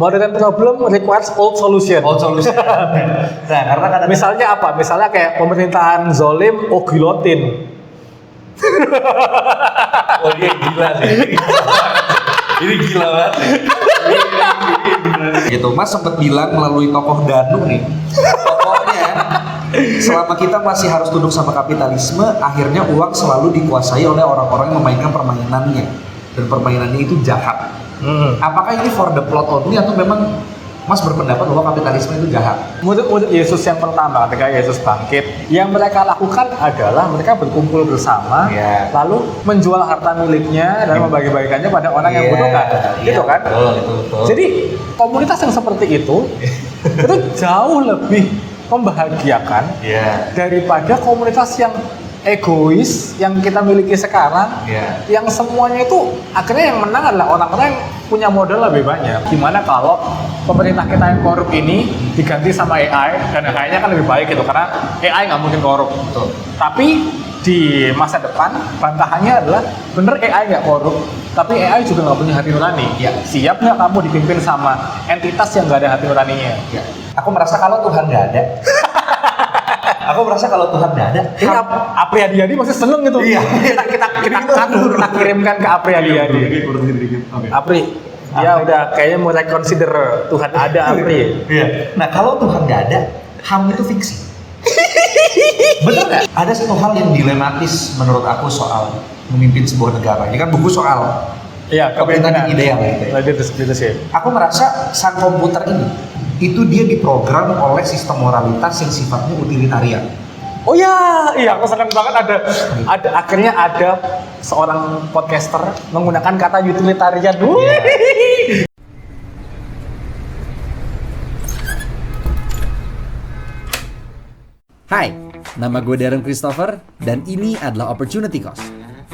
Modern problem requires old solution. Old solution. Nah, karena kadang Misalnya apa? Misalnya kayak pemerintahan zolim, gilotin. oh iya gila sih. Ini gila banget. Gitu, Mas sempat bilang melalui tokoh Danu nih. Pokoknya selama kita masih harus tunduk sama kapitalisme, akhirnya uang selalu dikuasai oleh orang-orang yang memainkan permainannya. Dan permainannya itu jahat. Apakah ini for the plot only atau memang Mas berpendapat bahwa kapitalisme itu jahat? Menurut Yesus yang pertama, ketika Yesus bangkit, yang mereka lakukan adalah mereka berkumpul bersama, lalu menjual harta miliknya dan membagi-bagikannya pada orang yang membutuhkan, gitu kan? Betul. Jadi komunitas yang seperti itu jauh lebih membahagiakan daripada komunitas yang egois yang kita miliki sekarang, yang semuanya itu akhirnya yang menang adalah orang-orang yang punya modal lebih banyak. Gimana kalau pemerintah kita yang korup ini diganti sama AI, dan AI-nya kan lebih baik gitu, karena AI nggak mungkin korup. Betul. Tapi di masa depan bantahannya adalah bener AI nggak korup, tapi AI juga nggak punya hati nurani. Siap nggak kamu dipimpin sama entitas yang nggak ada hati nuraninya? Aku merasa kalau Tuhan nggak ada. Aku merasa kalau Tuhan nggak ada. Ini Apri Adiadi masih seneng gitu. Kita kirimkan ke Apri Adiadi. Apri, ya udah kayaknya mau reconsider Tuhan ada Apri. Nah kalau Tuhan nggak ada, HAM itu fiksi. Bener nggak? Ada satu hal yang dilematis menurut aku soal memimpin sebuah negara. Ini kan buku soal kepemimpinan ideal. Aku merasa sang komputer ini itu dia diprogram oleh sistem moralitas yang sifatnya utilitarian. Oh iya, aku senang banget akhirnya ada seorang podcaster menggunakan kata utilitarian. Hai, nama gue Darren Christopher dan ini adalah Opportunity Cost,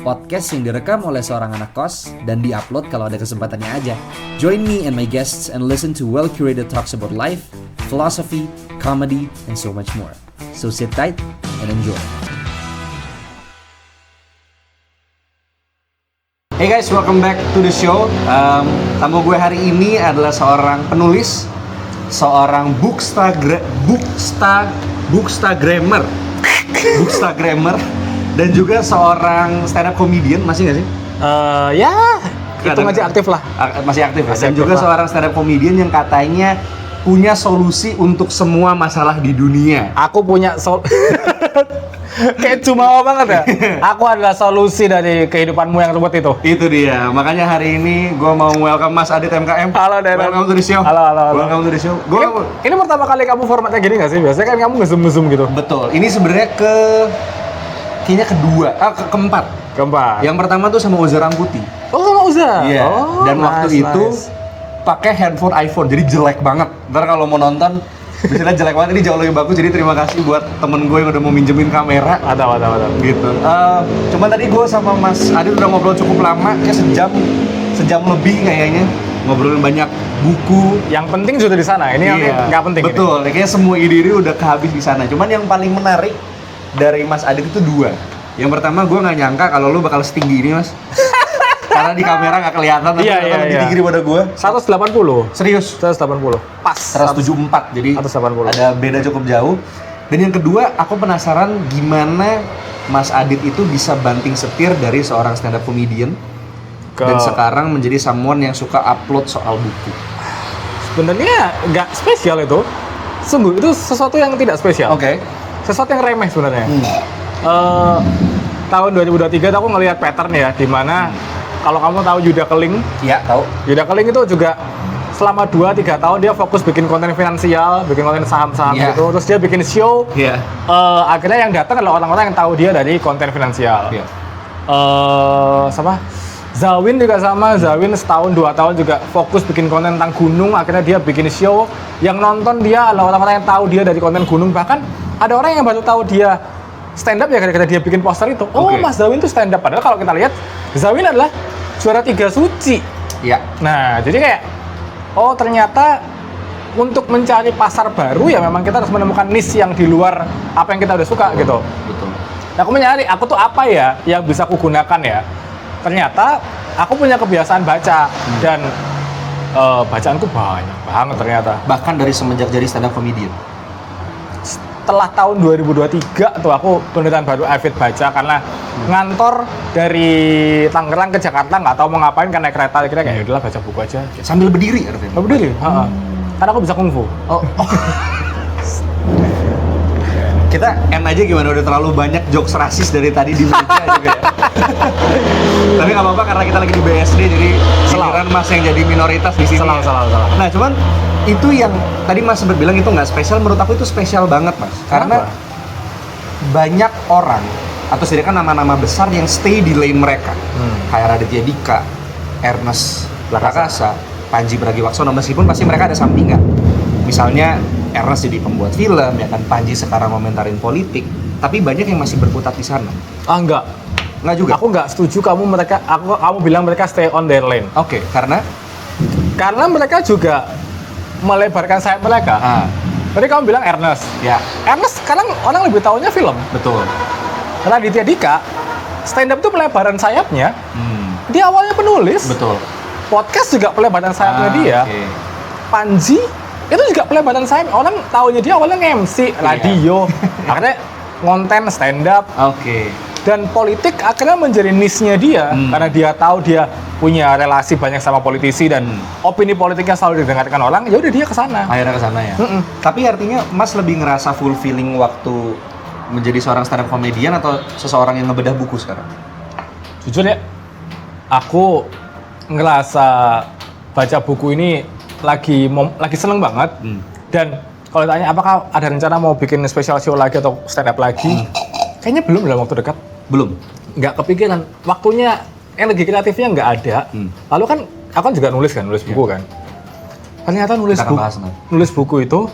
podcast yang direkam oleh seorang anak kos dan diupload kalau ada kesempatannya aja. Join me and my guests and listen to well-curated talks about life, philosophy, comedy, and so much more. So sit tight and enjoy. Hey guys, welcome back to the show. Tamu gue hari ini adalah seorang penulis, seorang bookstagrammer, dan juga seorang stand up comedian, masih nggak sih? Hitung aja aktif lah. Masih aktif ya. Dan juga seorang stand up comedian yang katanya punya solusi untuk semua masalah di dunia. Aku punya kayak cuma banget ya. Aku adalah solusi dari kehidupanmu yang ruwet itu. Itu dia. Makanya hari ini gue mau welcome Mas Adit MKM. Halo Darren. Welcome to the show. Halo. Welcome to the show. Ini pertama kali kamu formatnya gini nggak sih? Biasanya kan kamu nge-zoom gitu. Betul. Ini sebenarnya kayaknya keempat. Yang pertama tuh sama Uza Rangkuti. Oh, sama Uza? Iya. Dan waktu itu pakai handphone iPhone, jadi jelek banget. Ntar kalau mau nonton, misalnya jelek banget, ini jauh lebih bagus. Jadi terima kasih buat temen gue yang udah mau minjemin kamera. Ada. Gitu. Cuman tadi gue sama Mas Adit udah ngobrol cukup lama, kayak sejam lebih kayaknya. Ngobrolin banyak buku. Yang penting sudah di sana. Ini nggak penting. Betul. Kayaknya semua ide udah kehabis di sana. Cuman yang paling menarik dari Mas Adit itu dua. Yang pertama, gue nggak nyangka kalau lu bakal setinggi ini, Mas. Karena di kamera nggak kelihatan, tapi lebih tinggi daripada gue. 180. Serius? 180. Pas. 174. Jadi 180. ada beda cukup jauh. Dan yang kedua, aku penasaran gimana Mas Adit itu bisa banting setir dari seorang stand up comedian dan sekarang menjadi someone yang suka upload soal buku. Sebenarnya nggak spesial itu. Sungguh itu sesuatu yang tidak spesial. Oke. Sesuatu yang remeh sebenarnya. Tahun 2023 aku ngelihat pattern ya, di mana kalau kamu tahu Yuda Keling. Iya, tahu. Yuda Keling itu juga selama 2-3 tahun dia fokus bikin konten finansial, bikin konten saham-saham gitu. Terus dia bikin show. Akhirnya yang datang adalah orang-orang yang tahu dia dari konten finansial. Sama Zawin juga sama. Zawin setahun 2 tahun juga fokus bikin konten tentang gunung. Akhirnya dia bikin show. Yang nonton dia adalah orang-orang yang tahu dia dari konten gunung. Bahkan ada orang yang baru tahu dia stand up ya ketika dia bikin poster itu. Mas Zawin tuh stand up. Padahal kalau kita lihat, Zawin adalah juara 3 suci. Nah, jadi kayak ternyata untuk mencari pasar baru ya memang kita harus menemukan niche yang di luar apa yang kita udah suka gitu. Betul. Nah, aku mencari aku tuh apa ya yang bisa aku gunakan ya. Ternyata aku punya kebiasaan baca dan bacaanku banyak banget ternyata. Bahkan dari semenjak jadi stand up comedian. Setelah tahun 2023 tuh aku penelitian baru avid baca karena ngantor dari Tangerang ke Jakarta nggak tahu mau ngapain kan naik kereta, kira kayak udahlah baca buku aja. Sambil berdiri artinya. Berdiri, karena aku bisa kungfu. Oh. Kita aja gimana, udah terlalu banyak jokes rasis dari tadi di meja juga ya. Tapi nggak apa-apa karena kita lagi di BSD, jadi giliran Mas yang jadi minoritas di sini. Salah. Nah cuman itu yang tadi Mas sempat bilang itu nggak spesial, menurut aku itu spesial banget Mas. Karena banyak orang atau setidaknya nama-nama besar yang stay di lane mereka. Kayak Raditya Dika, Ernest Prakasa, Panji Pragiwaksono, meskipun pasti mereka ada sampingan. Misalnya Ernest jadi pembuat film, ya kan, Panji sekarang komentarin politik, tapi banyak yang masih berkutat di sana. Enggak juga. Aku nggak setuju kamu bilang mereka stay on their lane. Oke, karena mereka juga melebarkan sayap mereka. Tadi kamu bilang Ernest. Ya. Ernest sekarang orang lebih tahunya film. Betul. Raditya Dika, stand up itu pelebaran sayapnya. Dia awalnya penulis. Betul. Podcast juga pelebaran sayapnya dia. Okay. Panji itu juga pelebaran sayap. Orang tahunya dia awalnya nge-MC radio, akhirnya ngonten stand up. Oke. Dan politik akhirnya menjadi niche-nya dia karena dia tahu dia punya relasi banyak sama politisi dan opini politiknya selalu didengarkan orang. Ya udah dia kesana. Akhirnya kesana ya. Tapi artinya Mas lebih ngerasa fulfilling waktu menjadi seorang stand up comedian atau seseorang yang ngebedah buku sekarang? Jujur ya, aku ngerasa baca buku ini lagi seneng banget. Dan kalau ditanya apakah ada rencana mau bikin special show lagi atau stand up lagi, kayaknya belum dalam waktu dekat. Belum? Nggak kepikiran. Waktunya, energi kreatifnya nggak ada. Lalu kan aku kan juga nulis buku kan. Ternyata nulis buku itu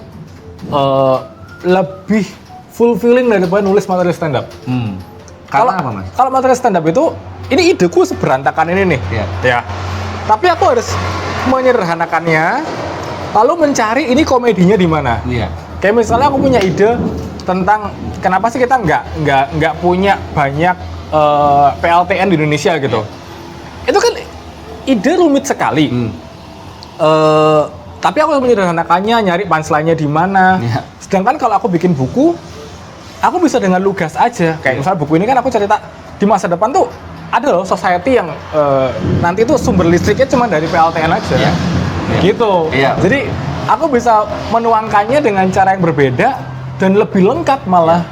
lebih fulfilling daripada nulis materi stand up. Karena apa Mas? Kalau materi stand up itu, ini ideku seberantakan ini nih. Ya. Tapi aku harus menyederhanakannya, lalu mencari ini komedinya di mana. Kayak misalnya aku punya ide tentang kenapa sih kita nggak punya banyak PLTN di Indonesia gitu. Itu kan ide rumit sekali. Tapi aku harus menyederhanakannya, nyari punchline-nya di mana. Sedangkan kalau aku bikin buku, aku bisa dengan lugas aja. Kayak misalnya buku ini kan aku cerita di masa depan tuh ada loh society yang nanti tuh sumber listriknya cuma dari PLTN aja. Gitu. Jadi aku bisa menuangkannya dengan cara yang berbeda dan lebih lengkap malah.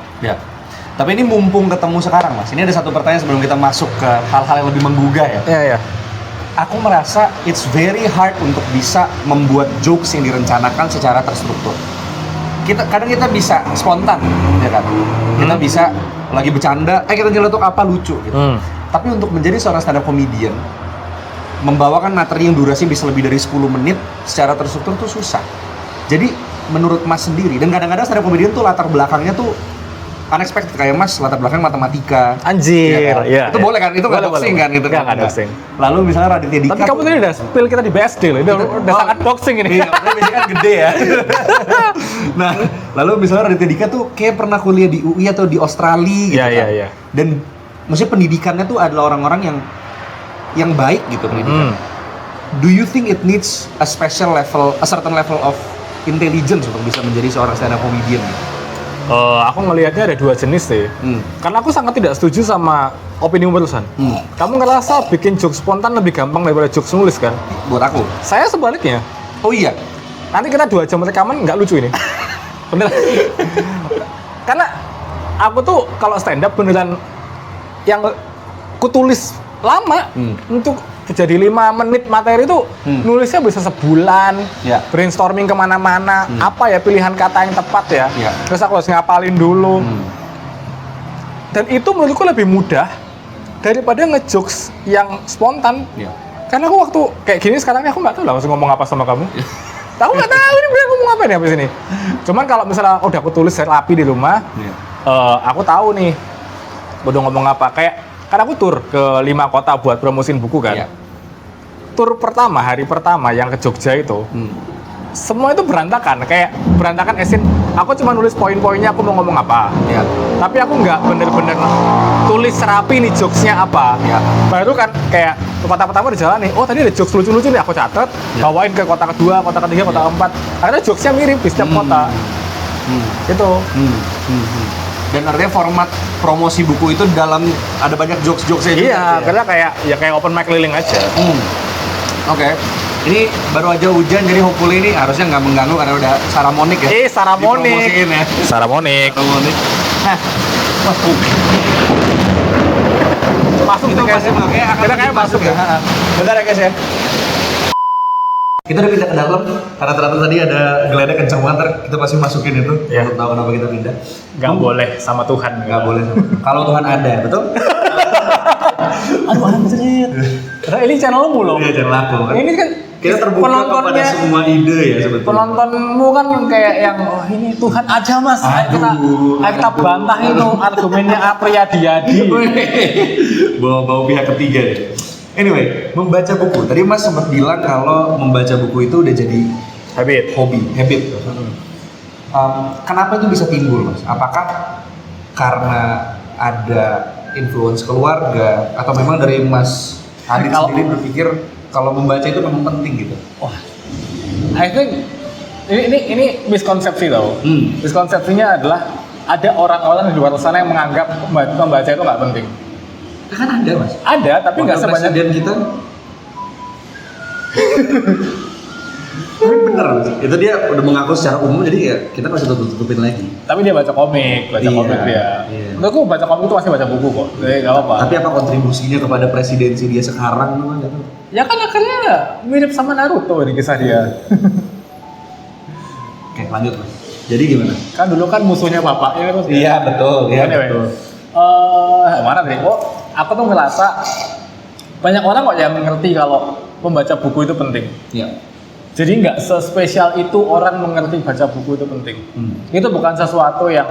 Tapi ini mumpung ketemu sekarang Mas, ini ada satu pertanyaan sebelum kita masuk ke hal-hal yang lebih menggugah ya. Iya. Aku merasa it's very hard untuk bisa membuat jokes yang direncanakan secara terstruktur. Kadang kita bisa spontan, ya kan? Kita bisa lagi bercanda, kita nyeletuk apa lucu gitu. Tapi untuk menjadi seorang stand up comedian, membawakan materi yang durasi bisa lebih dari 10 menit secara terstruktur tuh susah. Jadi menurut Mas sendiri, dan kadang-kadang stand up comedian tuh latar belakangnya tuh unexpected, kayak Mas latar belakang matematika. Anjir, ya kan? Itu boleh kan? Itu nggak boxing kan? Gitu kan? Nggak doxing. Lalu misalnya Raditya Dika. Tapi kamu tadi udah spill kita di BSD loh, ini udah sangat boxing ini. Iya, biasanya kan gede ya. Nah, lalu misalnya Raditya Dika tuh kayak pernah kuliah di UI atau di Australia gitu kan. Iya. Dan maksudnya pendidikannya tuh adalah orang-orang yang baik gitu pendidikan. Do you think it needs a certain level of intelligence untuk bisa menjadi seorang stand up comedian gitu? Aku ngelihatnya ada dua jenis sih. Karena aku sangat tidak setuju sama opini barusan. Kamu ngerasa bikin joke spontan lebih gampang daripada joke nulis kan? Buat aku. Saya sebaliknya. Oh iya? Nanti kita 2 jam rekaman nggak lucu ini. Beneran. Karena aku tuh kalau stand up beneran yang kutulis lama untuk jadi 5 menit materi itu nulisnya bisa sebulan, brainstorming kemana-mana, apa ya pilihan kata yang tepat ya, terus aku harus ngapalin dulu. Dan itu menurutku lebih mudah daripada ngejokes yang spontan. Karena aku waktu kayak gini sekarang aku nggak tahu lah harus ngomong apa sama kamu. Aku nggak tahu ini bener ngomong apa nih habis ini. Cuman kalau misalnya udah aku tulis rapi di rumah, aku tahu nih udah ngomong apa. Kayak kan aku tur ke 5 kota buat promosiin buku kan. Tur pertama, hari pertama yang ke Jogja itu, semua itu berantakan, kayak berantakan esin. Aku cuma nulis poin-poinnya aku mau ngomong apa. Ya. Tapi aku nggak bener-bener tulis rapi nih jokesnya apa. Ya. Baru kan kayak kota pertama di jalan nih, oh tadi ada jokes lucu-lucu nih aku catat, bawain ke kota kedua, kota ketiga, kota keempat. Akhirnya jokesnya mirip di setiap kota. Gitu. Dan artinya format promosi buku itu dalam ada banyak jokes-jokesnya juga. Iya, karena kayak open mic keliling aja. Oke. Ini baru aja hujan, jadi hopefully ini harusnya nggak mengganggu karena udah Saramonic ya. Saramonic. Dipromosiin ya. Saramonic. Nah, Masuk itu guys. masuk oke, Kita kayak masuk ya. Bentar ya guys ya. Kita udah pindah ke dalam, karena ternyata tadi ada geledek kencang banget, kita pasti masukin itu. Iya. Untuk tahu kenapa kita pindah. Nggak boleh sama Tuhan. Nggak boleh. Kalau Tuhan ada, betul? Aduh, ada mencret. Karena ini channel lu loh. Iya, channel aku kan. Ini kan Kita terbuka kepada semua ide ya sebetulnya. Penontonmu kan kayak yang oh ini Tuhan aja mas. Ayo kita bantah itu argumennya Apriyadi. Bawa pihak ketiga deh. Anyway, membaca buku. Tadi Mas sempat bilang kalau membaca buku itu udah jadi habit. Kenapa itu bisa timbul, Mas? Apakah karena ada influence keluarga atau memang dari Mas Adit sendiri berpikir kalau membaca itu memang penting gitu? Wah, I think ini miskonsepsi tau. Miskonsepsinya adalah ada orang-orang di luar sana yang menganggap membaca itu nggak penting. Kan ada Mas. Ada, tapi nggak sebanyak presiden kita. Tapi bener Mas, itu dia udah mengaku secara umum jadi ya kita masih tutupin lagi. Tapi dia baca komik dia. Iya. Menurutku baca komik itu masih baca buku kok, jadi nggak apa-apa. Tapi apa kontribusinya kepada presidensi dia sekarang gimana? Ya kan akhirnya mirip sama Naruto di kisah dia. Oke, lanjut Mas. Jadi gimana? Kan dulu kan musuhnya bapaknya terus. Iya betul. Mana tadi? Aku tuh ngerasa banyak orang kok yang mengerti kalau membaca buku itu penting. Iya. Jadi nggak sespesial itu orang mengerti baca buku itu penting. Itu bukan sesuatu yang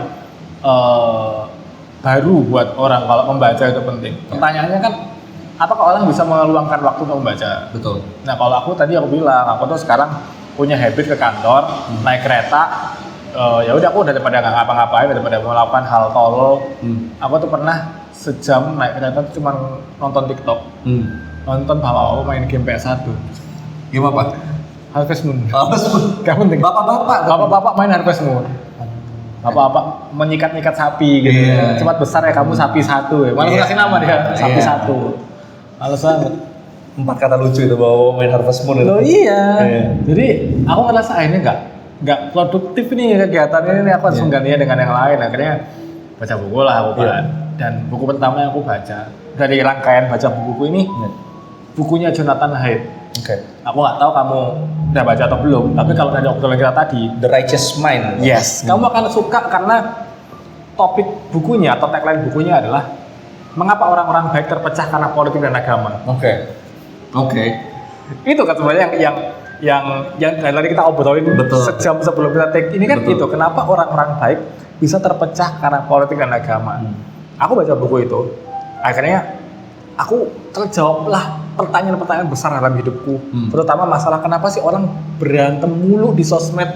baru buat orang kalau membaca itu penting. Pertanyaannya kan, apakah orang bisa meluangkan waktu untuk membaca? Betul. Nah kalau aku bilang, aku tuh sekarang punya habit ke kantor, naik kereta. Ya udah aku daripada nggak ngapa-ngapain, daripada melakukan hal tolol, aku tuh pernah sejam naik kereta tuh cuma nonton TikTok, nonton bapak main game PS1. Game apa? Harvest Moon. Gak penting. Bapak-bapak main Harvest Moon. Bapak-bapak menyikat-nyikat sapi gitu. Iya. Cepat besar ya kamu sapi satu ya. Malah kasih nama dia sapi satu. Males banget. 4 kata lucu itu bawa main Harvest Moon itu. Loh iya. Jadi aku ngerasa ini nggak produktif nih kegiatan ini, aku harus menggantinya dengan yang lain. Akhirnya baca buku lah aku kan. Dan buku pertama yang aku baca dari rangkaian baca buku ini bukunya Jonathan Haidt. Aku nggak tahu kamu udah baca atau belum, tapi kalau dari obrolan kita tadi, The Righteous Mind. yes, kamu akan suka karena topik bukunya atau tagline bukunya adalah mengapa orang-orang baik terpecah karena politik dan agama. Oke. Itu kan sebenarnya yang tadi kita obrolin sejam sebelum kita take ini kan itu kenapa orang-orang baik bisa terpecah karena politik dan agama. Aku baca buku itu, akhirnya aku terjawablah pertanyaan-pertanyaan besar dalam hidupku, terutama masalah kenapa sih orang berantem mulu di sosmed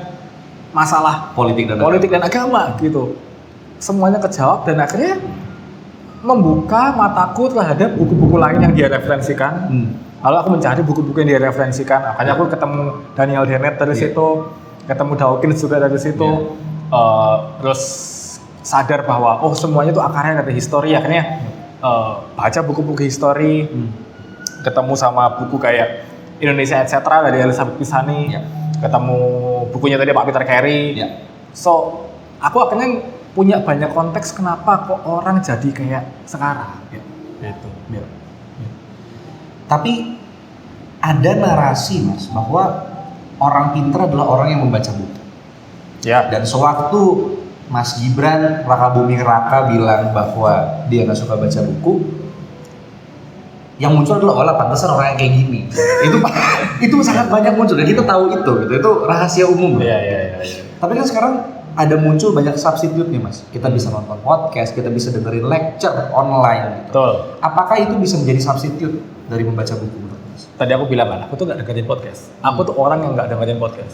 masalah politik dan agama gitu. Semuanya kejawab dan akhirnya membuka mataku terhadap buku-buku lain yang dia referensikan. Lalu aku mencari buku-buku yang dia referensikan. Makanya aku ketemu Daniel Dennett dari situ, ketemu Dawkins juga dari situ. Terus sadar bahwa semuanya itu akarnya dari histori. Akhirnya baca buku-buku histori, ketemu sama buku kayak Indonesia etc. dari Elizabeth Pisani, ketemu bukunya tadi Pak Peter Carey. So aku akhirnya punya banyak konteks kenapa kok orang jadi kayak sekarang. Gitu. Tapi ada narasi Mas bahwa orang pintar adalah orang yang membaca buku. Dan sewaktu Mas Gibran Raka Buming Raka bilang bahwa dia nggak suka baca buku, yang muncul adalah pantesan orang yang kayak gini. itu sangat banyak muncul dan kita tahu itu rahasia umum. Tapi kan sekarang ada muncul banyak substitute nih Mas. Kita bisa nonton podcast, kita bisa dengerin lecture online. Gitu. Betul. Apakah itu bisa menjadi substitute dari membaca buku? Mas? Tadi aku bilang kan, aku tuh nggak dengerin podcast. Aku tuh orang yang nggak dengerin podcast.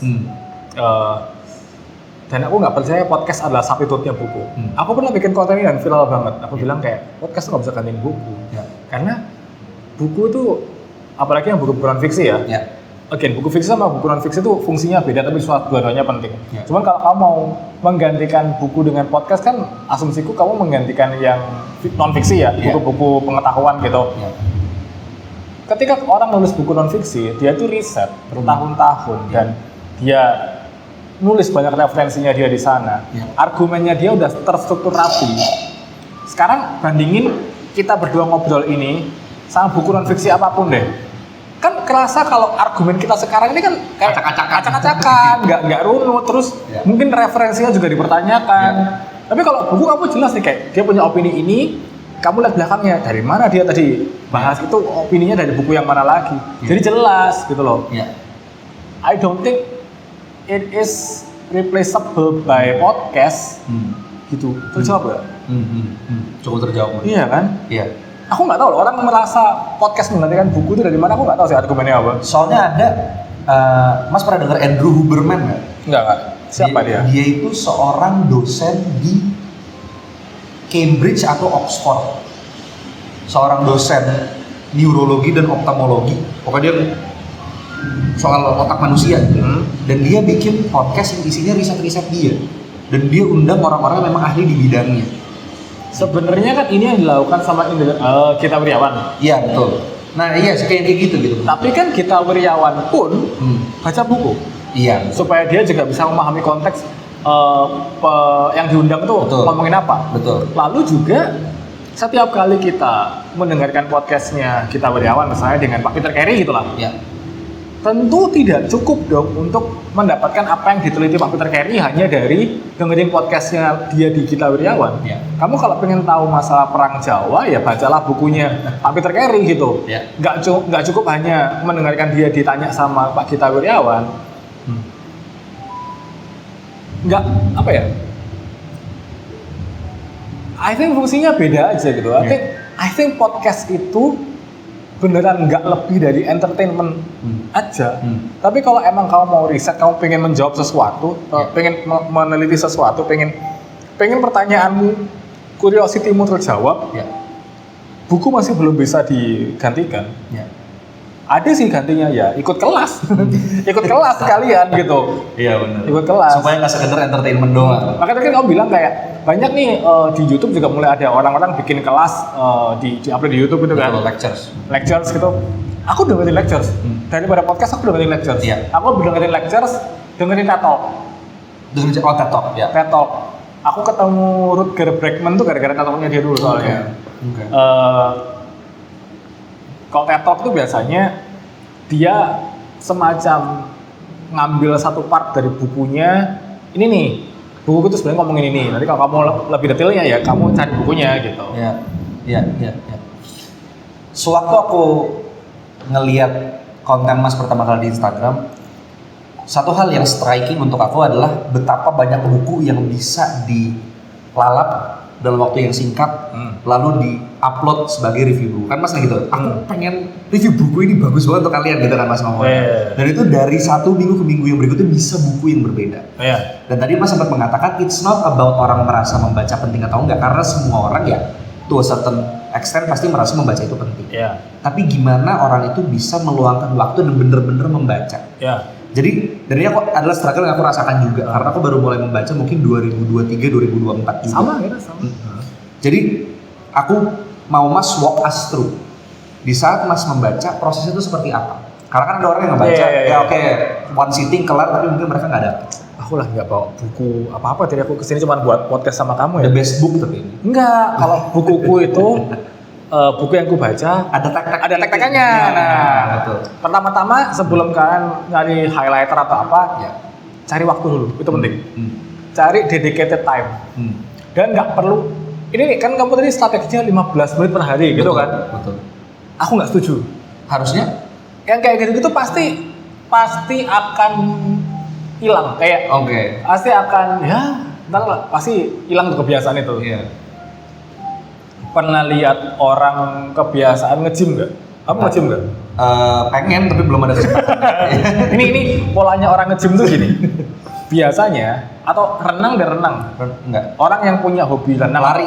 Dan aku nggak percaya podcast adalah substitutnya buku. Aku pernah bikin konten ini dan viral banget. Aku bilang kayak podcast tuh nggak bisa gantiin buku. Karena buku tuh, apalagi yang buku non fiksi ya. Again, buku fiksi sama buku non fiksi itu fungsinya beda, tapi dua-duanya penting. Cuman kalau kamu mau menggantikan buku dengan podcast kan, asumsiku kamu menggantikan yang non fiksi ya, buku-buku pengetahuan gitu. Ketika orang nulis buku non fiksi, dia tuh riset bertahun-tahun dan dia nulis banyak referensinya dia di sana. Argumennya dia udah terstruktur rapi. Sekarang bandingin kita berdua ngobrol ini sama buku non fiksi apapun deh. Kan kerasa kalau argumen kita sekarang ini kan kayak acak-acakan, nggak runut, terus mungkin referensinya juga dipertanyakan. Tapi kalau buku kamu jelas nih, kayak dia punya opini ini, kamu lihat belakangnya dari mana dia tadi bahas itu, opininya dari buku yang mana lagi. Jadi jelas gitu loh. I don't think it is replaceable by podcast. Gitu. Terjawab nggak? Cukup terjawab. Iya kan? Iya. Aku nggak tahu loh, orang merasa podcast menggantikan buku itu dari mana, aku nggak tahu sih argumennya apa. Soalnya ada, Mas pernah dengar Andrew Huberman nggak? Enggak. Siapa dia? Dia itu seorang dosen di Cambridge atau Oxford. Seorang dosen neurologi dan oftalmologi. Pokoknya dia soal otak manusia. Dan dia bikin podcast yang isinya riset-riset dia. Dan dia undang orang-orang yang memang ahli di bidangnya. Sebenarnya kan ini yang dilakukan sama Gita Wirjawan. Iya betul. Nah iya kayak gitu. Tapi kan Gita Wirjawan pun baca buku. Iya. Supaya dia juga bisa memahami konteks yang diundang itu ngomongin apa. Betul. Lalu juga setiap kali kita mendengarkan podcastnya Gita Wirjawan, misalnya dengan Pak Peter Carey gitulah. Iya. Tentu tidak cukup dong untuk mendapatkan apa yang diteliti Pak Peter Carey hanya dari dengerin podcastnya dia di Gita Wirjawan. Kamu kalau pengen tahu masalah perang Jawa ya bacalah bukunya Pak Peter Carey gitu. Nggak cukup hanya mendengarkan dia ditanya sama Pak Gita Wirjawan. Nggak apa ya? I think fungsinya beda aja gitu. I think podcast itu beneran nggak lebih dari entertainment aja. Tapi kalau emang kamu mau riset, kamu pengen menjawab sesuatu, pengen meneliti sesuatu, pengen pertanyaanmu, curiosity-mu terjawab, buku masih belum bisa digantikan. Ada sih gantinya ya, ikut kelas, ikut kelas sekalian gitu. Iya benar. Ikut kelas. Supaya nggak sekedar entertainment doang. Makanya kan kamu bilang kayak banyak nih di YouTube juga mulai ada orang-orang bikin kelas di upload di YouTube gitu kan. Lectures gitu. Aku dengerin lectures. Daripada podcast aku dengerin lectures. Aku dengerin lectures, dengerin TED Talk. TED Talk ya. TED Talk. Aku ketemu Rutger Bregman tuh gara-gara TED Talk-nya dia dulu soalnya. Kalau TED Talk tuh biasanya dia semacam ngambil satu part dari bukunya. Ini nih, buku itu sebenarnya ngomongin ini. Nanti kalau kamu lebih detailnya ya kamu cari bukunya gitu. Iya. Sewaktu aku ngelihat konten Mas pertama kali di Instagram, satu hal yang striking untuk aku adalah betapa banyak buku yang bisa dilalap dalam waktu yang singkat, lalu di-upload sebagai review buku. Kan Mas gitu, aku pengen review buku ini bagus banget untuk kalian gitu kan Mas ngomongnya. Dan itu dari satu minggu ke minggu yang berikutnya bisa buku yang berbeda. Dan tadi Mas sempat mengatakan it's not about orang merasa membaca penting atau enggak, karena semua orang ya to a certain extent pasti merasa membaca itu penting. Tapi gimana orang itu bisa meluangkan waktu dan bener-bener membaca. Jadi dari aku adalah struggle yang aku rasakan juga karena aku baru mulai membaca mungkin 2023 2024 juga. Sama. Jadi aku mau Mas walk us through di saat Mas membaca proses itu seperti apa? Karena kan ada orang yang membaca oke, one sitting kelar tapi mungkin mereka nggak dapet. Aku lah nggak bawa buku apa-apa, jadi aku kesini cuma buat podcast sama kamu ya. The best book tapi ini. Enggak, kalau bukuku itu buku yang ku baca ada tek-tekannya. Betul. Pertama-tama sebelum kalian nyari highlighter atau apa, cari waktu dulu, itu penting. Cari dedicated time. Dan nggak perlu. Ini nih kan kamu tadi strateginya 15 menit per hari gitu kan? Betul. Aku nggak setuju. Harusnya? Yang kayak gitu-gitu pasti akan hilang. Kayak pasti akan pasti hilang tuh kebiasaan itu. Pernah lihat orang kebiasaan nge-gym nggak? Kamu nge-gym nggak? pengen tapi belum ada kesempatan. ini polanya orang nge-gym tuh gini. Biasanya atau renang dan renang. Enggak. Orang yang punya hobi renang, Lari.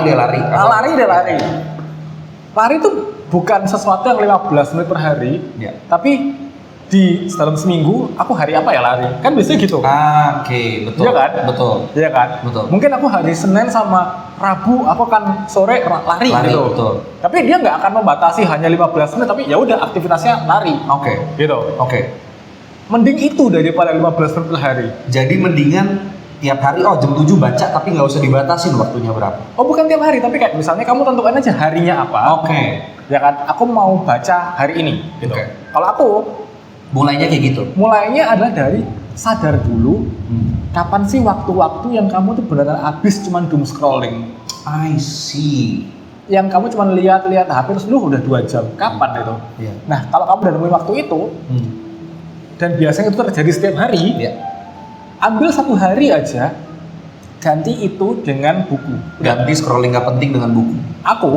Lari itu bukan sesuatu yang 15 menit per hari. Ya. Tapi dalam seminggu aku hari apa ya lari? Kan biasanya gitu. Oke, betul. Iya kan? Betul. Iya kan? Betul. Mungkin aku hari Senin sama Rabu aku kan sore lari gitu. Betul. Tapi dia nggak akan membatasi hanya 15 menit, tapi ya udah aktivitasnya lari. Oke. Gitu. Oke. Mending itu daripada 15 menit per hari. Jadi mendingan tiap hari jam 7 baca tapi nggak usah dibatasin waktunya berapa. Oh bukan tiap hari, tapi kayak misalnya kamu tentukan aja harinya apa. Oke. Ya kan, aku mau baca hari ini gitu. Oke. Kalau aku Mulainya kayak gitu. mulainya adalah dari sadar dulu kapan sih waktu-waktu yang kamu tuh benar-benar habis cuman doom scrolling. I see. Yang kamu cuman lihat-lihat HP terus udah 2 jam. Kapan itu? Iya. Nah, kalau kamu udah nemuin waktu itu dan biasanya itu terjadi setiap hari, Iya. ambil 1 hari aja, ganti itu dengan buku. Ganti scrolling nggak penting dengan buku. Aku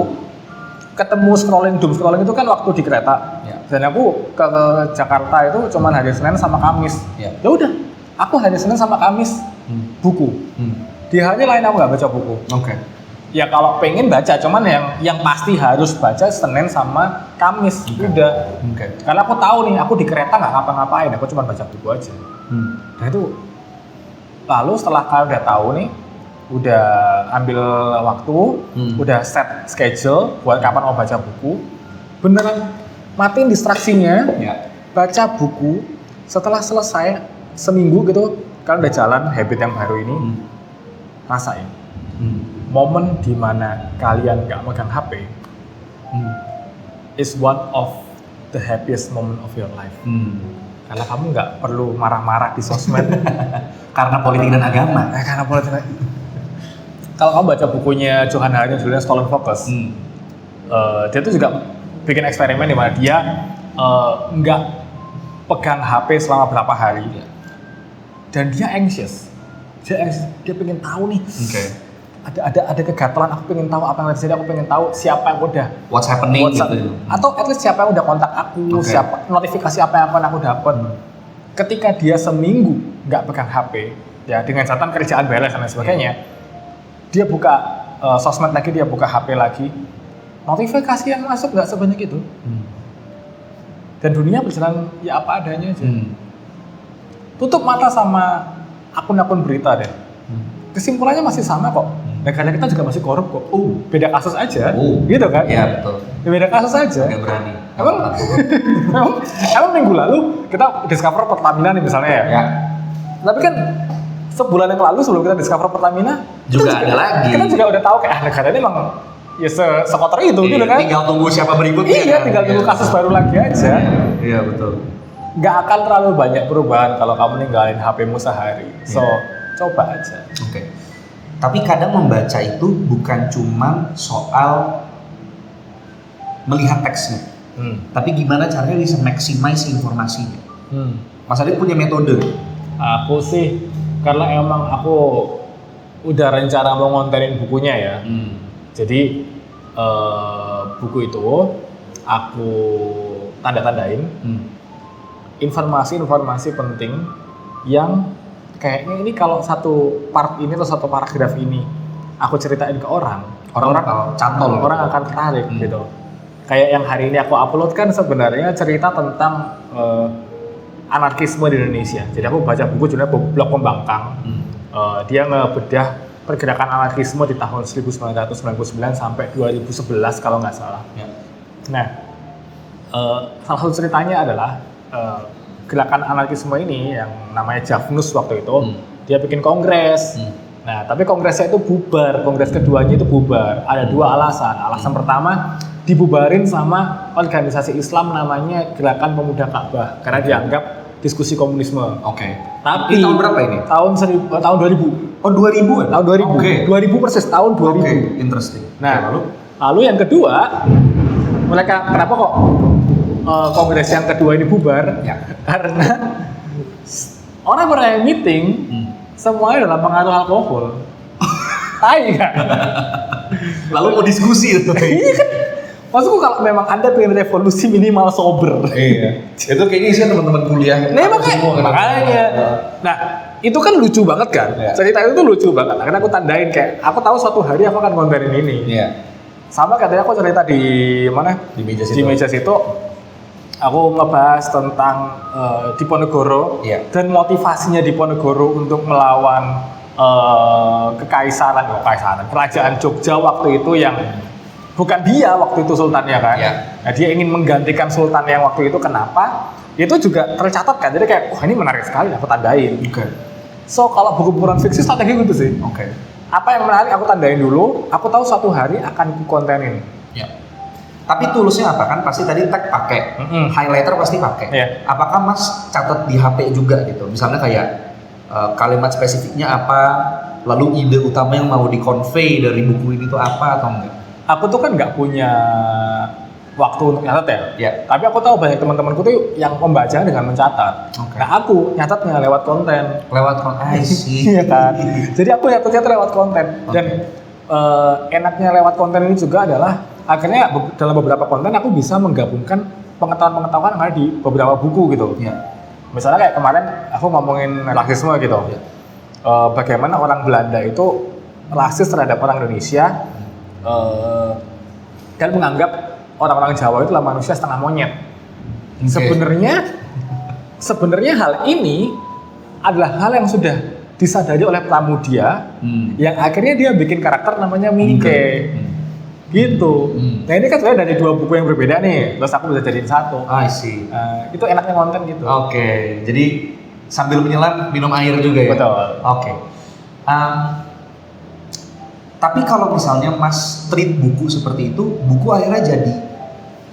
ketemu doom scrolling itu kan waktu di kereta. Ya. Dan aku ke Jakarta itu cuman hari Senin sama Kamis. Ya. Ya udah, aku hari Senin sama Kamis buku. Di hari lain aku nggak baca buku. Oke. Ya kalau pengen baca, cuman yang pasti harus baca Senin sama Kamis. Udah. Oke. Karena aku tahu nih, aku di kereta nggak ngapa-ngapain, aku cuma baca buku aja. Nah itu, lalu setelah kalian udah tahu nih, udah ambil waktu, udah set schedule buat kapan mau baca buku, beneran matiin distraksinya, Ya. baca buku. Setelah selesai seminggu gitu, kalian udah jalan habit yang baru ini, rasain momen dimana kalian nggak megang HP is one of the happiest moment of your life. Karena kamu nggak perlu marah-marah di sosmed. Karena politik dan agama. Karena politik. Kalau kamu baca bukunya Johan Hari judulnya Stolen Focus, dia tuh juga bikin eksperimen di mana dia nggak pegang HP selama berapa hari, dan dia anxious. Dia pengen tahu nih. Ada kegatelan, aku pengen tahu apa yang terjadi, aku pengen tahu siapa yang udah What's happening WhatsApp, gitu. atau at least siapa yang udah kontak aku, siapa notifikasi apa yang akan aku dapat. Ketika dia seminggu nggak pegang HP, ya dengan catatan kerjaan beres dan lain sebagainya, dia buka sosmed lagi, dia buka HP lagi, notifikasi yang masuk nggak sebanyak itu, dan dunia berjalan ya apa adanya aja. Tutup mata sama akun-akun berita deh, kesimpulannya masih sama kok. Negara kita juga masih korup kok. Beda kasus aja, gitu kan? Iya betul. Beda kasus aja. Agak berani. Emang minggu lalu kita discover Pertamina nih misalnya ya. Ya. Tapi kan sebulan yang lalu sebelum kita discover Pertamina Juga ada lagi. Kita juga udah tahu kayak negara ini emang ya sekotor itu gitu kan. Tinggal tunggu siapa berikutnya. Iya, tinggal tunggu kasus baru lagi aja. Iya betul. Nggak akan terlalu banyak perubahan kalau kamu ninggalin HP-mu sehari. So, coba aja. Oke. Tapi kadang membaca itu bukan cuma soal melihat teksnya, tapi gimana caranya bisa maximize informasinya. Mas Adit punya metode? Aku sih, karena emang aku udah rencana mau ngontenin bukunya ya. Jadi buku itu aku tanda-tandain informasi-informasi penting yang kayaknya ini kalau satu part ini atau satu paragraf ini aku ceritain ke orang cantol, orang akan tertarik gitu. Kayak yang hari ini aku upload kan sebenarnya cerita tentang anarkisme di Indonesia. Jadi aku baca buku judulnya Blok Pembangkang. Dia ngebedah pergerakan anarkisme di tahun 1999 sampai 2011 kalau nggak salah. Nah, salah satu ceritanya adalah gerakan anarkisme ini yang namanya Javnus waktu itu, dia bikin kongres. Nah, tapi kongresnya itu bubar, kongres keduanya itu bubar. Ada 2 alasan. Alasan pertama, dibubarin sama organisasi Islam namanya Gerakan Pemuda Ka'bah karena dianggap diskusi komunisme. Tapi ini tahun berapa ini? Tahun 2000. Oh 2000 ya? Tahun 2000. 2000 persis, tahun 2000. Interesting. Nah, lalu yang kedua, mereka kenapa kok kongres yang kedua ini bubar? Karena orang-orang yang meeting semuanya dalam pengaruh alkohol. Tai kan? Lalu mau diskusi itu. Iya kan? Maksudku kalau memang Anda pengen revolusi minimal sober. Iya. Itu kayaknya isinya teman-teman kuliah. Nah, makanya. Nah, itu kan lucu banget kan? Iya. Cerita itu tuh lucu banget. Akhirnya aku tandain kayak, aku tahu suatu hari aku akan kontenin ini. Iya. Sama katanya aku cerita di mana? Di meja situ. Di meja situ, aku ngebahas tentang Diponegoro dan motivasinya Diponegoro untuk melawan kerajaan Jogja waktu itu yang bukan dia waktu itu sultannya kan. Nah, dia ingin menggantikan sultan yang waktu itu. Kenapa? Itu juga tercatat kan. Jadi kayak, wah ini menarik sekali, aku tandain. So kalau buku-bukuan fiksi strategi gitu sih. Apa yang menarik aku tandain dulu. Aku tahu suatu hari akan kontenin. Tapi tulusnya apa kan? Pasti tadi tag pakai, highlighter pasti pakai. Apakah Mas catat di HP juga gitu? Misalnya kayak kalimat spesifiknya apa, lalu ide utama yang mau di-convey dari buku ini tuh apa atau enggak? Aku tuh kan nggak punya waktu untuk nyatet ya. Tapi aku tahu banyak teman-temanku tuh yang membaca dengan mencatat. Nah aku nyatatnya lewat konten. Iya kan. Jadi aku nyatetnya lewat konten. Dan enaknya lewat konten ini juga adalah akhirnya dalam beberapa konten aku bisa menggabungkan pengetahuan-pengetahuan yang ada di beberapa buku gitu. Misalnya kayak kemarin aku ngomongin rasisme gitu. Bagaimana orang Belanda itu rasis terhadap orang Indonesia. Dan menganggap orang-orang Jawa itu adalah manusia setengah monyet. Sebenarnya hal ini adalah hal yang sudah disadari oleh Pramudia, yang akhirnya dia bikin karakter namanya Mingke. Gitu. Nah ini kan sebenarnya dari dua buku yang berbeda nih, terus aku bisa jadiin satu. Itu enaknya konten gitu. Jadi sambil menyelam minum air juga ya. Betul. Tapi kalau misalnya Mas treat buku seperti itu, buku akhirnya jadi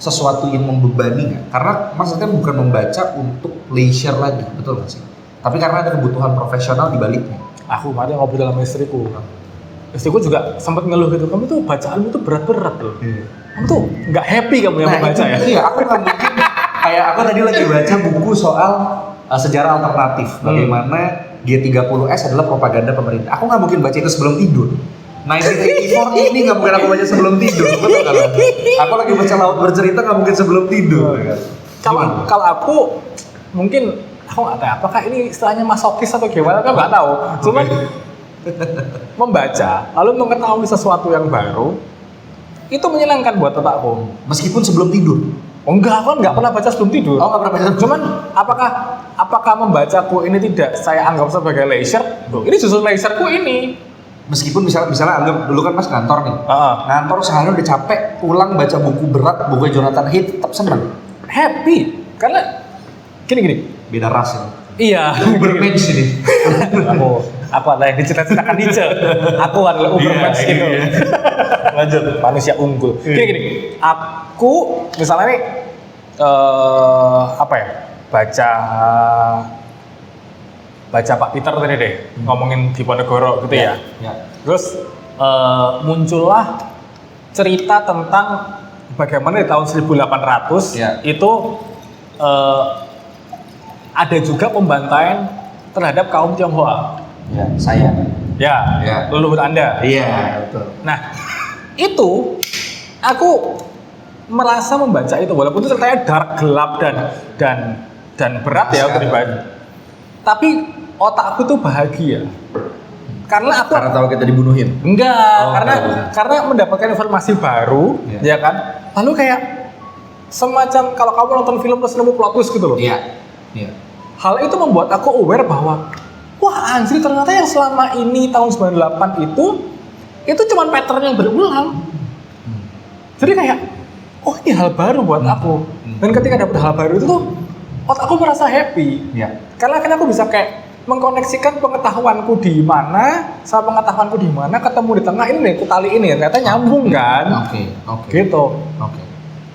sesuatu yang membebani nggak? Karena Mas itu bukan membaca untuk leisure lagi, betul nggak sih? Tapi karena ada kebutuhan profesional di baliknya. Aku kemarin ngobrol sama istriku. Istriku juga sempat ngeluh gitu, kamu tuh bacaanmu tuh berat-berat loh. Kamu tuh nggak happy kamu yang membaca ya? Iya, aku nggak mungkin. Kayak aku tadi lagi baca buku soal sejarah alternatif. Bagaimana G30S adalah propaganda pemerintah. Aku nggak mungkin baca itu sebelum tidur. 1984 ini nggak mungkin aku baca sebelum tidur, betul kan? Aku lagi baca Laut Bercerita nggak mungkin sebelum tidur. Kalau aku mungkin aku nggak tahu apakah ini istilahnya masokis atau gimana, kan nggak tahu. Cuman membaca lalu mengetahui sesuatu yang baru itu menyenangkan buat otakku. Meskipun sebelum tidur. Enggak, aku nggak pernah baca sebelum tidur. Nggak pernah baca. Cuman apakah membacaku ini tidak saya anggap sebagai leisure? Ini justru leisureku ini. Meskipun misalnya anggap dulu kan Mas kantor nih, kantor sehari udah capek, pulang baca buku berat, buku Jonathan Haidt, tetap seneng, happy, karena gini, beda ras ya. Iya. Ubermensch ini. aku adalah yang dicita-citakan Nietzsche. Aku adalah Ubermensch gitu. Lanjut, manusia unggul. Gini, aku misalnya nih baca Pak Peter tadi deh, ngomongin Diponegoro gitu ya. Terus muncullah cerita tentang bagaimana di tahun 1800 itu ada juga pembantaian terhadap kaum Tionghoa. Leluhur Anda. Iya, betul. Nah, itu aku merasa membaca itu walaupun itu ceritanya dark, gelap dan berat ya untuk dibaca. Tapi otakku tuh bahagia. Karena tahu kita dibunuhin. Enggak, karena mendapatkan informasi baru, ya kan? Lalu kayak semacam kalau kamu nonton film terus nemu plot twist gitu loh. Iya. Hal itu membuat aku aware bahwa wah anjir ternyata yang selama ini tahun 98 itu cuma pattern yang berulang. Jadi kayak oh ini hal baru buat aku. Dan ketika dapat hal baru itu tuh otakku merasa happy. Karena akhirnya aku bisa kayak mengkoneksikan pengetahuanku di mana sama pengetahuanku di mana ketemu di tengah ini nih, tali ini ternyata nyambung kan. Gitu.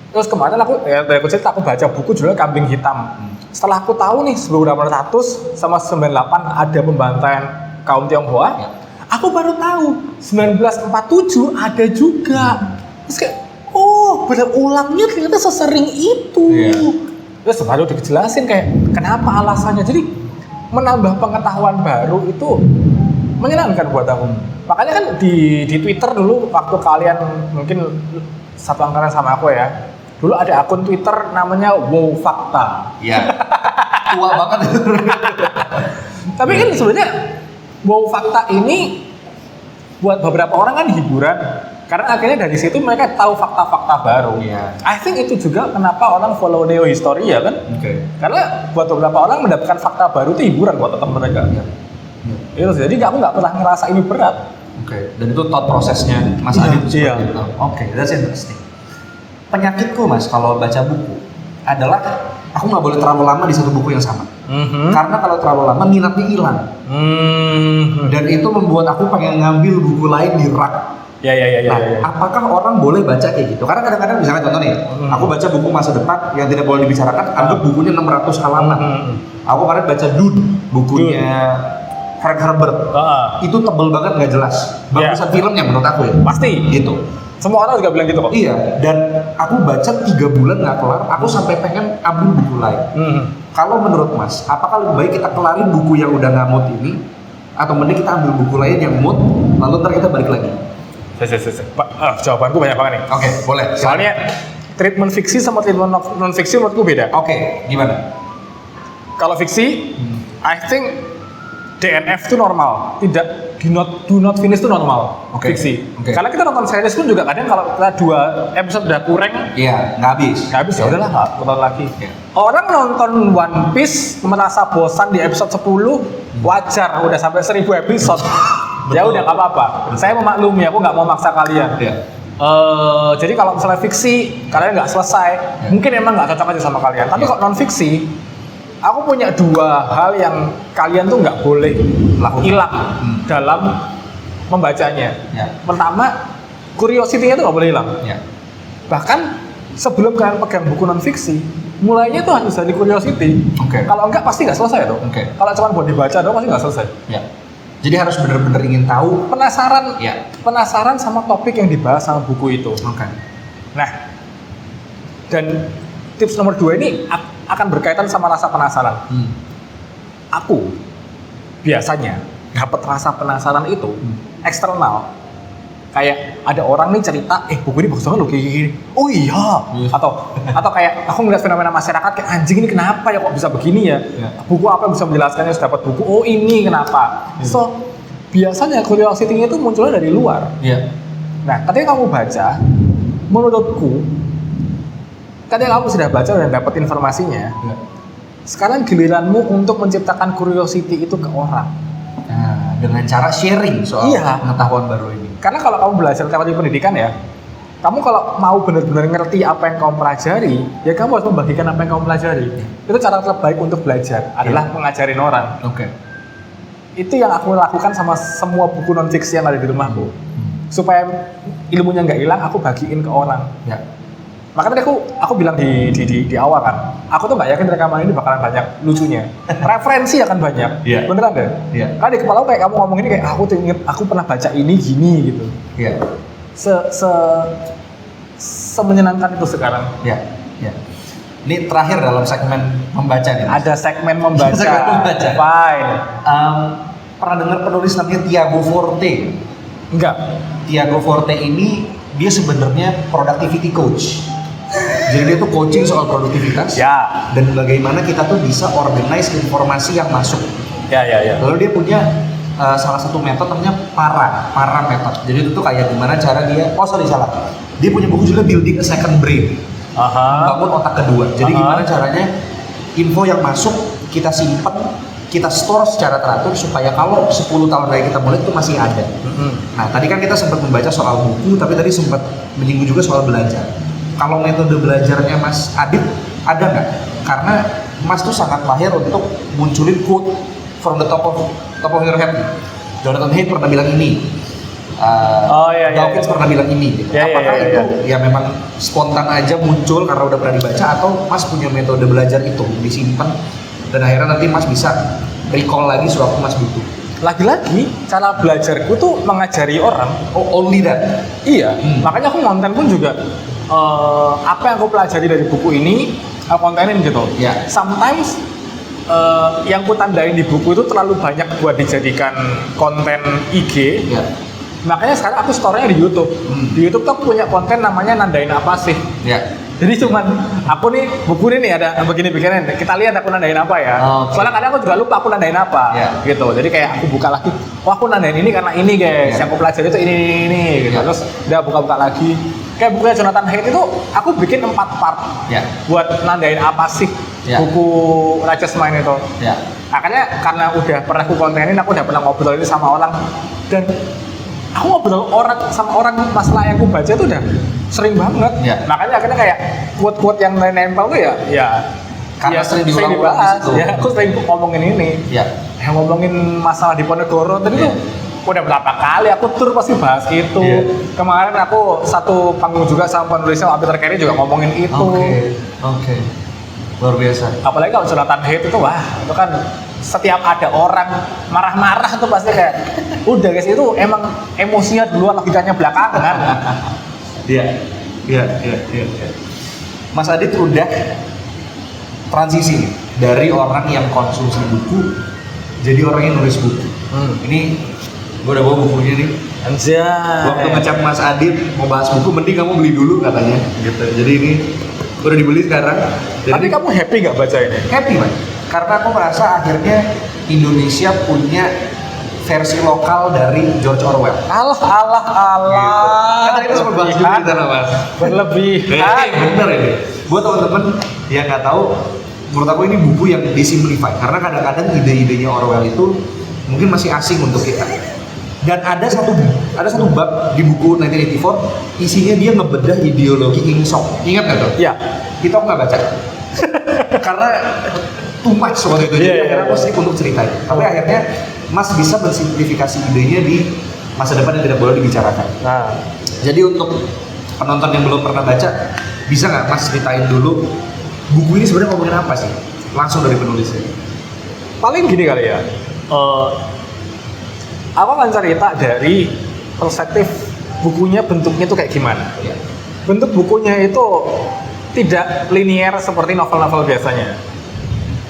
Terus kemarin aku cerita aku baca buku judulnya Kambing Hitam. Setelah aku tahu nih 1800 sama 98 ada pembantaian kaum Tionghoa, aku baru tahu 1947 ada juga. Terus kayak berulangnya ternyata sesering itu. Terus baru dijelasin kayak kenapa alasannya. Jadi menambah pengetahuan baru itu menyenangkan buat aku. Makanya kan di Twitter dulu waktu kalian mungkin satu angkatan sama aku ya, dulu ada akun Twitter namanya Wow Fakta. Iya. Tua banget. Tapi kan sebenarnya Wow Fakta ini buat beberapa orang kan hiburan, karena akhirnya dari situ mereka tahu fakta-fakta baru. Iya. I think itu juga kenapa orang follow Neo Historia kan? Oke. Karena buat beberapa orang mendapatkan fakta baru itu hiburan buat teman mereka. Itu jadi aku nggak pernah ngerasa ini berat. Oke. Dan itu thought prosesnya Mas Adit seperti Iya. itu. Oke, that's interesting. Penyakitku Mas kalau baca buku adalah aku nggak boleh terlalu lama di satu buku yang sama. Karena kalau terlalu lama minatnya hilang. Dan itu membuat aku pengen ngambil buku lain di rak. Ya. Apakah orang boleh baca kayak gitu? Karena kadang-kadang misalnya contoh nih, aku baca buku masa depan yang tidak boleh dibicarakan, anggap bukunya 600 halaman. Aku kemarin baca Dune, bukunya Frank Herbert. Itu tebel banget, nggak jelas. Bagusan filmnya menurut aku ya. Pasti. Gitu. Semua orang juga bilang gitu kok. Iya, dan aku baca 3 bulan nggak kelar, aku sampai pengen ambil buku lain. Kalau menurut Mas, apakah lebih baik kita kelarin buku yang udah nggak mood ini, atau mending kita ambil buku lain yang mood, lalu ntar kita balik lagi? Jawabanku banyak banget nih. Oke, boleh. Soalnya treatment fiksi sama treatment non fiksi menurutku beda. Oke, gimana? Kalau fiksi, I think DNF itu normal, tidak do not finish itu normal. Oke. Fiksi. Oke. Karena kita nonton series pun juga kadang kalau kita 2 episode udah kurang, Iya, nggak habis. nggak habis ya udahlah nggak nonton lagi. Iya. Orang nonton One Piece merasa bosan di episode 10 wajar, udah sampai 1000 episode. Ya udah nggak apa-apa. Saya memaklumi, aku nggak mau maksa kalian. Iya. Jadi kalau misalnya fiksi kalian nggak selesai, mungkin emang nggak cocok aja sama kalian. Tapi kalau non fiksi, aku punya 2 hal yang kalian tuh nggak boleh hilang dalam membacanya. Ya. Pertama, curiosity-nya tuh nggak boleh hilang. Ya. Bahkan sebelum kalian pegang buku non fiksi, mulainya tuh harus dari curiosity. Oke. Kalau enggak pasti nggak selesai tuh. Oke. Kalau cuma buat dibaca doang pasti nggak selesai. Ya. Jadi harus benar-benar ingin tahu. Penasaran, Ya. penasaran sama topik yang dibahas sama buku itu. Oke. Nah, dan tips nomor 2 ini akan berkaitan sama rasa penasaran. Aku biasanya dapat rasa penasaran itu eksternal. Kayak ada orang nih cerita, buku ini bagus banget loh kayak gini. Oh iya. Atau kayak aku ngeliat fenomena masyarakat kayak anjing ini kenapa ya kok bisa begini ya? Buku apa yang bisa menjelaskannya? Harus dapat buku. Oh ini kenapa? So biasanya curiosity-nya itu munculnya dari luar. Iya. Nah, ketika kamu baca, menurutku ketika kamu sudah baca dan dapat informasinya, sekarang giliranmu untuk menciptakan curiosity itu ke orang. Nah, dengan cara sharing soal pengetahuan baru ini. Karena kalau kamu belajar teori pendidikan ya, kamu kalau mau benar-benar ngerti apa yang kamu pelajari, ya kamu harus membagikan apa yang kamu pelajari. Itu cara terbaik untuk belajar adalah mengajarin orang. Oke. Itu yang aku lakukan sama semua buku non fiksi yang ada di rumahku. Supaya ilmunya nggak hilang, aku bagiin ke orang. Ya. Makanya tadi aku bilang di awal kan, aku tuh nggak yakin rekaman ini bakalan banyak lucunya. Referensi akan banyak, beneran deh. Iya. Karena di kepala aku kayak kamu ngomong ini kayak aku tuh inget, aku pernah baca ini gini gitu. Iya. Menyenangkan itu sekarang. Iya. Iya. Ini terakhir dalam segmen membaca nih. Ada segmen membaca. Segmen membaca. Fine. Pernah dengar penulis namanya Tiago Forte? Enggak. Tiago Forte ini dia sebenarnya productivity coach. Jadi dia tuh coaching soal produktivitas. Ya. Dan bagaimana kita tuh bisa organize informasi yang masuk. Ya. Lalu dia punya salah satu metode namanya para method. Jadi itu tuh kayak gimana cara dia, salah. Dia punya buku juga Building a Second Brain. Bangun otak kedua. Jadi gimana caranya info yang masuk kita simpen, kita store secara teratur supaya kalau 10 tahun lagi kita mulai itu masih ada. Nah, tadi kan kita sempat membaca soal buku, tapi tadi sempat menyinggung juga soal belajar. Kalau metode belajarnya Mas Adit ada nggak? Karena Mas tuh sangat mahir untuk munculin quote from the top of your head. Jonathan Haidt pernah bilang ini. Dawkins pernah bilang ini. Apakah itu ya memang spontan aja muncul karena udah pernah dibaca, atau Mas punya metode belajar itu disimpan dan akhirnya nanti Mas bisa recall lagi sewaktu Mas butuh? Lagi-lagi cara belajarku tuh mengajari orang. Oh, only that? Iya. Makanya aku konten pun juga apa yang aku pelajari dari buku ini aku kontenin gitu. Yeah. Sometimes yang ku tandain di buku itu terlalu banyak buat dijadikan konten IG. Ya. Makanya sekarang aku store-nya di YouTube. Di YouTube tuh aku punya konten namanya nandain apa sih. Ya. Jadi cuman aku nih buku ini nih ada begini bikinan. Kita lihat aku nandain apa ya. Okay. Soalnya kadang aku juga lupa aku nandain apa. Gitu. Jadi kayak aku buka lagi. Oh aku nandain ini karena ini guys. Yang aku pelajari itu ini gitu. Terus udah buka-buka lagi. Kayak bukunya Jonathan Haidt itu aku bikin 4 part. Buat nandain apa sih buku Righteous Mind itu. Akhirnya karena udah pernah aku kontenin, aku udah pernah ngobrol ini sama orang dan aku ngobrol sama orang masalah yang aku baca itu udah sering banget. Makanya akhirnya kayak quote-quote yang nempel tuh ya karena sering dibahas. Ya, aku sering ngomongin ini. Yang ngomongin masalah di Ponegoro tadi tuh udah berapa kali aku tur pasti bahas itu. Kemarin aku satu panggung juga sama penulisnya Peter Carey juga ngomongin itu. Oke. Luar biasa. Apalagi kalau Jonathan Haidt itu wah, itu kan setiap ada orang marah-marah tuh pasti kayak udah guys itu emang emosinya duluan logikanya belakangan. Iya. Mas Adit udah transisi dari orang yang konsumsi buku jadi orang yang nulis buku. Ini gue udah bawa bukunya nih. Anjay. Waktu ngecap Mas Adit mau bahas buku, mending kamu beli dulu katanya. Gitu. Jadi ini udah dibeli sekarang. Tapi kamu happy nggak baca ini? Happy man. Karena aku merasa akhirnya Indonesia punya versi lokal dari George Orwell. Alah. Gitu. Kan tadi kita sempat bahas juga di sana mas. Berlebihan. Bener ini. Buat teman-teman yang nggak tahu, menurut aku ini buku yang disimplify. Karena kadang-kadang ide-idenya Orwell itu mungkin masih asing untuk kita. Dan ada satu bab di buku 1984 isinya dia ngebedah ideologi Ingsoc. Ingat nggak tuh? Iya. Itu aku nggak baca. Karena too much waktu itu. Jadi akhirnya aku skip untuk ceritanya. Tapi akhirnya Mas bisa mensimplifikasi idenya di masa depan yang tidak boleh dibicarakan. Nah, jadi untuk penonton yang belum pernah baca, bisa nggak Mas ceritain dulu buku ini sebenarnya ngomongin apa sih? Langsung dari penulisnya. paling gini kali ya. Aku akan cerita dari perspektif bukunya, bentuknya tuh kayak gimana. Bentuk bukunya itu tidak linier seperti novel-novel biasanya.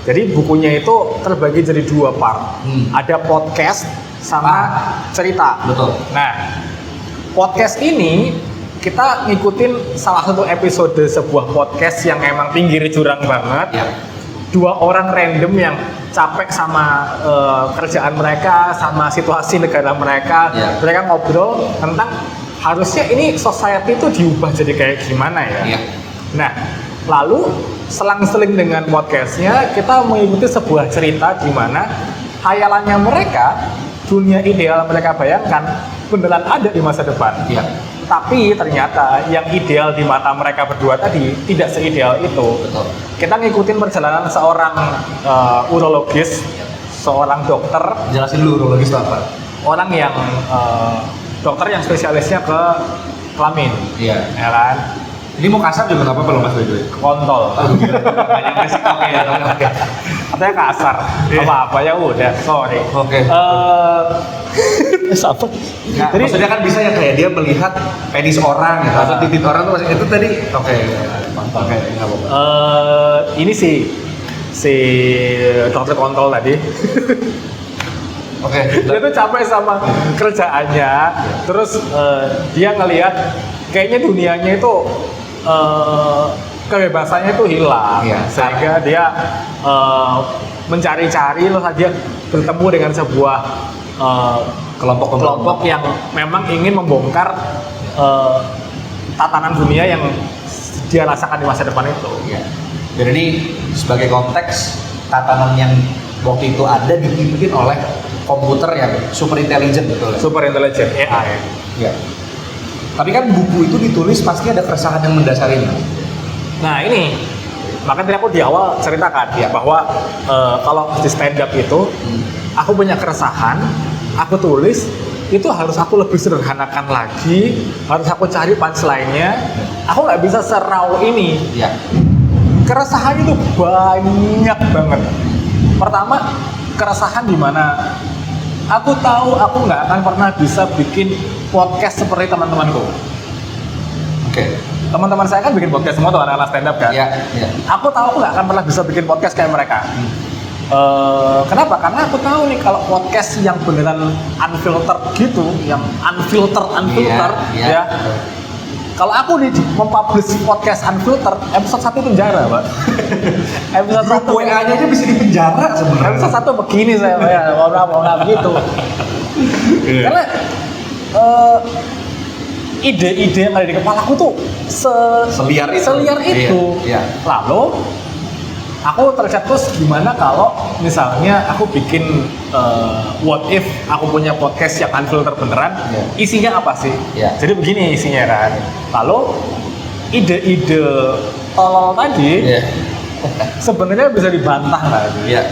Jadi bukunya itu terbagi jadi 2 part. Ada podcast sama cerita. Betul. Nah, podcast ini kita ngikutin salah satu episode sebuah podcast yang emang pinggir jurang banget. 2 orang random yang capek sama kerjaan mereka, sama situasi negara mereka. Mereka ngobrol tentang harusnya ini society itu diubah jadi kayak gimana ya. Nah, lalu selang-seling dengan podcastnya kita mengikuti sebuah cerita di mana hayalannya mereka, dunia ideal mereka bayangkan beneran ada di masa depan. Tapi ternyata yang ideal di mata mereka berdua tadi tidak seideal itu. Kita ngikutin perjalanan seorang urologis, seorang dokter. Jelasin dulu urologis itu apa? Orang yang dokter yang spesialisnya ke kelamin. Ya kan? Ini mau kasar juga nggak apa-apa loh Mas Bedoy. Kontol. Banyak masih oke. Katanya kasar. Apa-apa ya udah, sorry. Siapa? Nah, jadi maksudnya kan bisa ya kayak dia melihat penis orang gitu, atau titik orang tuh itu tadi. Oke, nggak apa-apa. Ini si dokter kontol tadi. Dia tuh capek sama kerjaannya, terus dia ngelihat kayaknya dunianya itu kebebasannya itu hilang, sehingga dia mencari-cari, lalu dia bertemu dengan sebuah kelompok yang memang ingin membongkar tatanan dunia yang dia rasakan di masa depan itu. Jadi ini sebagai konteks, tatanan yang waktu itu ada dipimpin oleh komputer yang super intelligent, betul ya? Super intelligent, AI. Tapi kan buku itu ditulis pasti ada keresahan yang mendasarinya. Nah ini, makanya tadi aku di awal ceritakan bahwa kalau di stand up itu, aku punya keresahan, aku tulis, itu harus aku lebih sederhanakan lagi, harus aku cari punchline-nya. Aku nggak bisa serau ini. Keresahan itu banyak banget. Pertama, keresahan di mana aku tahu aku nggak akan pernah bisa bikin podcast seperti teman-temanku. Teman-teman saya kan bikin podcast semua tuh, anak-anak stand up kan. Aku tahu aku nggak akan pernah bisa bikin podcast kayak mereka. Kenapa? Karena aku tahu nih kalau podcast yang beneran unfiltered gitu, yang unfiltered Iya. ya. Kalau aku nih mempublish podcast unfiltered, episode 1 penjara, Pak. Episode 1 WA-nya aja bisa dipenjara sebenarnya. episode 1 begini saya, ya, mau nggak gitu. Karena ide-ide yang ada di kepalaku tuh Seliar itu. Iya. Lalu aku tercetus gimana kalau misalnya aku bikin what if aku punya podcast yang unfiltered beneran, isinya apa sih? Jadi begini isinya kan. Lalu ide-ide tolol tadi sebenarnya bisa dibantah nggak?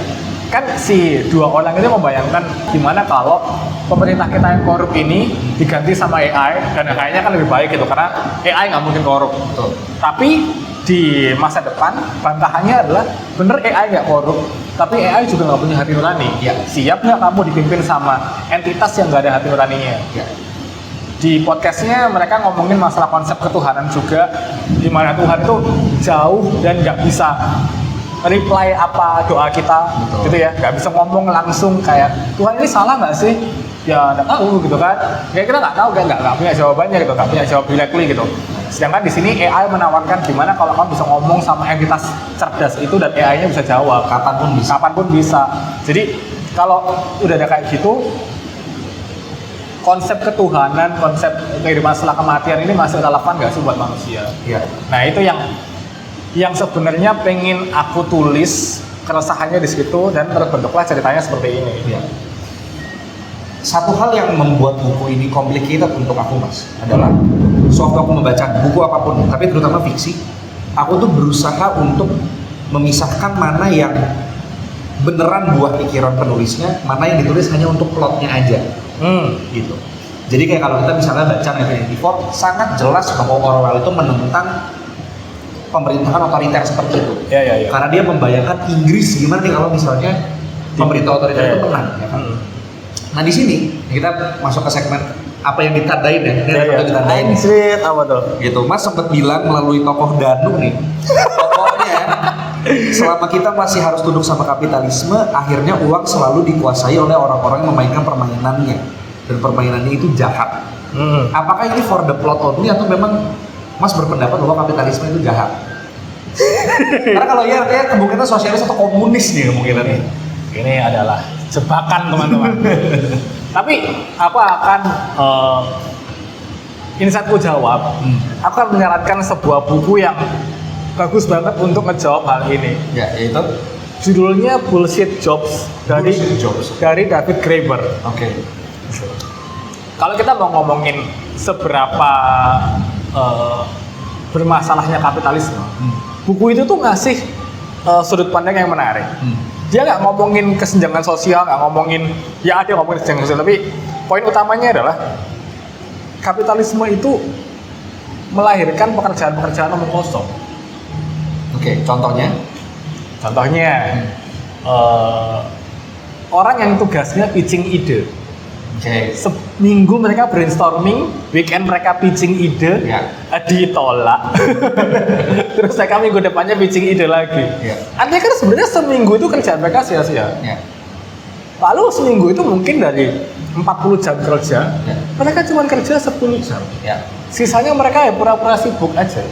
Kan si dua orang ini membayangkan gimana kalau pemerintah kita yang korup ini diganti sama AI, dan AI-nya kan lebih baik gitu karena AI nggak mungkin korup. Betul. Tapi di masa depan bantahannya adalah bener AI nggak korup, tapi AI juga nggak punya hati nurani. Siap nggak kamu dipimpin sama entitas yang nggak ada hati nuraninya? Di podcastnya mereka ngomongin masalah konsep ketuhanan juga, di mana Tuhan itu jauh dan nggak bisa reply apa doa kita. Betul. Gitu ya, nggak bisa ngomong langsung kayak Tuhan ini salah nggak sih? Ya nggak tahu gitu kan. Kayak kita nggak tahu, nggak punya jawabannya gitu, nggak punya jawab directly gitu. Sedangkan di sini AI menawarkan gimana kalau kamu bisa ngomong sama entitas cerdas itu dan AI-nya bisa jawab kapanpun bisa. Jadi kalau udah ada kayak gitu, konsep ketuhanan, konsep kehidupan setelah kematian ini masih relevan nggak sih buat manusia? Nah itu yang sebenarnya pengen aku tulis keresahannya di situ, dan terbentuklah ceritanya seperti ini. Satu hal yang membuat buku ini complicated untuk aku, Mas, adalah sewaktu aku membaca buku apapun, tapi terutama fiksi, aku tuh berusaha untuk memisahkan mana yang beneran buah pikiran penulisnya, mana yang ditulis hanya untuk plotnya aja. Gitu. Jadi kayak kalau kita misalnya baca 1984, sangat jelas bahwa Orwell itu menentang pemerintahan otoriter seperti itu. Karena dia membayangkan Inggris gimana nih kalau misalnya pemerintah otoriter itu menang, ya kan? Nah di sini kita masuk ke segmen apa yang ditandain ya. Ditandain. Apa tuh? Gitu. Mas sempat bilang melalui tokoh Danu nih. Pokoknya selama kita masih harus tunduk sama kapitalisme, akhirnya uang selalu dikuasai oleh orang-orang yang memainkan permainannya, dan permainannya itu jahat. Apakah ini for the plot only atau memang Mas berpendapat bahwa kapitalisme itu jahat? Karena kalau iya artinya kemungkinan sosialis atau komunis nih kemungkinannya. Ini adalah jebakan teman-teman. Tapi aku akan insightku jawab. Aku akan menyarankan sebuah buku yang bagus banget untuk ngejawab hal ini. Yaitu judulnya Bullshit Jobs dari David Graeber. Kalau kita mau ngomongin seberapa bermasalahnya kapitalisme, buku itu tuh ngasih sudut pandang yang menarik. Dia nggak ngomongin kesenjangan sosial, nggak ngomongin, ya ada ngomongin kesenjangan sosial, tapi poin utamanya adalah kapitalisme itu melahirkan pekerjaan-pekerjaan omong kosong. Contohnya orang yang tugasnya pitching ide. Seminggu mereka brainstorming, weekend mereka pitching ide, ditolak. Terus mereka minggu depannya pitching ide lagi. Artinya kan sebenarnya seminggu itu kerjaan mereka sia-sia. Lalu seminggu itu mungkin dari 40 jam kerja, mereka cuma kerja 10 jam. Sisanya mereka ya pura-pura sibuk aja.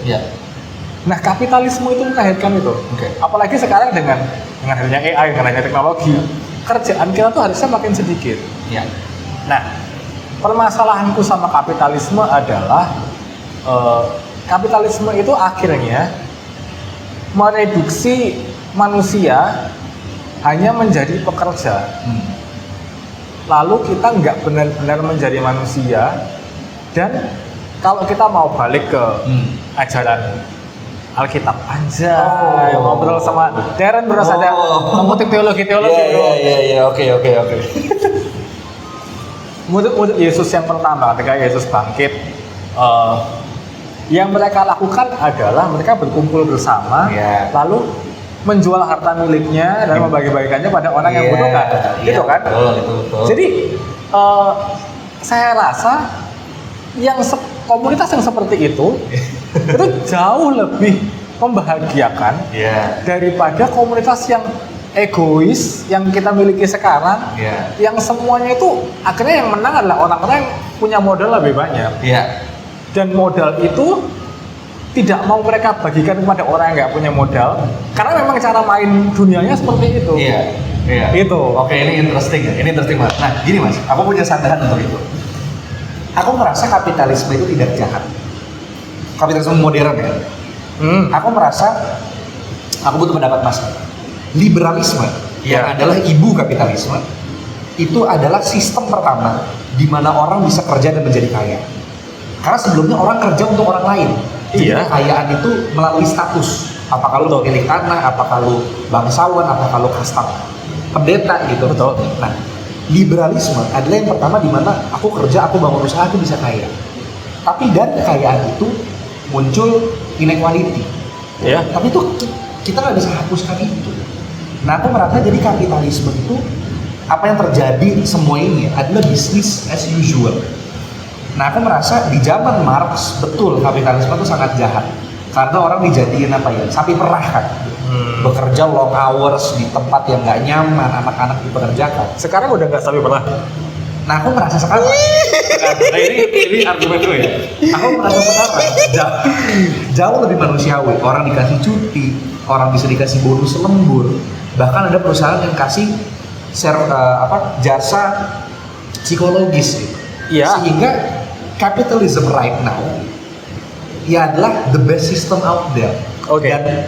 Nah, kapitalisme itu melahirkan itu. Apalagi sekarang dengan adanya AI, dengan adanya teknologi, kerjaan kita tuh harusnya makin sedikit. Nah, permasalahanku sama kapitalisme adalah kapitalisme itu akhirnya mereduksi manusia hanya menjadi pekerja. Lalu kita nggak benar-benar menjadi manusia, dan kalau kita mau balik ke ajaran Alkitab aja, ngobrol sama Darren terus ada mengutip teologi. Oke. Murid Yesus yang pertama ketika Yesus bangkit, yang mereka lakukan adalah mereka berkumpul bersama, lalu menjual harta miliknya dan membagi-bagikannya pada orang yang membutuhkan, gitu kan? Betul. Jadi saya rasa komunitas yang seperti itu jauh lebih membahagiakan daripada komunitas yang egois yang kita miliki sekarang, yang semuanya itu akhirnya yang menang adalah orang-orang yang punya modal lebih banyak. Dan modal itu tidak mau mereka bagikan kepada orang yang nggak punya modal, karena memang cara main dunianya seperti itu. Itu. Oke, ini interesting ya. Ini interesting banget. Nah, gini Mas, aku punya sandaran untuk itu. Aku merasa kapitalisme itu tidak jahat. Kapitalisme modern ya. Aku merasa, aku butuh pendapat Mas. Liberalisme yang adalah ibu kapitalisme itu adalah sistem pertama di mana orang bisa kerja dan menjadi kaya. Karena sebelumnya orang kerja untuk orang lain. Jadi kekayaan itu melalui status. Apakah lu pemilik tanah, apakah lu bangsawan, apakah lu kasta pendeta gitu. Betul. Nah, liberalisme adalah yang pertama di mana aku kerja, aku bangun usaha, aku bisa kaya. Tapi dari kekayaan itu muncul inequality. Tapi itu kita nggak bisa hapuskan itu. Nah, aku merasa jadi kapitalisme itu apa yang terjadi semua ini adalah business as usual. Nah, aku merasa di zaman Marx betul kapitalisme itu sangat jahat karena orang dijadiin sapi perah kan, bekerja long hours di tempat yang nggak nyaman, anak-anak dipekerjakan. Sekarang udah nggak sapi perah. Nah, aku merasa sekarang ini argumen gue ya. Aku merasa sekarang jauh lebih manusiawi. Orang dikasih cuti, orang bisa dikasih bonus lembur, bahkan ada perusahaan yang kasih jasa psikologis gitu. Sehingga capitalism right now adalah the best system out there. Dan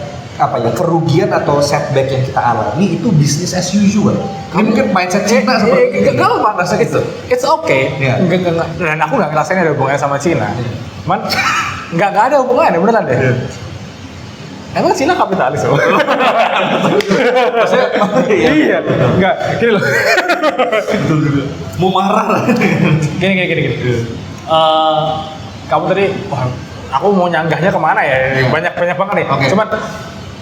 kerugian atau setback yang kita alami itu business as usual. Ini mungkin mindset Cina seperti itu. Enggak apa rasa gitu. It's okay. Enggak. Dan aku nggak ngerasain ada hubungannya sama Cina. Man, nggak ada hubungannya beneran deh. Emang Cina kapitalis loh. Iya. Enggak, gini loh. Betul. Mau marah. Gini. Kamu tadi, aku mau nyanggahnya kemana ya? Banyak banget nih. Cuma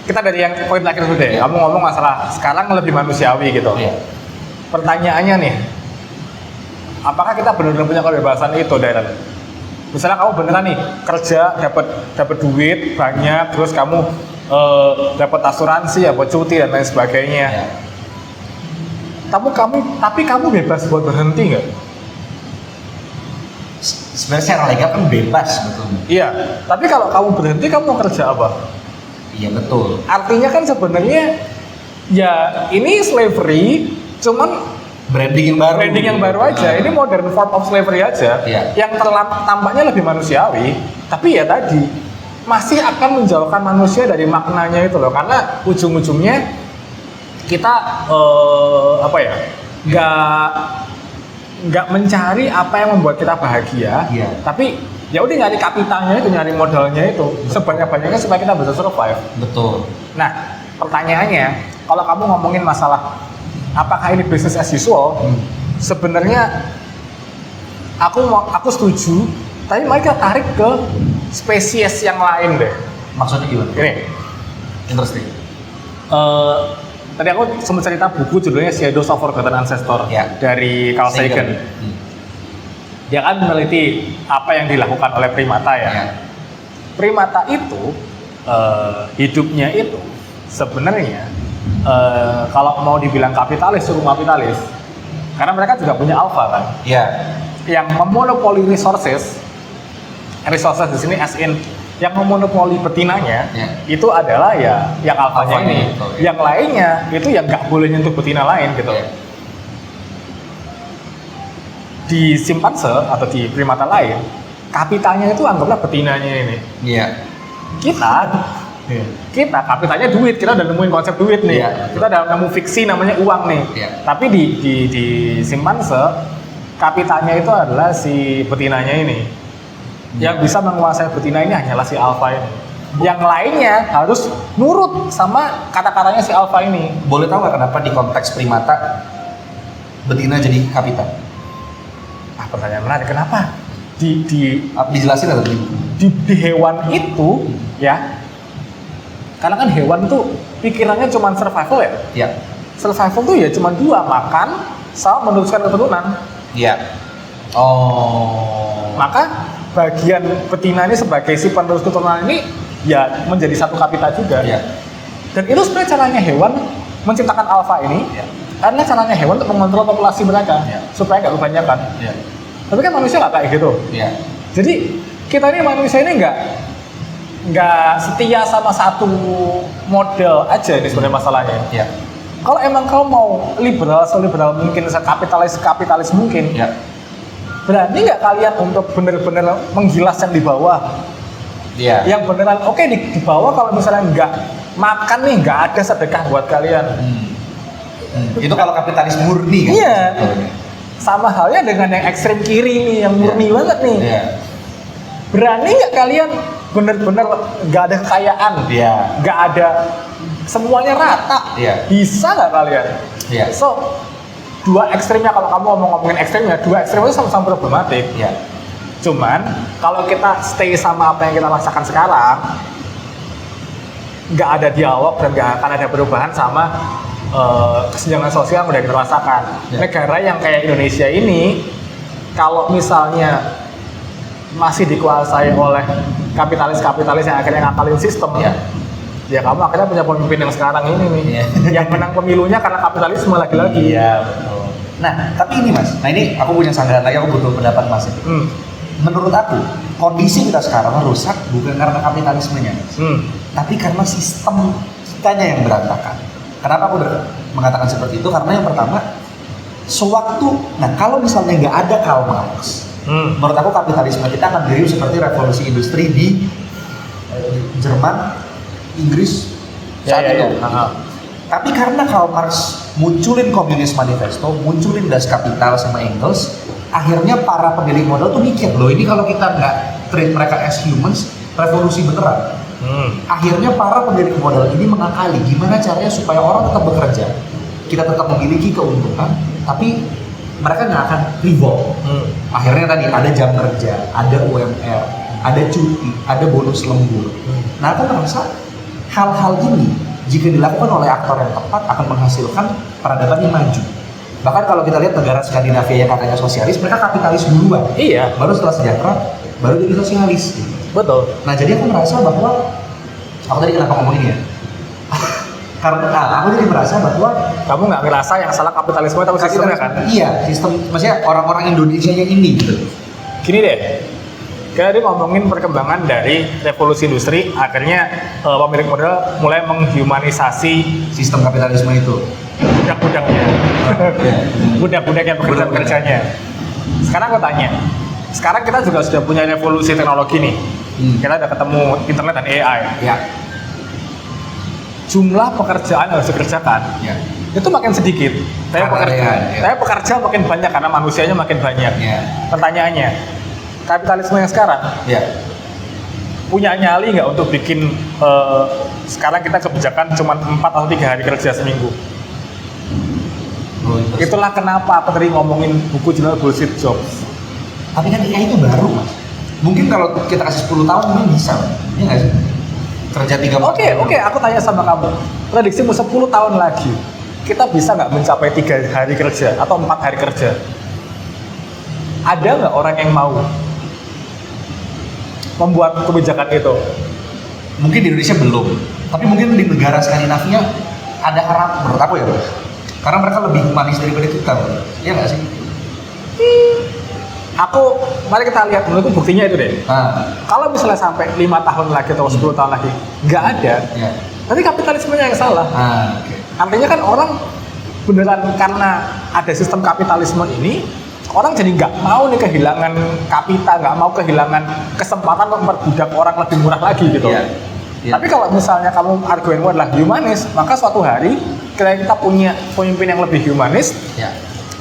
kita dari yang poin terakhir dulu deh. Kamu ngomong masalah sekarang lebih manusiawi gitu. Pertanyaannya nih, apakah kita benar-benar punya kebebasan itu, Darren? Misalnya kamu beneran nih kerja dapat duit banyak, terus kamu dapat asuransi, cuti dan lain sebagainya. Tapi kamu bebas buat berhenti nggak? Sebenarnya secara legal kan bebas, betul. Iya, tapi kalau kamu berhenti, kamu mau kerja apa? Iya, betul. Artinya kan sebenarnya ya ini slavery, cuman branding yang baru aja. Ini modern form of slavery aja. Yang tampaknya lebih manusiawi, tapi ya tadi masih akan menjauhkan manusia dari maknanya itu loh, karena ujung-ujungnya kita nggak mencari apa yang membuat kita bahagia, tapi ya udah nyari kapitalnya itu, nyari modalnya itu sebanyak-banyaknya supaya kita bisa survive. Betul. Nah, pertanyaannya, kalau kamu ngomongin masalah apakah ini business as usual, sebenarnya aku setuju, tapi mari kita tarik ke spesies yang lain deh. Maksudnya gimana? Ini interesting. Tadi aku sempat cerita buku judulnya Shadows of Forgotten Ancestor dari Carl Sagan. Dia kan meneliti apa yang dilakukan oleh primata ya. Primata itu hidupnya itu sebenarnya kalau mau dibilang kapitalis, cukup kapitalis. Karena mereka juga punya alpha kan. Yang memonopoli resources di sini as in yang memonopoli betinanya itu adalah ya yang alfanya ini. Yang lainnya itu yang nggak boleh nyentuh betina lain gitu. Di simpanse atau di primata lain, kapitalnya itu anggaplah betinanya ini. Kita kapitalnya duit, kita udah nemuin konsep duit nih. Kita udah nemu fiksi namanya uang nih. Tapi di simpanse kapitalnya itu adalah si betinanya ini. Yang bisa menguasai betina ini hanyalah si alfa ini. Yang lainnya harus nurut sama kata-katanya si alfa ini. Boleh tahu nggak kenapa di konteks primata betina jadi kapital? Pertanyaan menarik. Kenapa? Dijelasin atau di hewan itu ya, karena kan hewan tuh pikirannya cuma survival ya. Survival tuh ya cuma dua, makan sama meneruskan keturunan. Maka bagian betina ini sebagai si penerus keturunan ini ya menjadi satu kapital juga. Dan itu sebenarnya caranya hewan menciptakan alfa ini karena caranya hewan untuk mengontrol populasi mereka supaya nggak kebanyakan. Tapi kan manusia nggak kayak gitu. Jadi kita ini manusia ini nggak setia sama satu model aja ini sebenarnya masalahnya. Kalau emang kau mau liberal mungkin, kapitalis mungkin, berani nggak kalian untuk benar-benar menggilas yang di bawah? Yang beneran oke, di bawah kalau misalnya nggak makan nih, nggak ada sedekah buat kalian. Itu kalau kapitalis murni kan? Iya. Sama halnya dengan yang ekstrem kiri nih, yang murni banget nih. Berani nggak kalian bener-bener nggak ada kekayaan, nggak ada, semuanya rata, bisa nggak kalian? So, dua ekstrimnya, kalau kamu ngomongin ekstrimnya, dua ekstrim itu sama-sama problematik. Cuman kalau kita stay sama apa yang kita rasakan sekarang, nggak ada dialog dan nggak akan ada perubahan sama kesenjangan sosial yang udah kita rasakan. Negara yang kayak Indonesia ini, kalau misalnya masih dikuasai oleh kapitalis yang akhirnya ngakalin sistem, ya kamu akhirnya punya pemimpin yang sekarang ini nih, yang menang pemilunya karena kapitalisme lagi-lagi. Betul. Nah, tapi ini Mas, ini aku punya sanggahan lagi, aku butuh pendapat Mas. Menurut aku, kondisi kita sekarang rusak bukan karena kapitalismenya, tapi karena sistem kitanya yang berantakan. Kenapa aku mengatakan seperti itu? Karena yang pertama, kalau misalnya nggak ada Karl Marx, menurut aku kapitalisme kita akan berdiri seperti revolusi industri di Jerman, Inggris saat itu. Tapi karena Karl Marx munculin Komunis Manifesto, munculin Das Kapital sama Engels, akhirnya para pemilik modal tuh mikir, loh ini kalau kita nggak treat mereka as humans, revolusi beneran. Akhirnya para pemilik modal ini mengakali gimana caranya supaya orang tetap bekerja, kita tetap memiliki keuntungan, tapi mereka nggak akan revolt. Akhirnya tadi ada jam kerja, ada UMR, ada cuti, ada bonus lembur. Nah, aku merasa hal-hal ini jika dilakukan oleh aktor yang tepat akan menghasilkan peradaban yang maju. Bahkan kalau kita lihat negara Skandinavia yang katanya sosialis, mereka kapitalis duluan. Baru setelah sejahtera, baru jadi sosialis. Betul. Nah, jadi aku merasa bahwa, aku tadi kenapa ngomong ini ya? Karena aku jadi merasa bahwa kamu nggak ngerasa yang salah kapitalisme atau sistemnya kan? Iya, sistem, maksudnya orang-orang Indonesia-nya ini gitu. Gini deh, kita tadi ngomongin perkembangan dari revolusi industri, akhirnya pemilik modal mulai menghumanisasi sistem kapitalisme itu. Budak-budaknya, budak-budak yang pekerja-pekerjanya. Sekarang aku tanya, sekarang kita juga sudah punya revolusi teknologi nih. Kita udah ketemu internet dan AI. Jumlah pekerjaan yang harus dikerjakan itu makin sedikit. Tapi pekerja makin banyak karena manusianya makin banyak. Pertanyaannya, kapitalisme yang sekarang punya nyali nggak untuk bikin sekarang kita kebijakan cuma 4 atau 3 hari kerja seminggu? Itulah kenapa aku tadi ngomongin buku jurnal Bullshit Jobs. Tapi kan AI itu baru Mas. Mungkin kalau kita kasih 10 tahun mungkin bisa, ya nggak sih? Kerja 3 tahun. Oke, aku tanya sama kamu, prediksimu 10 tahun lagi, kita bisa nggak mencapai 3 hari kerja atau 4 hari kerja? Ada nggak orang yang mau membuat kebijakan itu? Mungkin di Indonesia belum, tapi mungkin di negara Skandinavia ada harapan menurut aku ya, Bos. Karena mereka lebih humanis daripada kita, iya nggak sih? Mari kita lihat, menurutku buktinya itu deh. Kalau misalnya sampai 5 tahun lagi atau 10 tahun lagi nggak ada, tapi kapitalismenya yang salah. Artinya kan orang beneran karena ada sistem kapitalisme ini, orang jadi nggak mau nih kehilangan kapital, nggak mau kehilangan kesempatan untuk memperbudak orang lebih murah lagi gitu. Tapi kalau misalnya kamu argumenmu adalah humanis, maka suatu hari kita punya pemimpin yang lebih humanis,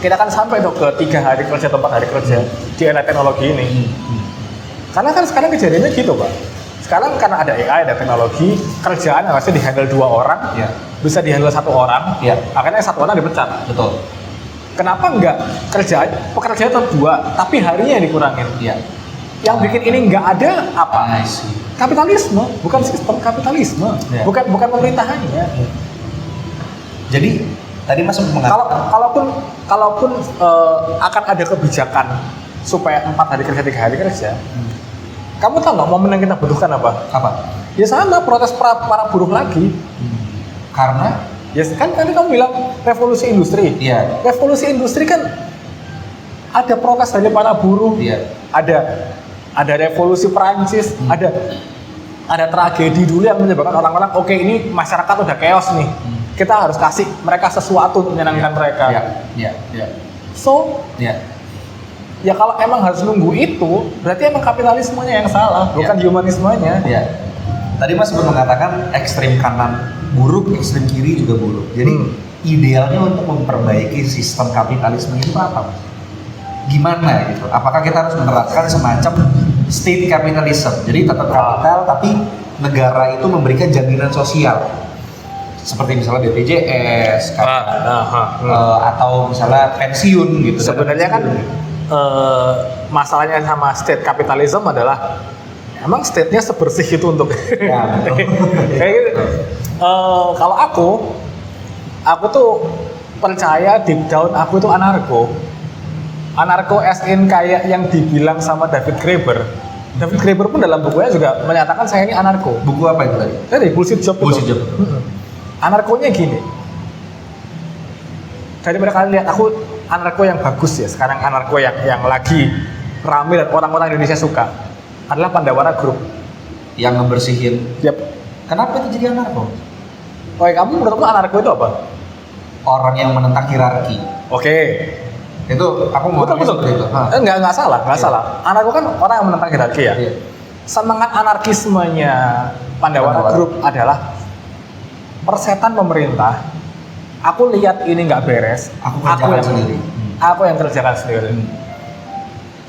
kita akan sampai tuh ke 3 hari kerja atau 4 hari kerja di era teknologi ini. Karena kan sekarang kejadiannya gitu Pak. Sekarang karena ada AI, ada teknologi, kerjaan harusnya dihandle 2 orang, bisa dihandle 1 orang, akhirnya 1 orang dipecat. Betul. Kenapa enggak pekerjaan tetap 2, tapi harinya yang dikurangin? Yang bikin ini enggak ada apa? Kapitalisme, bukan sistem kapitalisme, bukan pemerintahannya. Jadi tadi Mas mengatakan kalaupun akan ada kebijakan supaya 4 hari kerja 3 hari kerja, kamu tahu nggak momen yang kita butuhkan apa? Apa? Ya sama, protes para buruh lagi. Karena Yes, kan tadi kamu bilang revolusi industri. Iya. Revolusi industri kan ada protes dari para buruh. Iya. Ada revolusi Perancis, ada tragedi dulu yang menyebabkan orang-orang oke, ini masyarakat udah chaos nih. Kita harus kasih mereka sesuatu untuk menyenangkan mereka. Iya. So, ya kalau emang harus nunggu itu, berarti emang kapitalismenya yang salah, bukan humanismenya. Iya. Tadi Mas sempat mengatakan ekstrem kanan buruk, ekstrem kiri juga buruk. Jadi idealnya untuk memperbaiki sistem kapitalisme itu apa, Mas? Gimana gitu? Apakah kita harus menerapkan semacam state capitalism? Jadi tetap kapital, tapi negara itu memberikan jaminan sosial, seperti misalnya BPJS, atau misalnya pensiun gitu. Sebenarnya kan masalahnya sama state capitalism adalah emang state-nya sebersih itu untuk kayak gitu. Kalau aku tuh percaya deep down aku tuh anarko as in kayak yang dibilang sama David Graeber. David Graeber pun dalam bukunya juga menyatakan saya ini anarko. Buku apa itu tadi? Jadi Bullshit Job. Anarkonya gini, daripada kalian lihat aku anarko yang bagus ya, sekarang anarko yang lagi ramai dan orang-orang Indonesia suka adalah Pandawara Group yang ngebersihin. Yap. Kenapa itu jadi anarko? Oke, kamu menurutmu anarko itu apa? Orang yang menentang hierarki. Oke. Itu aku mau betul. Seperti itu. Nggak salah. Anarko kan orang yang menentang hierarki ya. Iya. Semangat anarkismenya Pandawara Group adalah persetan pemerintah. Aku lihat ini nggak beres. Aku yang kerjakan sendiri.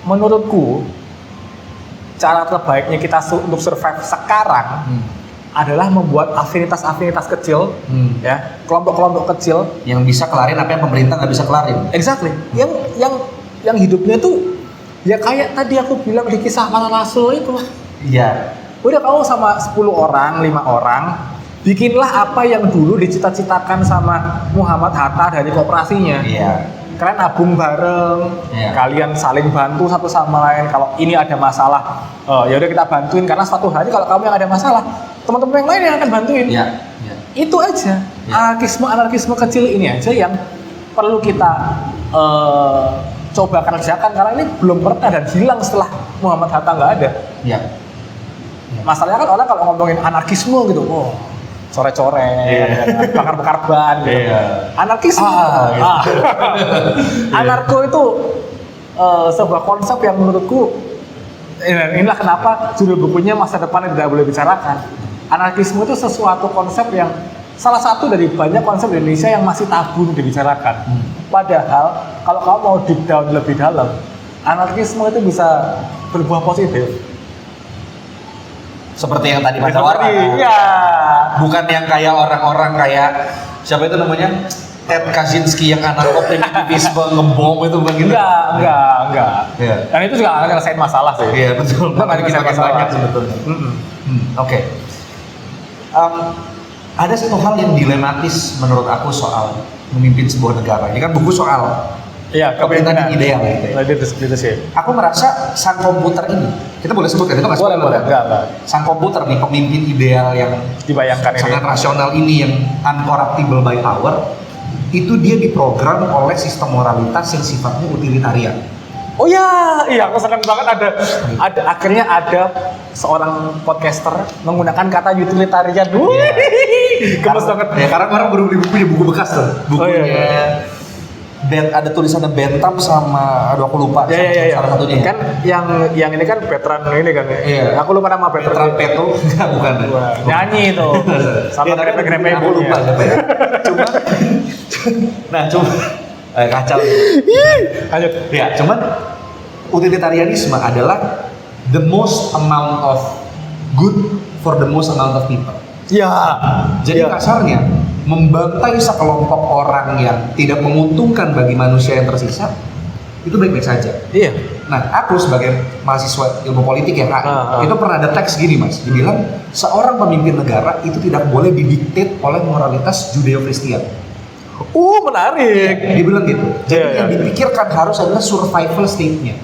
Menurutku cara terbaiknya kita untuk survive sekarang adalah membuat afinitas kecil, ya, kelompok-kelompok kecil yang bisa kelarin apa yang pemerintah nggak bisa kelarin. Exactly. Yang hidupnya tuh ya kayak tadi aku bilang di kisah para rasul itu. Iya. Udah kamu sama 10 orang, 5 orang, bikinlah apa yang dulu dicita-citakan sama Muhammad Hatta dari koperasinya. Iya. Kalian nabung bareng, kalian saling bantu satu sama lain. Kalau ini ada masalah, ya udah kita bantuin karena suatu hari kalau kamu yang ada masalah, teman-teman yang lain yang akan bantuin. Iya. Itu aja. Anarkisme kecil ini aja yang perlu kita coba kerjakan karena ini belum pernah dan hilang setelah Muhammad Hatta nggak ada. Iya. Masalahnya kan orang kalau ngomongin anarkisme gitu, coret-coret, bakar-bakar ban gitu. Anarkisme. Gitu. Anarko itu sebuah konsep yang menurutku inilah kenapa judul bukunya masa depan tidak boleh bicarakan. Anarkisme itu sesuatu konsep yang salah satu dari banyak konsep di Indonesia yang masih tabu dibicarakan. Padahal kalau kamu mau deep down lebih dalam, anarkisme itu bisa berbuah positif. Seperti yang tadi Pandawara. Iya. Bukan yang kayak orang-orang kayak siapa itu namanya? Ted Kaczynski yang anarko-primitivisme ngebom itu begitu. Enggak. Iya. Dan itu juga akan nyelesain masalah sih. Iya, betul. Nggak nyelesain masalah banyak sebetulnya. Oke. Ada satu hal yang dilematis menurut aku soal memimpin sebuah negara. Ini kan buku soal kepemimpinan ideal gitu ya. Leadership. Aku merasa sang komputer ini, kita boleh sebutkan itu nggak? Boleh. Enggak. Sang komputer nih, pemimpin ideal yang dibayangkan sangat rasional ini, yang uncorruptible by power, itu dia diprogram oleh sistem moralitas yang sifatnya utilitarian. Oh iya, aku senang banget ada akhirnya ada seorang podcaster menggunakan kata utilitarian. Gemes banget. Ya karena orang baru beli buku bekas tuh. Bukunya ada tulisannya Bentham sama aku lupa. Salah satunya. Kan yang ini kan veteran ini kan. Iya. Aku lupa nama veteran Peto. Bukan. Nyanyi itu. Sama grepe-grepe aku lupa siapa ya. Cuma kacau. Lanjut. Ya, cuman utilitarianisme adalah the most amount of good for the most amount of people. Ya. Jadi kasarnya membantai sekelompok orang yang tidak menguntungkan bagi manusia yang tersisa itu baik-baik saja. Iya. Nah, aku sebagai mahasiswa ilmu politik ya itu pernah ada teks gini Mas, dibilang seorang pemimpin negara itu tidak boleh didikte oleh moralitas Judeo-Kristian. Menarik. Dia bilang gitu. Jadi yang dipikirkan harus adalah survival state-nya.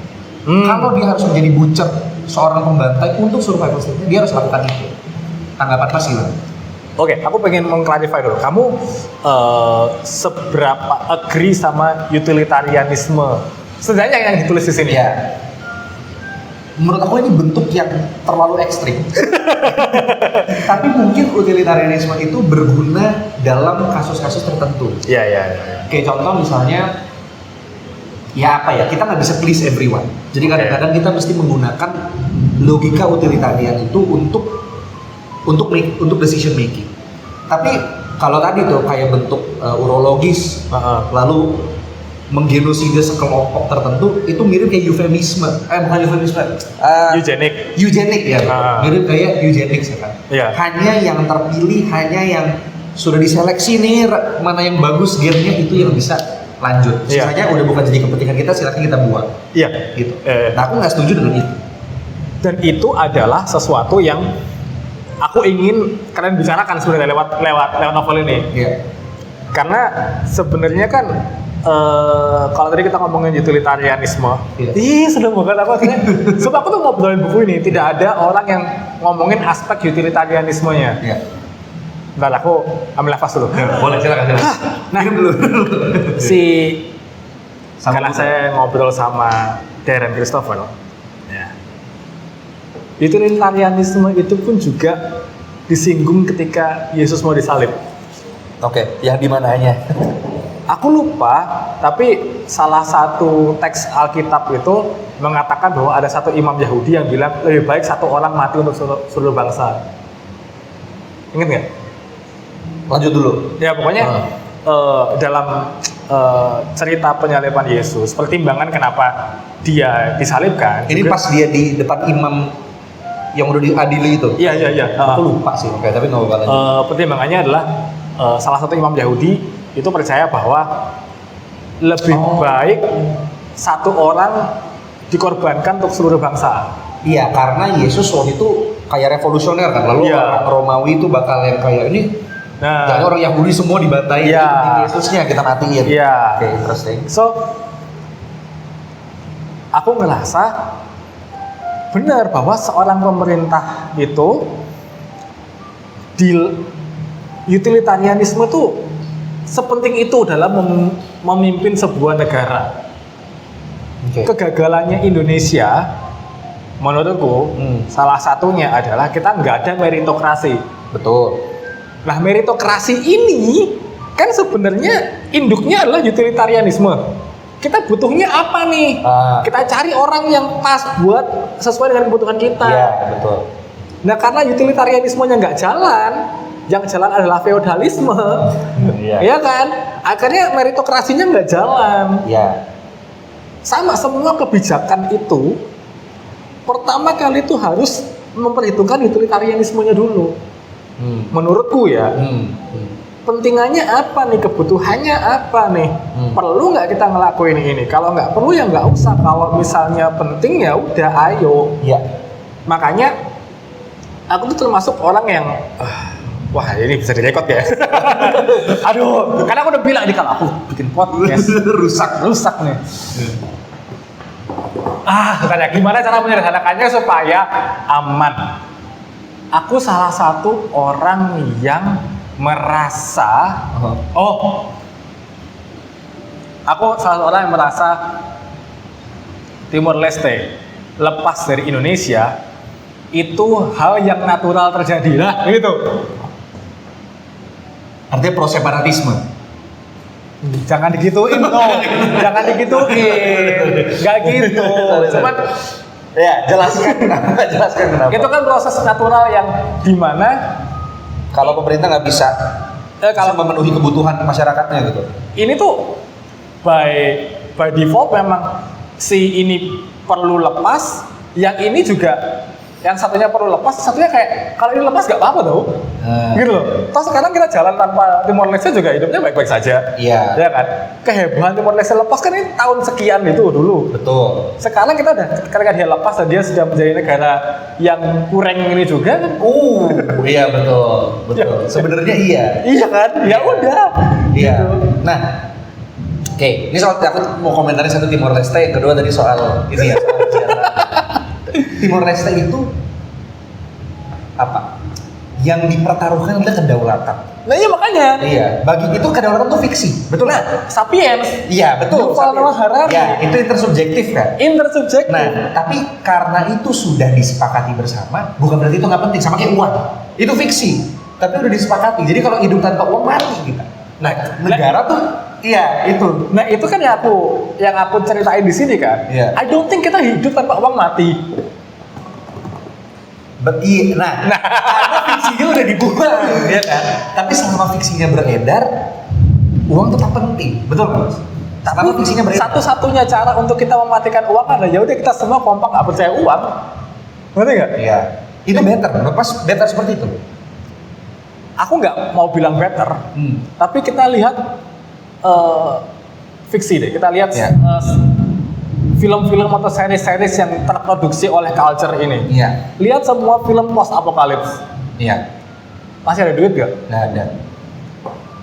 Kalau dia harus menjadi butcher, seorang pembantai untuk survival state-nya, dia harus lakukan itu. Tanggapan Mas gimana? Oke, aku pengen mengklarify dulu. Kamu seberapa agree sama utilitarianisme? Sebenarnya yang ditulis di sini. Ya. Menurut aku ini bentuk yang terlalu ekstrim. Tapi mungkin utilitarianisme itu berguna dalam kasus-kasus tertentu. Iya. Kayak contoh misalnya, ya apa ya, kita nggak bisa please everyone. Jadi kadang-kadang kita mesti menggunakan logika utilitarian itu untuk decision making. Tapi kalau tadi tuh kayak bentuk urologis, lalu menggenosida sekelompok tertentu, itu mirip kayak eugenik ya, mirip kayak eugenics ya kan. Hanya yang terpilih, hanya yang sudah diseleksi nih mana yang bagus gennya itu yang bisa lanjut. Sisanya udah bukan jadi kepentingan kita, silakan kita buang. Iya. Gitu. Nah aku nggak setuju dengan itu. Dan itu adalah sesuatu yang aku ingin kalian bicarakan sebenarnya lewat novel ini. Iya. Karena sebenarnya kan kalau tadi kita ngomongin utilitarianisme, sudah bukan aku akhirnya. Sebab aku tuh ngobrolin buku ini, tidak ada orang yang ngomongin aspek utilitarianismenya. Iya. Bentar, aku ambil nafas dulu. Boleh, silakan. Nah, karena saya ngobrol sama Darren Christopher, ya. Utilitarianisme itu pun juga disinggung ketika Yesus mau disalib. Oke, yang di mananya? Aku lupa, tapi salah satu teks Alkitab itu mengatakan bahwa ada satu imam Yahudi yang bilang lebih baik satu orang mati untuk seluruh bangsa. Ingat nggak? Lanjut dulu. Ya pokoknya dalam cerita penyaliban Yesus, pertimbangan kenapa dia disalibkan. Ini juga, pas dia di depan imam yang udah diadili itu. Iya. Aku lupa sih, oke, tapi nggak apa-apa lanjut. Pertimbangannya adalah salah satu imam Yahudi itu percaya bahwa lebih baik satu orang dikorbankan untuk seluruh bangsa. Iya, karena Yesus waktu itu kayak revolusioner kan, lalu orang Romawi itu bakal yang kayak ini. Jangan orang Yahudi semua dibantai, Yesusnya kita matiin. Iya. Oke, interesting. So, aku ngerasa benar bahwa seorang pemerintah itu di utilitarianisme itu sepenting itu dalam memimpin sebuah negara. Kegagalannya Indonesia, menurutku, salah satunya adalah kita nggak ada meritokrasi. Betul. Nah, meritokrasi ini kan sebenarnya induknya adalah utilitarianisme. Kita butuhnya apa nih? Kita cari orang yang pas buat sesuai dengan kebutuhan kita. Iya, betul. Nah, karena utilitarianismenya nggak jalan, yang jalan adalah feodalisme, ya kan? Akhirnya meritokrasinya nggak jalan. Iya. Sama semua kebijakan itu, pertama kali itu harus memperhitungkan utilitarianismenya dulu. Menurutku ya, pentingannya apa nih, kebutuhannya apa nih, perlu nggak kita ngelakuin ini? Kalau nggak perlu ya nggak usah. Kalau misalnya penting ya udah ayo. Iya. Makanya aku tuh termasuk orang yang wah ini bisa direkod ya. Aduh, karena aku udah bilang nih kalau aku bikin podcast rusak nih. Katanya gimana cara menyederhanakannya supaya aman. Aku salah satu orang yang merasa, aku salah satu orang yang merasa Timor Leste lepas dari Indonesia itu hal yang natural terjadi. Nah, gitu. Artinya pro-separatisme. Jangan digituin dong. Jangan digituin. Gak gitu. Cuman ya, jelaskan kenapa. Itu kan proses natural yang dimana kalau pemerintah nggak bisa kalau memenuhi kebutuhan masyarakatnya gitu. Ini tuh by default memang si ini perlu lepas, yang ini juga yang satunya perlu lepas, satunya kayak kalau ini lepas nggak apa-apa tau, gitu loh. Toh sekarang kita jalan tanpa Timor Leste juga hidupnya baik-baik saja, iya ya kan. Kehebohan Timor Leste lepas kan ini tahun sekian itu dulu. Betul. Sekarang kita udah ketika dia lepas dan dia sudah menjadi negara yang kurang ini juga kan. Iya betul. Sebenarnya iya. Iya kan, ya udah. Iya. Gitu. Nah, oke, ini soal aku mau komentarin satu Timor Leste, yang kedua tadi soal ini ya, soal sejarah. Timor Leste itu apa? yang dipertaruhkan adalah kedaulatan. Nah iya makanya. Iya, bagi itu kedaulatan itu fiksi, betul nggak? Sapiens. Iya betul. Yuval Noah Harari. Ya, itu intersubjektif kan. Intersubjektif. Nah, tapi karena itu sudah disepakati bersama, bukan berarti itu nggak penting. Sama kayak uang, itu fiksi, tapi udah disepakati. Jadi kalau hidup tanpa uang mati kita. Nah, negara tuh, iya itu. Nah itu kan yang aku ceritain di sini kan. Iya. I don't think kita hidup tanpa uang mati. Nah, karena fiksinya udah dibuang, ya kan. Tapi selama fiksinya beredar, uang tetap penting, betul nggak Mas? Selama fiksinya beredar. Satu-satunya cara untuk kita mematikan uang adalah ya udah kita semua kompak nggak percaya uang. Ngerti nggak? Iya. Itu better, lepas better seperti itu. Aku nggak mau bilang better, tapi kita lihat fiksi deh. Kita lihat Ya. film-film atau series-series yang terproduksi oleh culture ini. Iya. Lihat semua film post apokalips. Iya. Masih ada duit gak? Nggak ada.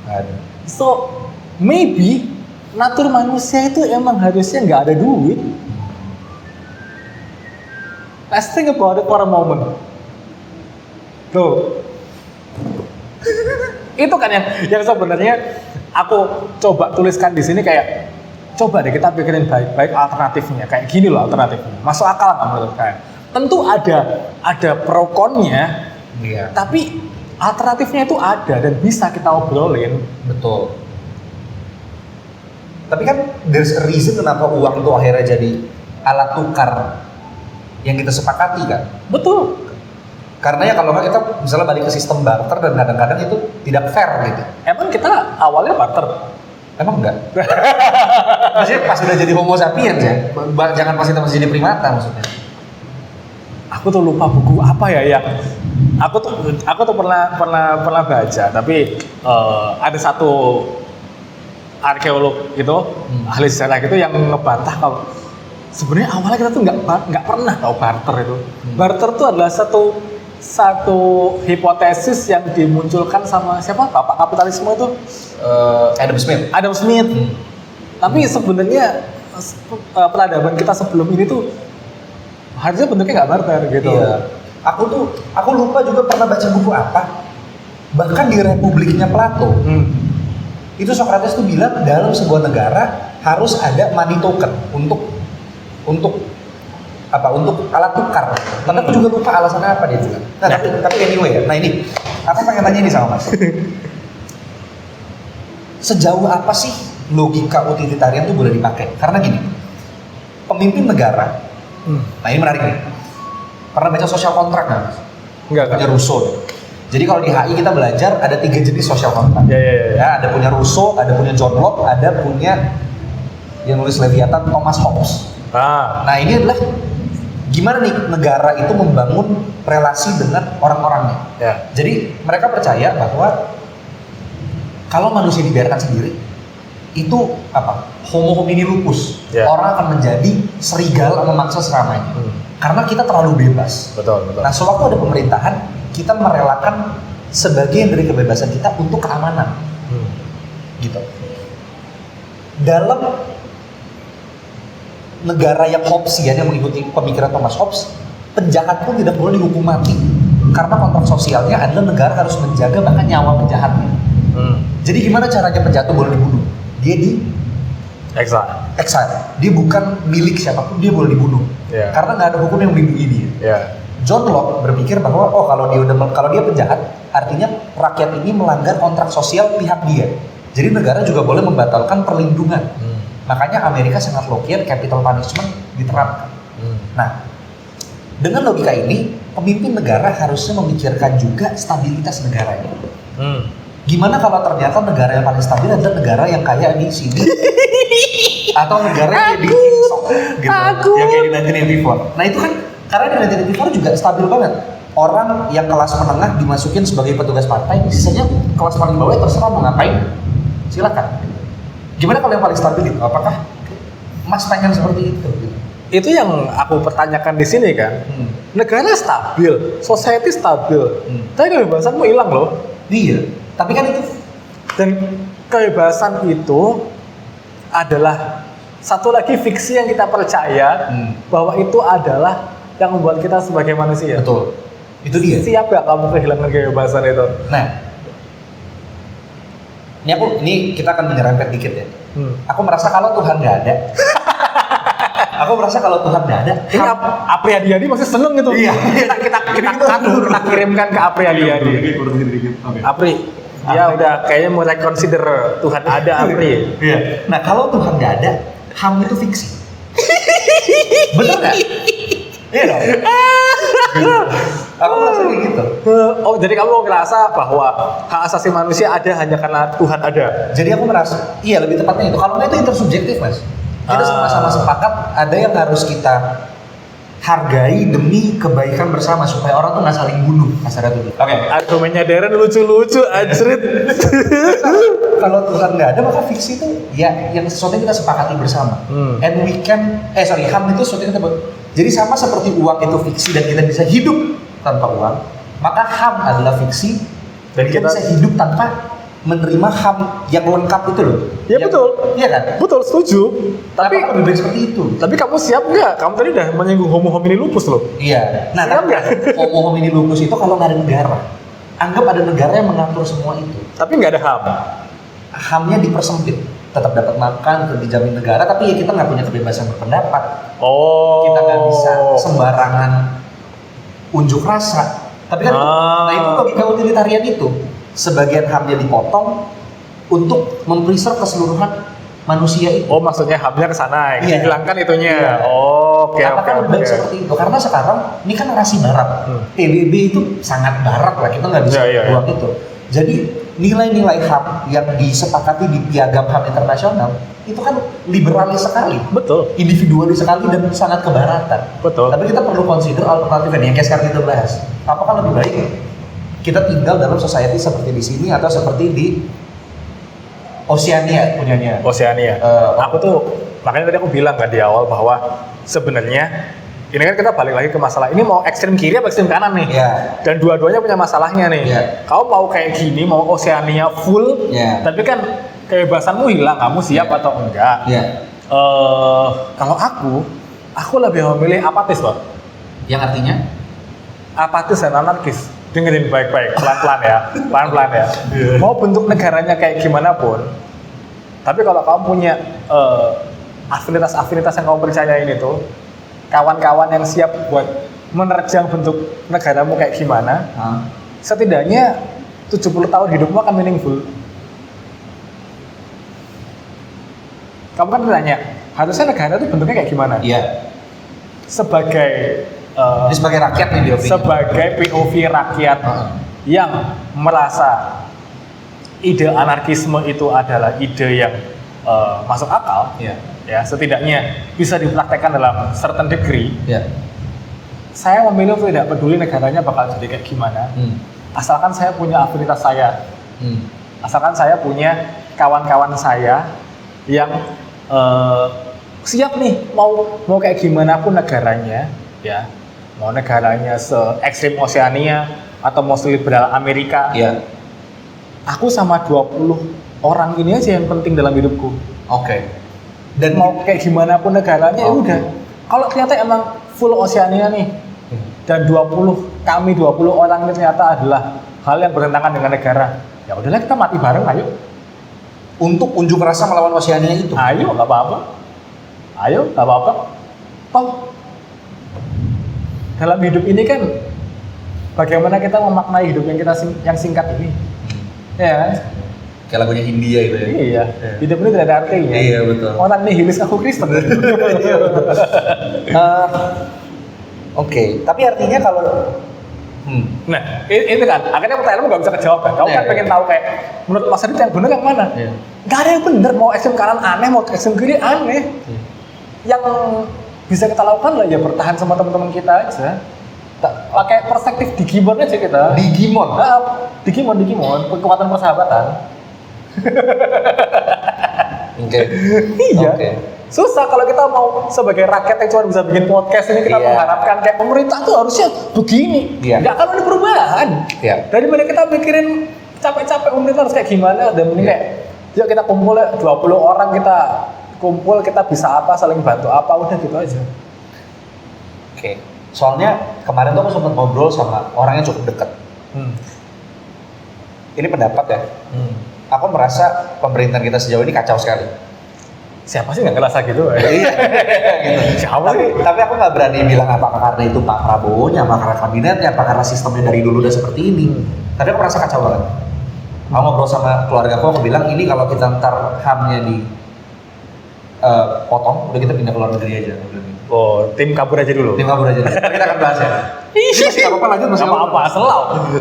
Nggak ada. So maybe natur manusia itu emang harusnya nggak ada duit. Let's think about it for a moment. Tuh. Itu kan yang sebenarnya aku coba tuliskan di sini kayak coba deh kita pikirin baik-baik alternatifnya. Kayak gini loh alternatifnya. Masuk akal nggak menurut kalian? Tentu ada pro konnya, Iya. tapi alternatifnya itu ada dan bisa kita obrolin. Betul. Tapi kan there's a reason kenapa uang itu akhirnya jadi alat tukar yang kita sepakati kan. Betul. Karena ya kalau nggak kita misalnya balik ke sistem barter dan kadang-kadang itu tidak fair gitu. Emang kita awalnya barter? Emang enggak? Maksudnya pas udah jadi homo sapiens ya? Jangan pas kita masih jadi primata maksudnya. Aku tuh lupa buku apa ya yang aku tuh pernah baca, tapi ada satu arkeolog itu ahli sejarah gitu yang ngebantah kalau sebenarnya awalnya kita tuh nggak pernah tahu barter itu. Barter tuh adalah satu hipotesis yang dimunculkan sama siapa bapak kapitalisme itu Adam Smith. Adam Smith. Tapi sebenarnya peradaban kita sebelum ini tuh harusnya bentuknya nggak barter gitu. Iya. Aku lupa juga pernah baca buku apa. Bahkan di Republiknya Plato. Itu Socrates tuh bilang dalam sebuah negara harus ada money token untuk alat tukar. Tapi aku juga lupa alasannya apa dia bilang. Nah, tapi anyway ya. Nah ini, aku pengen tanya ini sama Mas. Sejauh apa sih logika utilitarian itu boleh dipakai? Karena gini, pemimpin negara, nah ini menarik nih. Pernah baca social contract nggak Mas? Enggak. Punya Rousseau. Jadi kalau di HI kita belajar ada 3 jenis social contract. Ya, ada punya Rousseau, ada punya John Locke, ada punya yang nulis Leviathan Thomas Hobbes. Nah ini adalah gimana nih negara itu membangun relasi dengan orang-orangnya. Ya. Jadi mereka percaya bahwa kalau manusia dibiarkan sendiri, itu homo homini lupus. Ya. Orang akan menjadi serigala memaksa seramanya. Karena kita terlalu bebas. Betul. Nah, sewaktu ada pemerintahan, kita merelakan sebagian dari kebebasan kita untuk keamanan. Gitu. Dalam negara yang Hobbesian yang mengikuti pemikiran Thomas Hobbes, penjahat pun tidak boleh dihukum mati. Karena kontrak sosialnya adalah negara harus menjaga bahkan nyawa penjahatnya. Jadi gimana caranya penjahat itu boleh dibunuh? Dia di exile. Dia bukan milik siapapun, dia boleh dibunuh. Yeah. Karena nggak ada hukum yang melindungi dia. Yeah. John Locke berpikir bahwa kalau dia penjahat, artinya rakyat ini melanggar kontrak sosial pihak dia. Jadi negara juga boleh membatalkan perlindungan. Makanya Amerika sangat Lockean, capital punishment diterapkan. Nah, dengan logika ini, pemimpin negara harusnya memikirkan juga stabilitas negaranya. Gimana kalau ternyata negara yang paling stabil adalah negara yang kayak di sini atau negara yang di Insok gitu, yang kayak di 1984. Nah itu kan karena di 1984 juga stabil banget. Orang yang kelas menengah dimasukin sebagai petugas partai, sisanya kelas paling bawah terserah mau ngapain, silakan. Gimana kalau yang paling stabil itu? Apakah Mas pengen seperti itu? Itu yang aku pertanyakan di sini kan. Negara stabil, society stabil, tapi kebebasanmu hilang loh. Iya. Tapi kan itu dan kebebasan itu adalah satu lagi fiksi yang kita percaya bahwa itu adalah yang membuat kita sebagai manusia. betul. Itu dia. Siap gak kamu kehilangan kebebasan itu? Nah, ini kita akan menyerempet dikit ya. Aku merasa kalau Tuhan nggak ada, Ini Apri Hadiadi masih seneng gitu. Iya. Kita kirimkan ke Apri Hadiadi. Apri, dia udah kayaknya mulai consider Tuhan ada, Apri. Iya. Nah, kalau Tuhan nggak ada, HAM itu fiksi. Bener nggak? Iya dong. Aku merasa kayak gitu. Oh, jadi kamu ngerasa bahwa hak asasi manusia ada hanya karena Tuhan ada? Jadi aku merasa, iya lebih tepatnya itu. Kalau nggak itu intersubjektif, Mas. Kita sama-sama sepakat ada yang harus kita hargai demi kebaikan bersama supaya orang tuh nggak saling bunuh kasarnya tuh. Oke, argumennya Darren lucu-lucu, anjrit. Kalau Tuhan nggak ada maka fiksi itu ya yang sesuatu yang kita sepakati bersama. And we can, HAM itu sesuatu yang kita jadi sama seperti uang itu fiksi dan kita bisa hidup tanpa uang, maka HAM adalah fiksi dan kita bisa hidup tanpa menerima HAM yang lengkap itu loh. Ya betul. Iya kan? Betul, setuju. Tapi lebih baik seperti itu. Tapi kamu siap nggak? Kamu tadi udah menyinggung homo homini lupus loh. Iya. Nah, siap nggak? Homo homini lupus itu kalau nggak ada negara, anggap ada negara yang mengatur semua itu. Tapi nggak ada HAM. HAM-nya dipersempit. Tetap dapat makan, tetap dijamin negara, tapi ya kita nggak punya kebebasan berpendapat. Oh. Kita nggak bisa sembarangan unjuk rasa. Tapi kan nah itu logika utilitarian itu. Sebagian HAM-nya dipotong untuk mempreserve keseluruhan manusia itu. Oh, maksudnya HAM-nya ke sana, Iya. dihilangkan itunya. Iya. Oh, oke. Katakan lebih baik seperti itu. Karena sekarang ini kan narasi barat. PBB itu sangat barat lah, kita nggak bisa buang itu. Jadi nilai-nilai HAM yang disepakati di piagam HAM internasional itu kan liberalis sekali. Betul. Individualis sekali dan sangat kebaratan. Betul. Tapi kita perlu consider alternatifnya yang kayak sekarang kita bahas. Apakah lebih baik kita tinggal dalam society seperti di sini atau seperti di Oceania punyanya? Oceania. Aku tuh makanya tadi aku bilang kan di awal bahwa sebenarnya ini kan kita balik lagi ke masalah ini mau ekstrem kiri apa ekstrem kanan nih? Iya. Dan dua-duanya punya masalahnya nih. Iya. Kau mau kayak gini, mau Oceania full, Iya. tapi kan kebebasanmu hilang, kamu siap atau enggak? Iya. Kalau aku lebih memilih apatis loh. Yang artinya? Apatis dan anarkis. Dengerin baik-baik, pelan-pelan ya, pelan-pelan ya. Mau bentuk negaranya kayak gimana pun, tapi kalau kamu punya afinitas-afinitas yang kamu percayain itu, kawan-kawan yang siap buat menerjang bentuk negaramu kayak gimana, setidaknya 70 tahun hidupmu akan meaningful. Kamu kan bertanya, harusnya negara itu bentuknya kayak gimana? Iya. Sebagai Ini sebagai rakyat nih dia. sebagai POV rakyat yang merasa ide anarkisme itu adalah ide yang masuk akal, ya setidaknya bisa dipraktekkan dalam certain degree. Saya memilih untuk tidak peduli negaranya bakal jadi kayak gimana, asalkan saya punya afinitas saya, asalkan saya punya kawan-kawan saya yang siap nih mau kayak gimana pun negaranya, ya. Mau negaranya se-ekstrim Oceania atau mau se-liberal Amerika. Iya. Aku sama 20 orang ini aja yang penting dalam hidupku. Oke. Dan mau kayak gimana pun negaranya ya udah. Kalau ternyata emang full Oceania nih dan 20 orang ini ternyata adalah hal yang bertentangan dengan negara. Ya udahlah kita mati bareng ayo. Untuk unjuk rasa melawan Oceania itu. Ayo, nggak apa-apa. Ayo, nggak apa-apa. Toh dalam hidup ini kan bagaimana kita memaknai hidup yang singkat ini, ya kan? Kayak lagunya Hindia itu ya. Iya. Hidup ini tidak ada artinya. Iya betul. Orang nihilis, aku Kristen. Oke, tapi artinya kalau Nah, itu kan, akhirnya pertanyaanmu nggak bisa kejawab kan? Kamu kan pengen tahu kayak, menurut Mas Adit yang benar yang mana? Nggak ada yang benar, mau ekstrem kanan aneh, mau ekstrem kiri aneh. Yang bisa kita lakukan lah ya bertahan sama teman-teman kita aja. Pakai perspektif Digimon aja kita. Digimon? Nah, Digimon, kekuatan persahabatan. Oke. Iya. Susah kalau kita mau sebagai rakyat yang cuma bisa bikin podcast ini kita mengharapkan kayak pemerintah tuh harusnya begini. Nggak akan ada perubahan. Daripada kita mikirin capek-capek pemerintah harus kayak gimana, dan mending kayak yuk kita kumpul 20 orang kita kumpul, kita bisa apa, saling bantu apa, udah gitu aja. Oke. Soalnya kemarin tuh aku sempat ngobrol sama orang yang cukup dekat. Ini pendapat ya. Aku merasa pemerintahan kita sejauh ini kacau sekali. Siapa sih nggak ngerasa gitu? Iya. Gitu. Siapa sih? Tapi aku nggak berani bilang apakah karena itu Pak Prabowo-nya, apa karena kabinetnya, apa karena sistemnya dari dulu udah seperti ini. Tapi aku merasa kacau banget. Aku ngobrol sama keluarga aku bilang ini kalau kita ntar HAM-nya di potong, udah kita pindah ke luar negeri aja. Oh, tim kabur aja dulu. Tim kabur aja. Tapi kita akan bahas ya. Masih nggak apa-apa lanjut, masih apa-apa,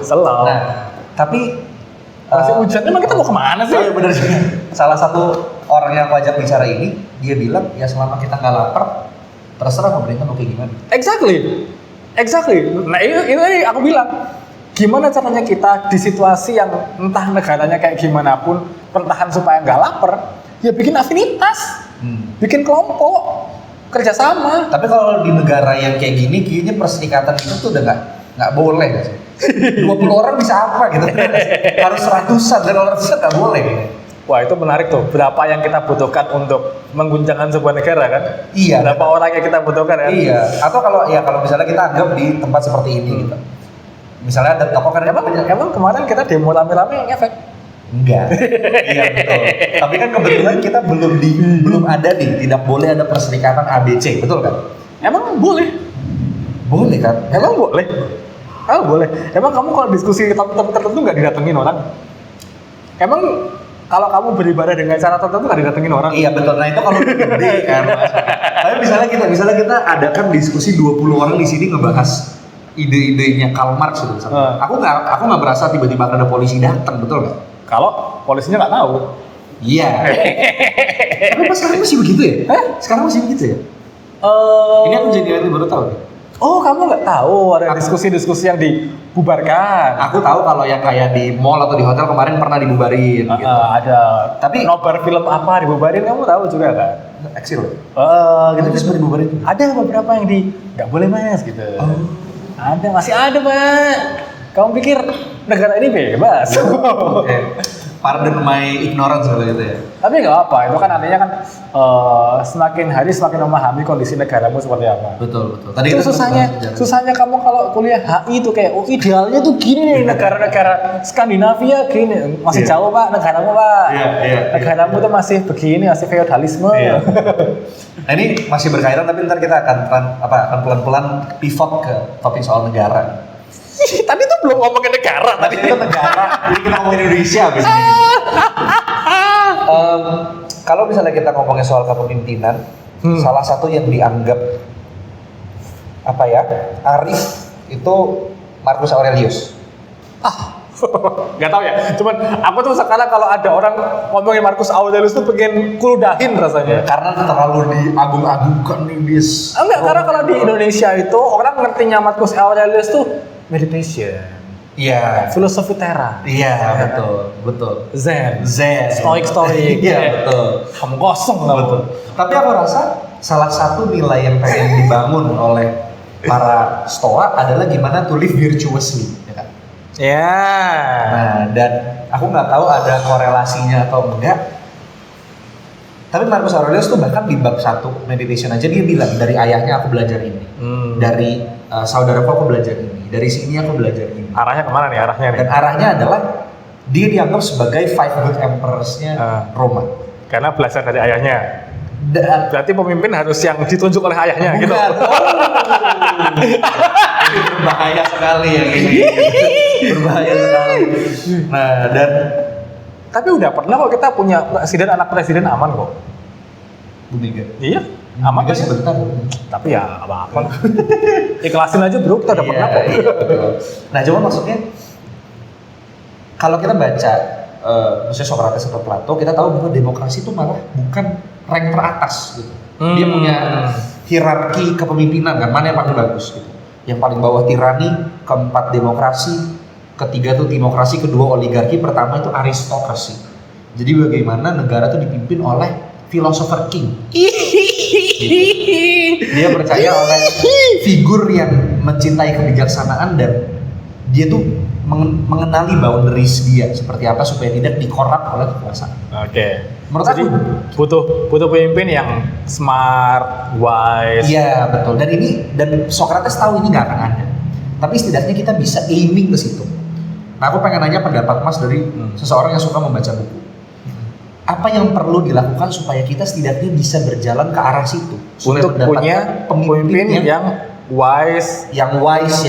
selau. Nah, tapi masih hujan, emang kita mau kemana sih? Oh iya benar juga. Salah satu orang yang aku ajak bicara ini, dia bilang ya selama kita nggak lapar, terserah pemerintah mau kayak gimana. Exactly. Nah ini aku bilang, gimana caranya kita di situasi yang entah negaranya kayak gimana pun bertahan supaya nggak lapar, ya bikin afinitas, bikin kelompok, kerjasama. Tapi kalau di negara yang kayak gini, kayaknya perserikatan itu tuh udah nggak boleh nggak sih? 20 orang bisa apa gitu? Harus ratusan dan ratusan nggak boleh. Wah itu menarik tuh. Berapa yang kita butuhkan untuk mengguncangkan sebuah negara kan? Iya. Berapa orang yang kita butuhkan kan? Iya. Atau kalau misalnya kita anggap di tempat seperti ini gitu. Misalnya ada toko kan emang kemarin kita demo rame-rame efek? Enggak. Iya betul. Tapi kan kebetulan kita belum ada nih, tidak boleh ada perserikatan ABC, betul kan? Emang boleh? Boleh kan? Emang boleh? Oh boleh. Emang kamu kalau diskusi topik tertentu nggak didatengin orang? Emang kalau kamu beribadah dengan cara tertentu nggak didatengin orang? Iya betul. Nah itu kalau gede kan. Tapi misalnya kita adakan diskusi 20 orang di sini ngebahas ide-idenya Karl Marx gitu misalnya. Aku nggak berasa tiba-tiba ada polisi datang, betul nggak? Kalau polisinya nggak tahu. Iya. Tapi pas sekarang masih begitu ya? Sekarang masih begitu ya? Ini aku jadi baru tahu nih. Oh, kamu nggak tahu ada diskusi-diskusi yang dibubarkan? Aku tahu kalau yang kayak di mall atau di hotel kemarin pernah dibubarin. Gitu. Ada. Tapi nobar film apa dibubarin kamu tahu juga kan? Eksil. Gitu semua dibubarin. Ada beberapa yang nggak boleh mas gitu. Ada, masih ada Pak. Kamu pikir negara ini bebas? Okay. Pardon my ignorance gitu ya. Tapi nggak apa, itu kan artinya kan semakin hari semakin memahami kondisi negaramu seperti apa. Betul. Tadi itu susahnya kamu kalau kuliah HI itu kayak idealnya tuh gini nih negara-negara Skandinavia gini. Masih jauh Pak negaramu Pak. Negaramu tuh masih begini, masih feodalisme. Nah ini masih berkaitan tapi ntar kita akan pelan-pelan pivot ke topik soal negara. Tadi tuh belum ngomongin negara, tadi itu negara, jadi kita ngomongin Indonesia abis ini. Kalau misalnya kita ngomongin soal kepemimpinan, salah satu yang dianggap arif itu Marcus Aurelius. Gak tau ya, cuman aku tuh sekarang kalau ada orang ngomongin Marcus Aurelius tuh pengen kuludahin rasanya. Karena terlalu diagung-agungkan nih bis. Enggak, karena kalau di Indonesia itu orang ngertinya Marcus Aurelius tuh meditation. Iya. Filosofi tera. Iya, betul. Zen. Stoik. Iya, betul. Kamu kosong lah. Betul. Tapi aku rasa salah satu nilai yang pengen dibangun oleh para Stoa adalah gimana to live virtuously, ya kan? Ya. Nah, dan aku nggak tahu ada korelasinya atau enggak. Tapi Marcus Aurelius tuh bahkan di bab 1 meditation aja dia bilang dari ayahnya aku belajar ini, dari saudaraku aku belajar ini, dari sini aku belajar ini. Arahnya kemana nih arahnya nih? Dan arahnya adalah dia dianggap sebagai 5 good emperors-nya Roma. Karena belajar dari ayahnya. Berarti pemimpin harus yang ditunjuk oleh ayahnya gitu. Berbahaya sekali ya ini. Berbahaya sekali. Nah, dan tapi udah pernah kok kita punya anak presiden aman kok. Bu Mega. Iya, aman kan sebentar. Tapi ya apa-apa. Ikhlasin aja bro, kita udah pernah kok. Nah, cuma maksudnya kalau kita baca misalnya Socrates atau Plato, kita tahu bahwa demokrasi itu malah bukan rank teratas gitu. Dia punya hierarki kepemimpinan kan, mana yang paling bagus gitu. Yang paling bawah tirani, keempat demokrasi, ketiga tuh timokrasi, kedua oligarki, pertama itu aristokrasi. Jadi bagaimana negara tuh dipimpin oleh philosopher king. Dia percaya oleh figur yang mencintai kebijaksanaan dan dia tuh mengenali boundaries dia seperti apa supaya tidak dikorap oleh kekuasaan. Oke. Menurut Jadi aku butuh pemimpin yang smart, wise. iya betul. Dan Socrates tahu ini nggak akan ada. Tapi setidaknya kita bisa aiming ke situ. Nah aku pengen nanya pendapat Mas dari seseorang yang suka membaca buku. Apa yang perlu dilakukan supaya kita setidaknya bisa berjalan ke arah situ? Untuk punya pemimpin yang wise, yang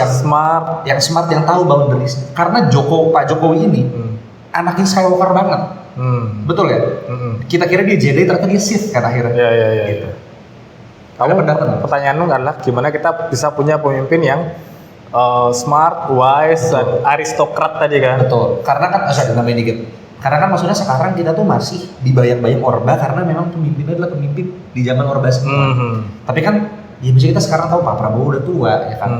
smart, yang tahu boundaries. Karena Pak Jokowi ini anaknya Skywalker banget. Betul ya? Kita kira dia Jedi, ternyata dia Sith kan akhirnya. Iya. Gitu. Pertanyaanmu adalah gimana kita bisa punya pemimpin yang smart, wise, dan aristokrat tadi kan? Betul. Karena kan, nambahin dikit. Karena kan maksudnya sekarang kita tuh masih dibayang-bayang Orba karena memang pemimpinnya adalah pemimpin di zaman Orba semua. Tapi kan, ya misalnya kita sekarang tahu Pak Prabowo udah tua, ya kan?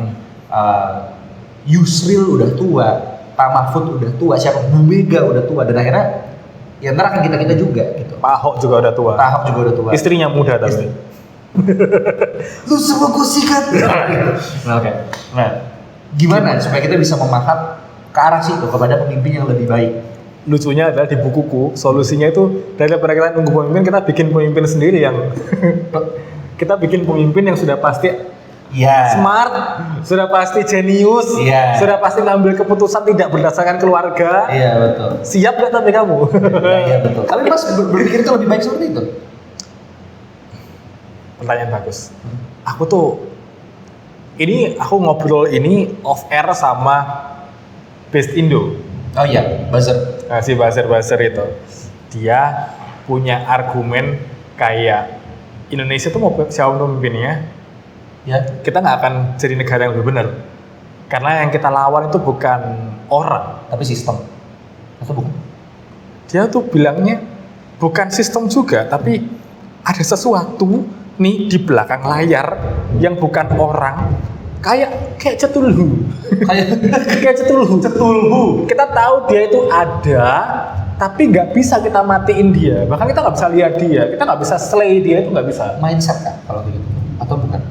Yusril udah tua, Pak Mahfud udah tua, siapa? Bu Mega udah tua, dan akhirnya ya ntar akan kita juga gitu. Pak Ahok juga udah tua. Pak Ahok juga udah tua. Istrinya muda tapi. Lu semua gue sikat. Nah, oke. Nah, gimana supaya kita bisa memahat ke arah situ kepada pemimpin yang lebih baik? Lucunya adalah di bukuku solusinya itu daripada kita nunggu pemimpin, kita bikin pemimpin sendiri yang kita bikin pemimpin yang sudah pasti smart, sudah pasti jenius, sudah pasti ngambil keputusan tidak berdasarkan keluarga. Iya betul. Siap nggak tapi kamu? Iya betul. Tapi Mas berpikir itu lebih baik seperti itu? Pertanyaan bagus. Aku ngobrol ini off air sama Best Indo. Oh iya, buzzer. Nah, si buzzer itu dia punya argumen kayak Indonesia tuh mau siapa pemimpinnya? Ya, kita nggak akan jadi negara yang lebih benar. Karena yang kita lawan itu bukan orang, tapi sistem. Atau bukan? Dia tuh bilangnya bukan sistem juga, tapi ada sesuatu nih di belakang layar yang bukan orang, kayak cetulhu. Kayak cetulhu. Kita tahu dia itu ada, tapi nggak bisa kita matiin dia. Bahkan kita nggak bisa lihat dia, kita nggak bisa slay dia, itu nggak bisa. Mindset kan kalau begitu, atau bukan?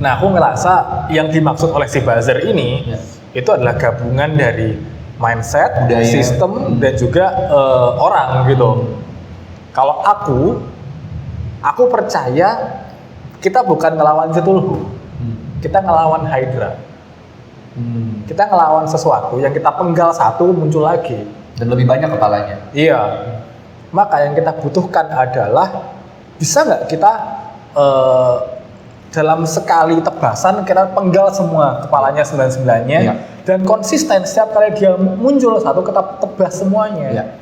Nah, aku ngerasa yang dimaksud oleh si buzzer ini itu adalah gabungan dari mindset, budaya, sistem, dan juga orang gitu. Kalau aku percaya kita bukan ngelawan cetulhu, kita ngelawan Hydra. Kita ngelawan sesuatu yang kita penggal satu muncul lagi. Dan lebih banyak kepalanya. Iya. Maka yang kita butuhkan adalah bisa nggak kita dalam sekali tebasan kita penggal semua kepalanya 99-nya dan konsisten setiap kali dia muncul satu kita tebas semuanya.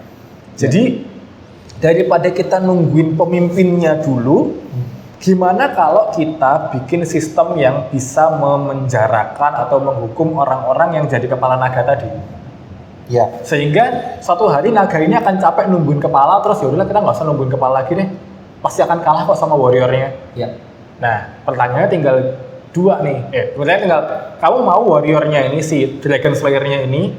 Jadi daripada kita nungguin pemimpinnya dulu, gimana kalau kita bikin sistem yang bisa memenjarakan atau menghukum orang-orang yang jadi kepala naga tadi? Sehingga suatu hari naga ini akan capek nungguin kepala, terus yaudahlah kita nggak usah nungguin kepala lagi deh, pasti akan kalah kok sama warriornya. Nah, pertanyaannya tinggal dua nih. Pertanyaannya tinggal, kamu mau warriornya ini, si Dragon Slayer-nya ini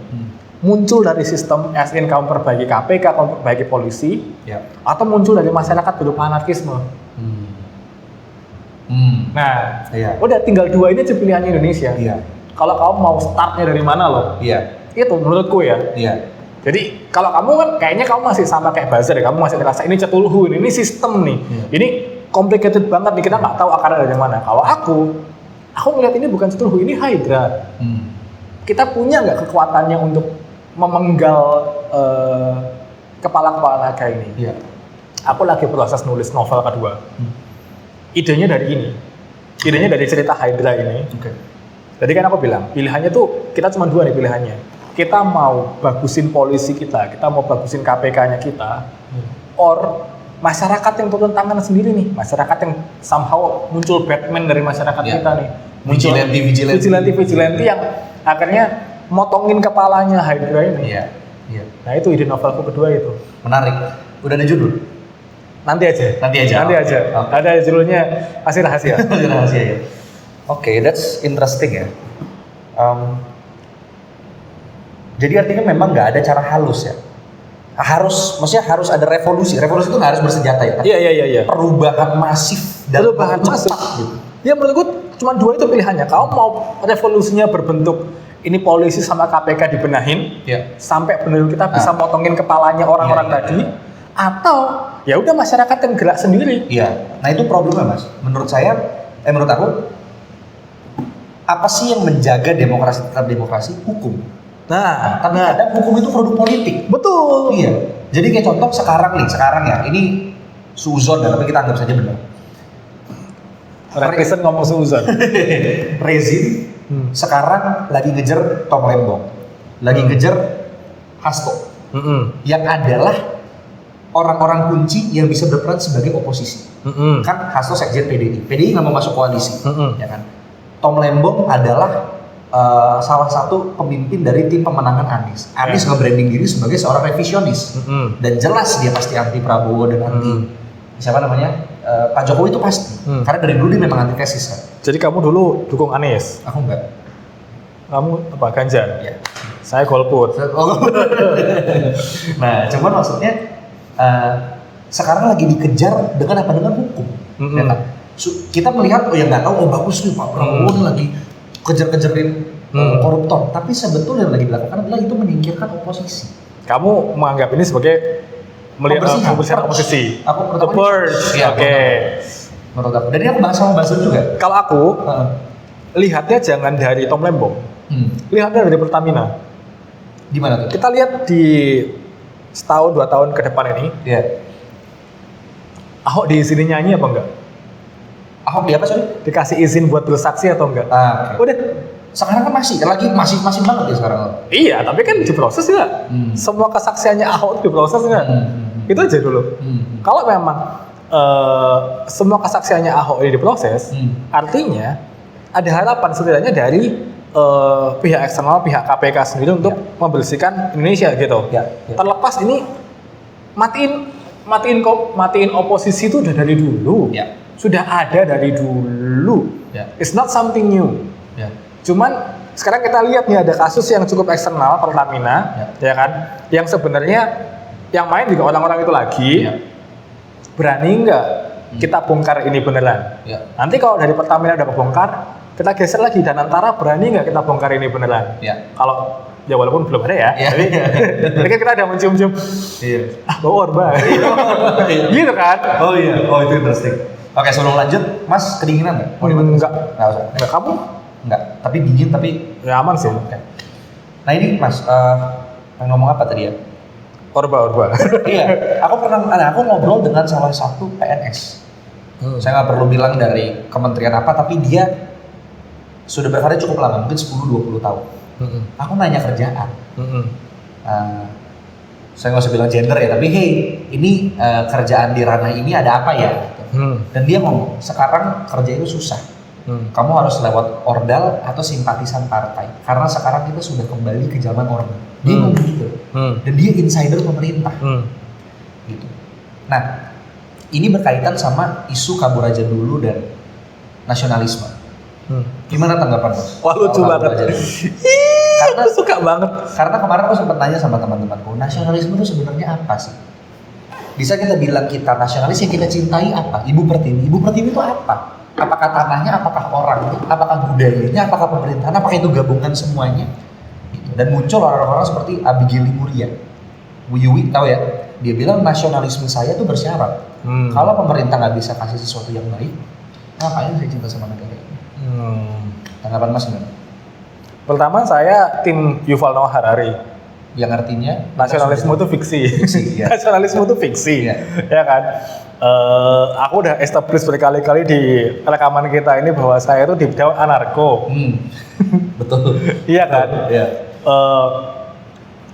muncul dari sistem, as in kamu perbaiki KPK, kamu perbaiki polisi, atau muncul dari masyarakat bentuk anarkisme? Nah, udah tinggal dua ini aja pilihannya Indonesia. Kalau kamu mau startnya dari mana loh? Itu menurutku ya. Jadi kalau kamu kan kayaknya kamu masih sama kayak buzzer ya, kamu masih ngerasa ini cetulhu, ini sistem nih, ini complicated banget nih, kita nggak tahu akarnya dari mana. Kalau aku ngeliat ini bukan cetulhu, ini Hydra. Kita punya nggak kekuatannya untuk memenggal kepala-kepala naga ini? Aku lagi proses nulis novel kedua. Idenya dari ini, idenya dari cerita Hydra ini. Jadi kan aku bilang, pilihannya tuh kita cuma dua nih pilihannya. Kita mau bagusin polisi kita mau bagusin KPK-nya kita, or masyarakat yang turun tangan sendiri nih, masyarakat yang somehow muncul Batman dari masyarakat kita nih, muncul vigilante yang akhirnya motongin kepalanya Hydra ini. Nah itu ide novelku kedua itu. Menarik. Udah ada judul? Nanti aja. Ada judulnya Hasil Rahasia. Oke, that's interesting ya. Jadi artinya memang nggak ada cara halus ya. Maksudnya harus ada revolusi. Revolusi itu nggak harus bersenjata ya. Iya. Perubahan masif dan cepat gitu. Ya menurutku cuma dua itu pilihannya. Kamu mau revolusinya berbentuk ini polisi sama KPK dibenahin, Iya. sampai benar kita bisa motongin kepalanya orang-orang Iya. tadi, atau ya udah masyarakat yang gerak sendiri. Iya. Nah itu problemnya Mas. Menurut aku, apa sih yang menjaga demokrasi tetap demokrasi? Hukum. Tapi kadang hukum itu produk politik. Betul. Iya. Jadi kayak contoh sekarang ya, ini suzon tapi kita anggap saja benar. Represent ngomong seuzon. Rezim sekarang lagi ngejar Tom Lembong, lagi ngejar Hasto, yang adalah orang-orang kunci yang bisa berperan sebagai oposisi. Kan Hasto sekjen PDI nggak mau masuk koalisi, ya kan. Tom Lembong adalah salah satu pemimpin dari tim pemenangan Anies. Anies nge-branding diri sebagai seorang revisionis, dan jelas dia pasti anti Prabowo dan anti siapa namanya Pak Jokowi itu pasti, karena dari dulu dia memang antitesis kan. Jadi kamu dulu dukung Anies? Aku enggak. Kamu apa, Ganjar? Ya. Saya golput. Nah, cuman maksudnya sekarang lagi dikejar dengan apa? Dengan hukum. Ya kan? Kita melihat ya nggak tahu, bagus nih Pak Prabowo lagi kejar-kejarin koruptor, tapi sebetulnya yang lagi dilakukan adalah itu menyingkirkan oposisi. Kamu menganggap ini sebagai membersihkan oposisi? Aku The purge. Ya, Oke. Menurut aku. Dan ini aku bahas sama Basir juga. Kalau aku lihatnya jangan dari Tom Lembong, lihatnya dari Pertamina. Gimana tuh? Kita lihat di setahun 2 tahun ke depan ini, Iya. Ahok diizinin nyanyi apa enggak? Ahok di apa sorry? Dikasih izin buat bersaksi atau enggak? Okay. Udah. Sekarang kan masih banget ya sekarang. Iya, tapi kan diproses nggak? Semua kesaksiannya Ahok diproses nggak? Itu aja dulu. Kalau memang semua kesaksiannya Ahok ini diproses, artinya ada harapan setidaknya dari pihak eksternal, pihak KPK sendiri untuk membersihkan Indonesia gitu. Terlepas ini matiin oposisi itu udah dari dulu, sudah ada dari dulu. It's not something new. Cuman sekarang kita lihat nih ada kasus yang cukup eksternal Pertamina, ya kan? Yang sebenarnya yang main juga orang-orang itu lagi. Berani nggak kita bongkar ini beneran? Nanti kalau dari Pertamina udah kebongkar, kita geser lagi dan antara berani nggak kita bongkar ini beneran? Kalau ya walaupun belum ada ya, tapi kan kita ada mencium-cium. Bau orba. Gitu kan? Oh itu interesting. Oke, sebelum lanjut, Mas kedinginan nggak? Enggak. Nggak usah. Enggak, kamu? Enggak. Tapi dingin tapi Ya aman sih. Nah ini Mas, ngomong apa tadi ya? Orba. Iya, aku ngobrol dengan salah satu PNS. Saya nggak perlu bilang dari kementerian apa, tapi dia sudah berkarir cukup lama, mungkin 10-20 tahun. Aku nanya kerjaan. Saya nggak usah bilang gender ya, tapi hey, ini kerjaan di ranah ini ada apa ya? Dan dia ngomong, sekarang kerja itu susah. Kamu harus lewat ordal atau simpatisan partai, karena sekarang kita sudah kembali ke zaman orde. Dia ngomong gitu, dan dia insider pemerintah. Gitu. Nah, ini berkaitan sama isu kabur aja dulu dan nasionalisme. Gimana tanggapan Mas? Wah lucu banget. Karena aku suka banget. Karena kemarin aku sempat tanya sama teman-temanku, nasionalisme itu sebenarnya apa sih? Bisa kita bilang kita nasionalis yang kita cintai apa? Ibu Pertiwi itu apa? Apakah tanahnya, apakah orangnya, apakah budayanya, apakah pemerintahan, apakah itu gabungan semuanya? Gitu. Dan muncul orang-orang seperti Abigail Muria, Wuyuwi, tahu ya? Dia bilang nasionalisme saya tuh bersyarat. Kalau pemerintah nggak bisa kasih sesuatu yang baik, ngapain saya cinta sama negara ini? Tanggapan Mas gimana? Pertama saya tim Yuval Noah Harari. Yang artinya nasionalisme itu fiksi. Ya. Nasionalisme itu fiksi, ya kan? Aku udah establish berkali-kali di rekaman kita ini bahwa saya itu deep down anarko. Betul. Iya kan? Iya.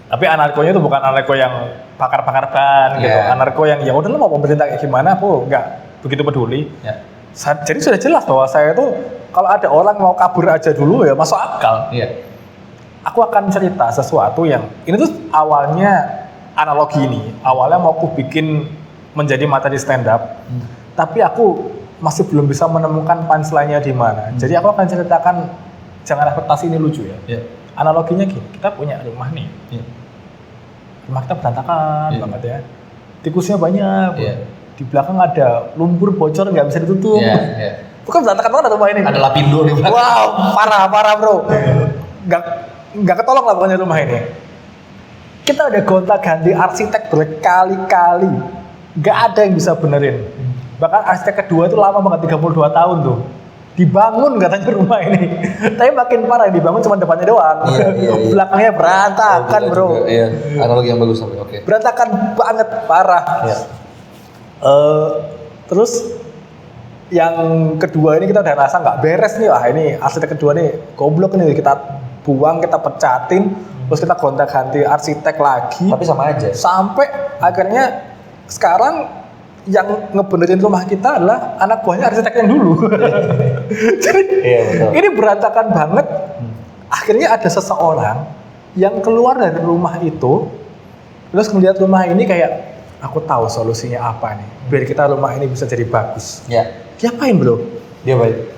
Tapi anarkonya itu bukan anarko yang bakar-bakar ban gitu. Anarko yang ya udah mau pemerintah kayak gimana, aku nggak begitu peduli. Jadi sudah jelas bahwa saya itu kalau ada orang mau kabur aja dulu ya masuk akal. Aku akan cerita sesuatu yang ini tuh awalnya analogi ini. Awalnya mau aku bikin menjadi materi stand up, tapi aku masih belum bisa menemukan punchline-nya di mana. Jadi aku akan ceritakan, jangan ekspektasi ini lucu ya. Analoginya gini, kita punya rumah nih. Rumah kita berantakan banget ya. Tikusnya banyak. Di belakang ada lumpur bocor nggak bisa ditutup. Bukan berantakan banget rumah ini. Ada lapindo di belakang. Wow, parah bro. nggak ketolong lah pokoknya rumah ini. Kita udah gonta-ganti arsitek berkali-kali, nggak ada yang bisa benerin. Bahkan arsitek kedua itu lama banget, 32 tahun tuh. Dibangun katanya rumah ini. Tapi makin parah, dibangun cuma depannya doang. Iya. Belakangnya berantakan, bro. Iya, analogi yang bagus sampai. Oke. Berantakan banget, parah. Iya. Terus yang kedua ini kita udah rasa nggak beres nih. Wah, ini arsitek kedua nih goblok nih, kita buang, kita pecatin, terus kita gonta-ganti arsitek lagi. Tapi sama aja. Sampai akhirnya sekarang yang ngebenerin rumah kita adalah anak buahnya arsitek yang dulu. Jadi Iya, betul. ini berantakan banget. Akhirnya ada seseorang yang keluar dari rumah itu, terus melihat rumah ini kayak, aku tahu solusinya apa nih, biar kita rumah ini bisa jadi bagus. Ya. Diapain bro? Dia baik.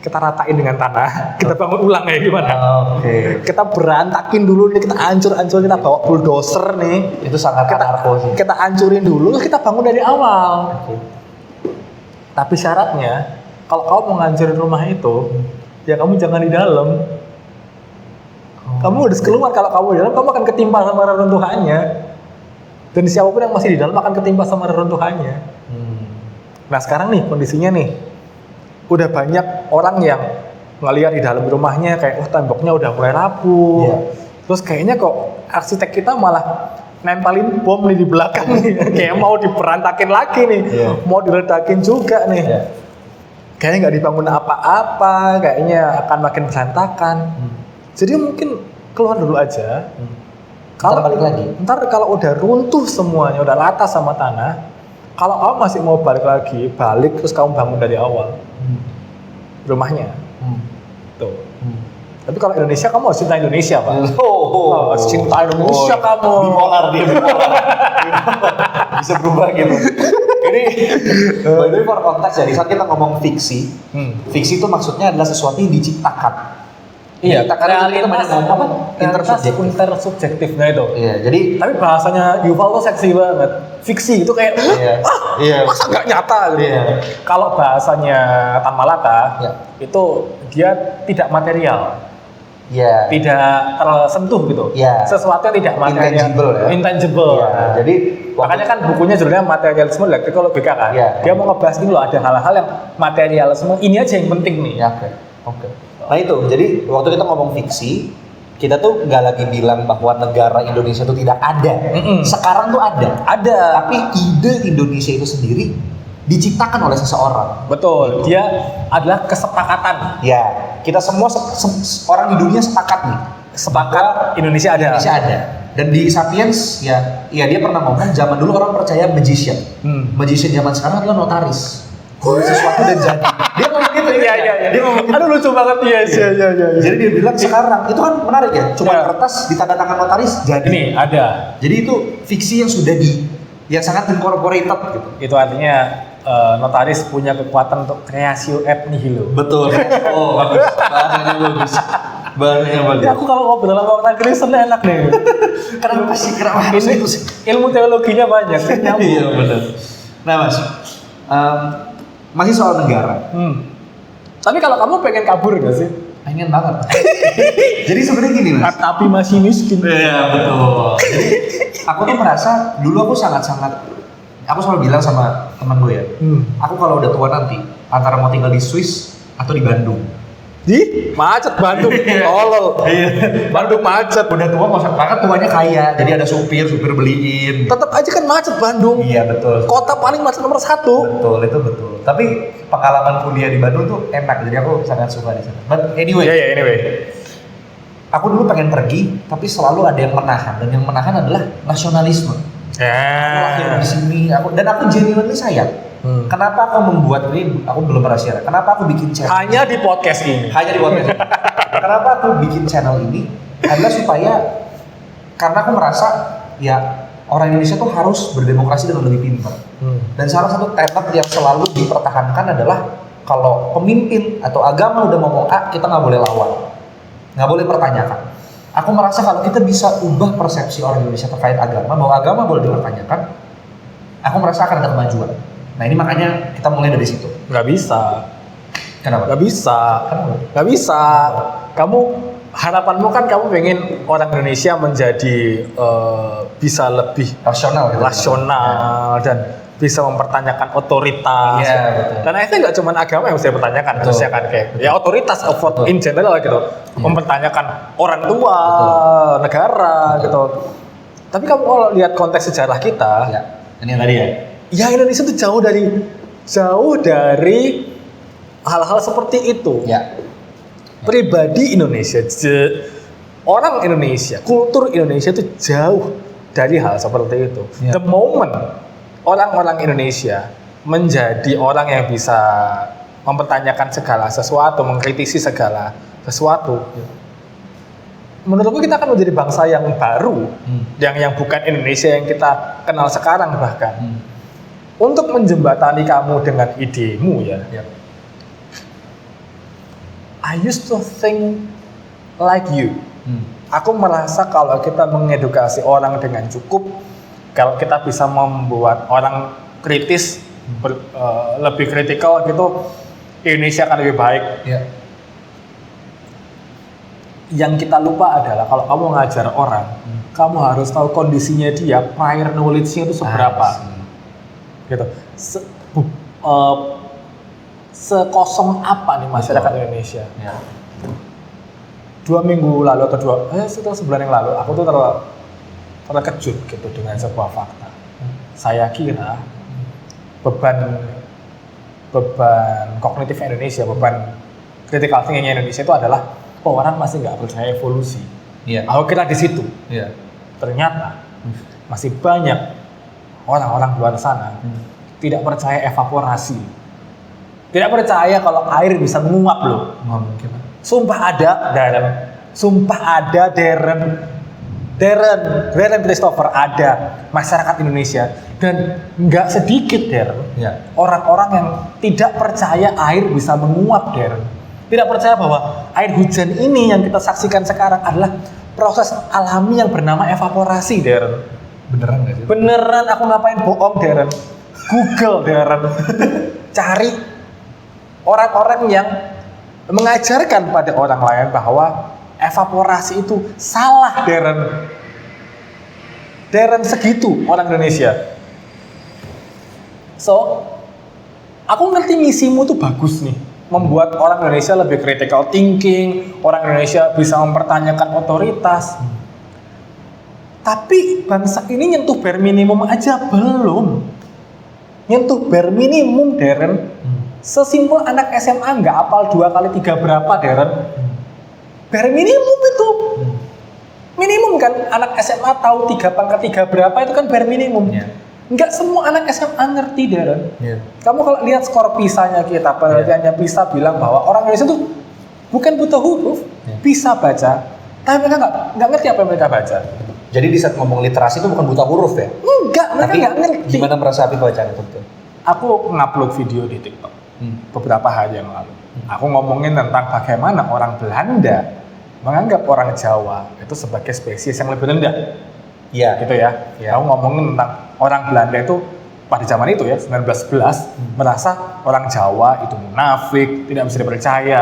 Kita ratain dengan tanah, kita bangun ulang ya gimana? Oke. Kita berantakin dulu nih, kita hancur-hancur, kita bawa bulldozer nih. Itu sangat anarko sih. Kita hancurin dulu, terus kita bangun dari awal. Oke. Tapi syaratnya, kalau kamu mau ngancurin rumah itu, ya kamu jangan di dalam. Kamu harus keluar. Kalau kamu di dalam, kamu akan ketimpa sama reruntuhannya. Dan siapapun yang masih di dalam akan ketimpa sama reruntuhannya. Nah sekarang nih kondisinya nih, udah banyak orang yang ngeliat di dalam rumahnya kayak, oh temboknya udah mulai rapuh. Iya. Terus kayaknya kok arsitek kita malah nempelin bom nih di belakang nih, kayak mau diberantakin lagi nih, Iya. mau diledakin juga nih. Iya. Kayaknya nggak dibangun apa-apa, kayaknya akan makin berantakan. Jadi mungkin keluar dulu aja. Ntar balik lagi. Ntar kalau udah runtuh semuanya, udah rata sama tanah, kalau kamu masih mau balik lagi, balik terus kamu bangun dari awal rumahnya. Tuh. Tapi kalau Indonesia, kamu harus cinta Indonesia, Pak. Harus cinta Indonesia kamu. Bipolar dia, bipolar. Bisa berubah gitu. Ini, by the way, for konteks ya, di saat kita ngomong fiksi, fiksi itu maksudnya adalah sesuatu yang diciptakan. Iya, Karena kita banyak ngomong intersubjektif. intersubjektif. Nah itu. Iya, jadi Tapi bahasanya Yuval tuh seksi banget. Fiksi itu kayak, iya. masa nggak nyata gitu. Iya. Kalau bahasanya Tan Malaka, Iya. itu dia tidak material, Iya. tidak tersentuh gitu. Iya. Sesuatu yang tidak material, Intangible ya. Intangible. Iya, Nah, jadi makanya kan bukunya judulnya Materialisme Dialektika kan. Iya. Dia mau ngebahas ini loh, ada hal-hal yang materialisme ini aja yang penting nih. Ya, oke. Nah itu, jadi waktu kita ngomong fiksi, kita tuh nggak lagi bilang bahwa negara Indonesia itu tidak ada. Sekarang tuh ada. Ada. Tapi ide Indonesia itu sendiri diciptakan oleh seseorang. Betul. Dia adalah kesepakatan. Ya, kita semua orang di dunia sepakat nih. Sepakat Indonesia ada. Indonesia ada. Dan di Sapiens, ya dia pernah ngomong zaman dulu orang percaya magician. Magician zaman sekarang adalah notaris. Sesuatu dan jadi. Dia ngomong gitu ya. Iya. Dia ngomong gitu. Aduh lucu banget iya. Jadi dia bilang sekarang itu kan menarik ya, cuma kertas ditanda tangan notaris jadi. Ini ada. Jadi itu fiksi yang sudah yang sangat incorporated gitu. Itu artinya notaris punya kekuatan untuk creatio et nihilo. Betul. Oh bagus, bahasanya bagus. Bahasanya bagus. Ya, aku kalau ngobrol sama orang Kristen enak nih. Kenapa harus Ini itu sih? ilmu teologinya banyak, nyambung. Iya benar. Nah mas, masih soal negara. Tapi kalau kamu pengen kabur nggak sih? Pengen banget. Jadi sebenarnya gini mas. Tapi masih miskin. Iya betul. Jadi aku tuh merasa dulu aku sangat-sangat, aku selalu bilang sama teman gue ya, aku kalau udah tua nanti antara mau tinggal di Swiss atau di Bandung. Di macet Bandung, tolol. Bandung macet. Udah tua nggak usah, bahkan tuanya kaya, jadi ada supir beliin. Tetap aja kan macet Bandung. Iya betul. Kota paling macet nomor 1. Betul, itu betul. Tapi pengalaman kuliah di Bandung tuh enak, jadi aku sangat suka di sana. But anyway, Anyway. aku dulu pengen pergi, tapi selalu ada yang menahan, dan yang menahan adalah nasionalisme. Aku lahir di sini, aku genuinely sayang. Kenapa aku membuat ini? Aku belum pernah share. Kenapa aku bikin channel? Hanya di podcast ini. Hanya di podcast. Kenapa aku bikin channel ini? Adalah supaya karena aku merasa ya orang Indonesia tuh harus berdemokrasi dengan lebih pintar. Dan salah satu tenet yang selalu dipertahankan adalah kalau pemimpin atau agama udah ngomong A, kita nggak boleh lawan, nggak boleh pertanyakan. Aku merasa kalau kita bisa ubah persepsi orang Indonesia terkait agama, bahwa agama boleh dipertanyakan, aku merasa akan ada kemajuan. Nah ini makanya kita mulai dari situ. Nggak bisa. Kenapa? Nggak bisa. Kenapa? Nggak bisa. Kamu harapanmu kan kamu pengen orang Indonesia menjadi bisa lebih rasional gitu. Rasional dan bisa mempertanyakan otoritas. Iya, betul. Dan itu nggak cuma agama yang bisa dipertanyakan, Betul. harusnya kan kayak ya otoritas of what in general gitu. Mempertanyakan orang tua, negara gitu. Tapi kamu kalau lihat konteks sejarah kita, Ya. Ini yang tadi ya. ya Indonesia itu jauh dari hal-hal seperti itu. Ya. Pribadi Indonesia, orang Indonesia, kultur Indonesia itu jauh dari hal seperti itu. Ya. The moment orang-orang Indonesia menjadi orang yang bisa mempertanyakan segala sesuatu, mengkritisi segala sesuatu, menurutku kita akan menjadi bangsa yang baru, yang bukan Indonesia yang kita kenal sekarang bahkan. Untuk menjembatani kamu dengan idemu ya. I used to think like you. Aku merasa kalau kita mengedukasi orang dengan cukup, kalau kita bisa membuat orang kritis, lebih kritikal gitu, Indonesia akan lebih baik. Ya. Yang kita lupa adalah kalau kamu ngajar orang, kamu harus tahu kondisinya dia, prior knowledge-nya itu seberapa. Gitu. Sekosong apa nih masyarakat Indonesia? Ya. 2 minggu lalu atau setelah sebulan yang lalu, aku tuh terkejut gitu dengan sebuah fakta. Saya kira beban kognitif Indonesia, beban critical thinking Indonesia itu adalah orang masih nggak percaya evolusi. Iya. Aku kira di situ. Iya. Ternyata masih banyak orang-orang di luar sana tidak percaya evaporasi. Tidak percaya kalau air bisa menguap loh. Nggak mungkin. Sumpah ada, Darren Christopher, ada masyarakat Indonesia dan nggak sedikit Ya. orang-orang yang tidak percaya air bisa menguap, tidak percaya bahwa air hujan ini yang kita saksikan sekarang adalah proses alami yang bernama evaporasi, Beneran nggak sih? Beneran, aku ngapain bohong, Google, cari orang-orang yang mengajarkan pada orang lain bahwa evaporasi itu salah, Darren segitu orang Indonesia. So, aku ngerti misimu tuh bagus nih, membuat orang Indonesia lebih critical thinking, orang Indonesia bisa mempertanyakan otoritas. Tapi bangsa ini nyentuh bare minimum aja belum. Nyentuh bare minimum, Darren. Sesimpel anak SMA nggak hafal 2 kali 3 berapa, Darren. Bare minimum itu. Minimum kan, anak SMA tahu 3 pangkat 3 berapa itu kan bare minimum. Yeah. Nggak semua anak SMA ngerti, Darren. Yeah. Kamu kalau lihat skor PISA-nya kita, penelitiannya PISA bilang bahwa orang Indonesia itu bukan buta huruf, bisa baca, tapi mereka nggak ngerti apa yang mereka baca. Jadi di saat ngomong literasi itu bukan buta huruf ya? Enggak, mereka Tapi nggak ngerti. gimana merasa api bacaan itu? Aku ngupload video di TikTok beberapa hari yang lalu. Aku ngomongin tentang bagaimana orang Belanda menganggap orang Jawa itu sebagai spesies yang lebih rendah. Iya. Gitu ya. Aku ngomongin tentang orang Belanda itu pada zaman itu ya, 1911, merasa orang Jawa itu munafik, tidak bisa dipercaya.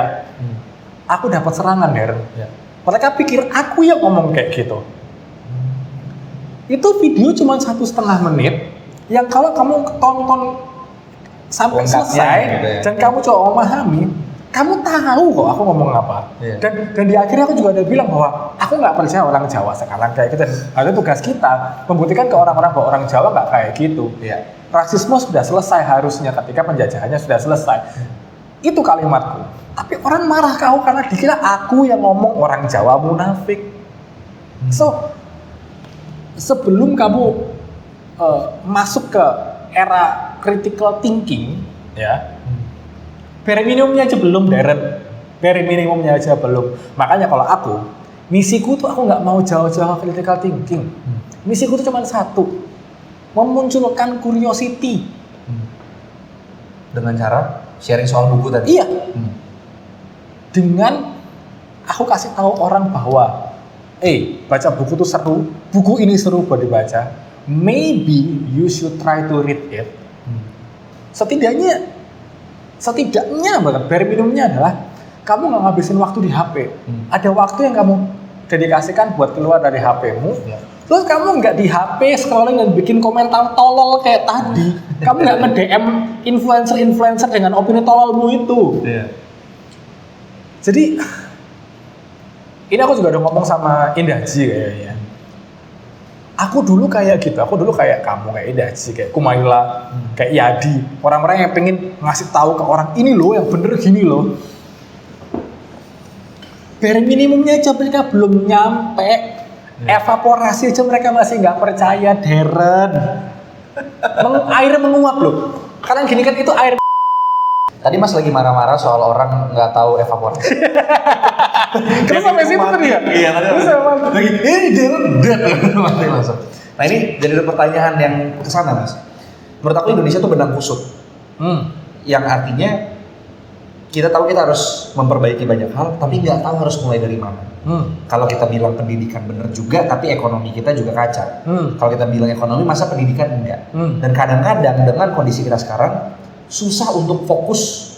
Aku dapat serangan, Ya. Mereka pikir aku yang ngomong kayak gitu. Itu video cuma 1,5 menit yang kalau kamu tonton sampai lengkapnya selesai gitu ya. dan kamu coba memahami, kamu tahu kok aku ngomong apa. Iya. Dan di akhirnya aku juga udah bilang bahwa aku nggak percaya orang Jawa sekarang kayak gitu. Dan ada tugas kita membuktikan ke orang-orang bahwa orang Jawa nggak kayak gitu. Iya. Rasisme sudah selesai harusnya ketika penjajahannya sudah selesai. Itu kalimatku. Tapi orang marah kau karena dikira aku yang ngomong orang Jawa munafik. So, sebelum kamu masuk ke era critical thinking, ya, bare minimumnya aja belum, Darren. Bare minimumnya aja belum. Makanya kalau aku, misiku tuh aku nggak mau jauh-jauh critical thinking. Misiku tuh cuma satu, memunculkan curiosity. Dengan cara sharing soal buku tadi. Iya. Dengan aku kasih tahu orang bahwa, baca buku tuh seru, buku ini seru buat dibaca. Maybe you should try to read it. Setidaknya banget, bare minimumnya adalah kamu nggak ngabisin waktu di HP. Ada waktu yang kamu dedikasikan buat keluar dari HP-mu. Terus kamu nggak di HP scrolling dan bikin komentar tolol kayak tadi. Kamu nggak nge-DM influencer dengan opini tololmu itu. Jadi ini aku juga udah ngomong sama Indaji kayaknya. Aku dulu kayak gitu, aku dulu kayak kamu, kayak Indaji, kayak Kumaila, kayak Yadi. Orang-orang yang pengen ngasih tahu ke orang, ini loh yang bener gini loh. Bare minimumnya aja mereka belum nyampe. Evaporasi aja mereka masih nggak percaya, Darren. Air menguap loh. Karena gini kan itu air. Tadi Mas lagi marah-marah soal orang nggak tahu evaporasi. Terus sampai situ tadi ya? Iya, lagi mati langsung. Nah ini jadi ada pertanyaan yang kesana Mas. Menurut aku Indonesia tuh benang kusut. Yang artinya kita tahu kita harus memperbaiki banyak hal, tapi nggak tahu harus mulai dari mana. Kalau kita bilang pendidikan bener juga, tapi ekonomi kita juga kacau. Kalau kita bilang ekonomi, masa pendidikan enggak? Dan kadang-kadang dengan kondisi kita sekarang, susah untuk fokus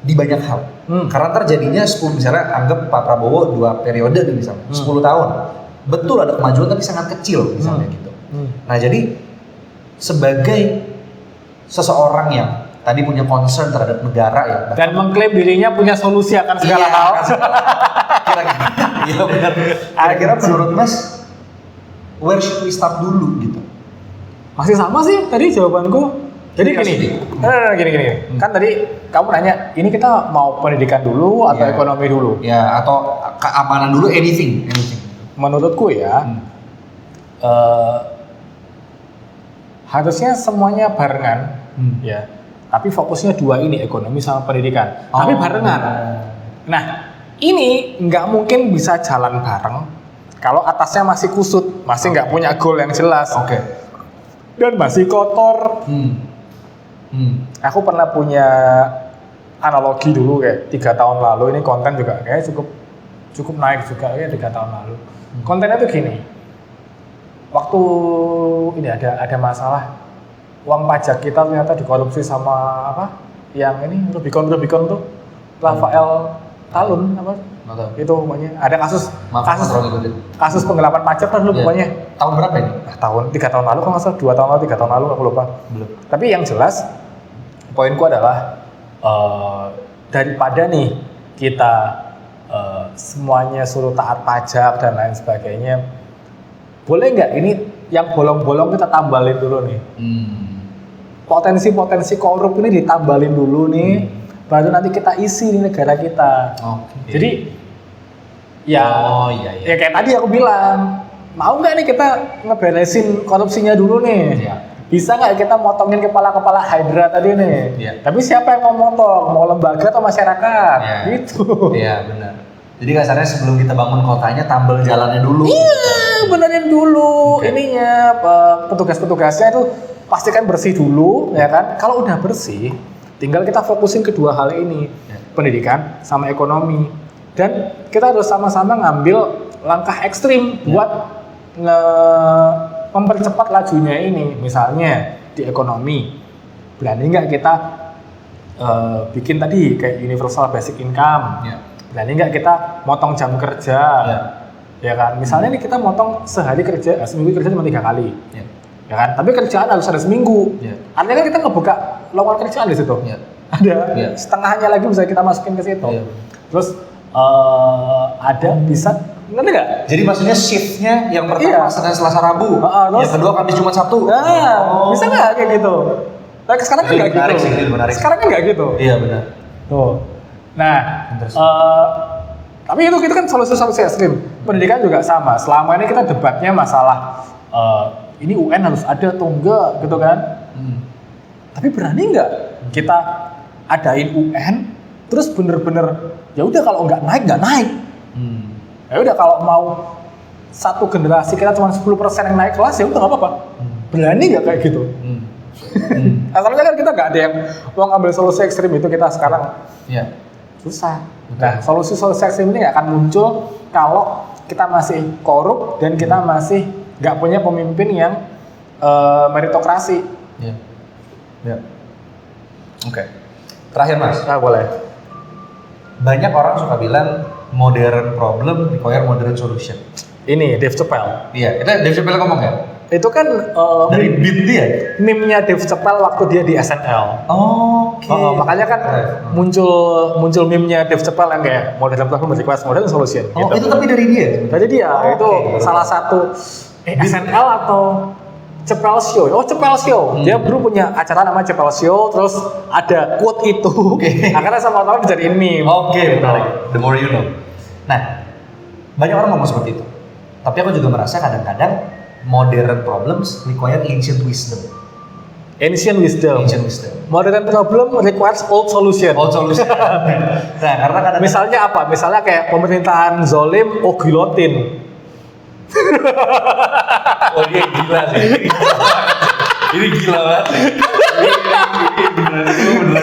di banyak hal. Karena terjadinya 10, misalnya anggap Pak Prabowo 2 periode nih misalnya, 10 tahun. Betul ada kemajuan tapi sangat kecil misalnya gitu. Nah jadi sebagai seseorang yang tadi punya concern terhadap negara ya. Dan mengklaim dirinya punya solusi akan segala hal. Kira-kira, iya benar. Kira-kira menurut Mas, where should we start dulu gitu? Masih sama sih tadi jawabanku. Jadi gini. Kan tadi kamu nanya, ini kita mau pendidikan dulu atau ekonomi dulu? Ya, atau keamanan dulu, anything. Menurutku ya, harusnya semuanya barengan, ya. Tapi fokusnya 2 ini, ekonomi sama pendidikan. Tapi barengan. Nah, ini nggak mungkin bisa jalan bareng kalau atasnya masih kusut, masih nggak punya goal yang jelas. Dan masih kotor. Aku pernah punya analogi dulu kayak 3 tahun lalu, ini konten juga kayak cukup naik juga ya 3 tahun lalu. Kontennya tuh gini, waktu ini ada masalah uang pajak kita ternyata dikorupsi sama apa? Yang ini Rubicon tuh Rafael Talun apa? Itu pokoknya ada kasus penggelapan pajak kan dulu pokoknya. Tahun berapa ini? 3 tahun lalu kalau nggak salah, 2 tahun lalu, 3 tahun lalu aku lupa. Belum. Tapi yang jelas poinku adalah daripada nih kita semuanya suruh taat pajak dan lain sebagainya, boleh nggak ini yang bolong-bolong kita tambalin dulu nih. Potensi-potensi korup ini ditambalin dulu nih, baru nanti kita isi di negara kita. Jadi ya kayak tadi aku bilang, mau nggak nih kita ngeberesin korupsinya dulu nih? Bisa nggak kita motongin kepala-kepala Hydra tadi nih? Tapi siapa yang mau motong? Mau lembaga atau masyarakat? Gitu. Iya benar. Jadi kasarnya sebelum kita bangun kotanya, tambal jalannya dulu. Iya, benerin dulu ininya, petugas-petugasnya itu pastikan bersih dulu, ya kan? Kalau udah bersih, tinggal kita fokusin kedua hal ini, pendidikan sama ekonomi. Dan kita harus sama-sama ngambil langkah ekstrim buat mempercepat lajunya ini. Misalnya di ekonomi, berani nggak kita bikin tadi kayak universal basic income? Berani nggak kita motong jam kerja? Ya kan? Misalnya nih kita motong sehari kerja, seminggu kerja cuma 3 kali. Ya kan? Tapi kerjaan harus ada seminggu. Artinya kan kita ngebuka lowongan kerjaan di situ. Ada. Setengahnya lagi bisa kita masukin ke situ. Terus ada bisa, ngerti nggak? Jadi maksudnya shiftnya yang pertama Senin, Selasa, Rabu, yang kedua Kamis, Jumat, Sabtu. Bisa nggak kayak gitu? Nah, sekarang kan nggak gitu. Sekarang kan nggak gitu. Iya benar. Tuh. Nah, tapi itu kan solusi-solusi ekstrim. Pendidikan juga sama. Selama ini kita debatnya masalah ini UN harus ada atau enggak gitu kan? Tapi berani nggak kita adain UN, terus bener-bener ya udah kalau nggak naik. Ya udah kalau mau satu generasi kita cuma 10% yang naik kelas ya udah nggak apa-apa. Berani nggak kayak gitu? Asalnya kan kita nggak ada yang mau ngambil solusi ekstrim itu kita sekarang. Susah. Nah, solusi-solusi ekstrim ini nggak akan muncul kalau kita masih korup dan kita masih nggak punya pemimpin yang meritokrasi. Oke. Terakhir Mas. Boleh. banyak orang suka bilang modern problem require modern solution. Ini Dave Chappelle. Iya, itu Dave Chappelle ngomong ya? Itu kan Dari beat dia? meme-nya Dave Chappelle waktu dia di SNL. Oke. Makanya kan muncul meme-nya Dave Chappelle yang kayak modern problem requires modern solution. Oh, gitu. itu tapi dari dia? Dari dia, itu Oke. salah satu SNL atau Chappelle Show. Oh, Chappelle Show. Dia dulu punya acara namanya Chappelle Show, terus ada quote itu. Oke. Akhirnya sama orang dijadiin meme. Oke, menarik. The more you know. Nah, banyak orang ngomong seperti itu. Tapi aku juga merasa kadang-kadang modern problems require ancient wisdom. Ancient wisdom. Ancient wisdom. Modern problem requires old solution. Old solution. Nah, karena kadang Misalnya apa? Misalnya kayak pemerintahan zolim, oh gilotin. oh dia gila sih. Ini gila banget. Ini beneran gila.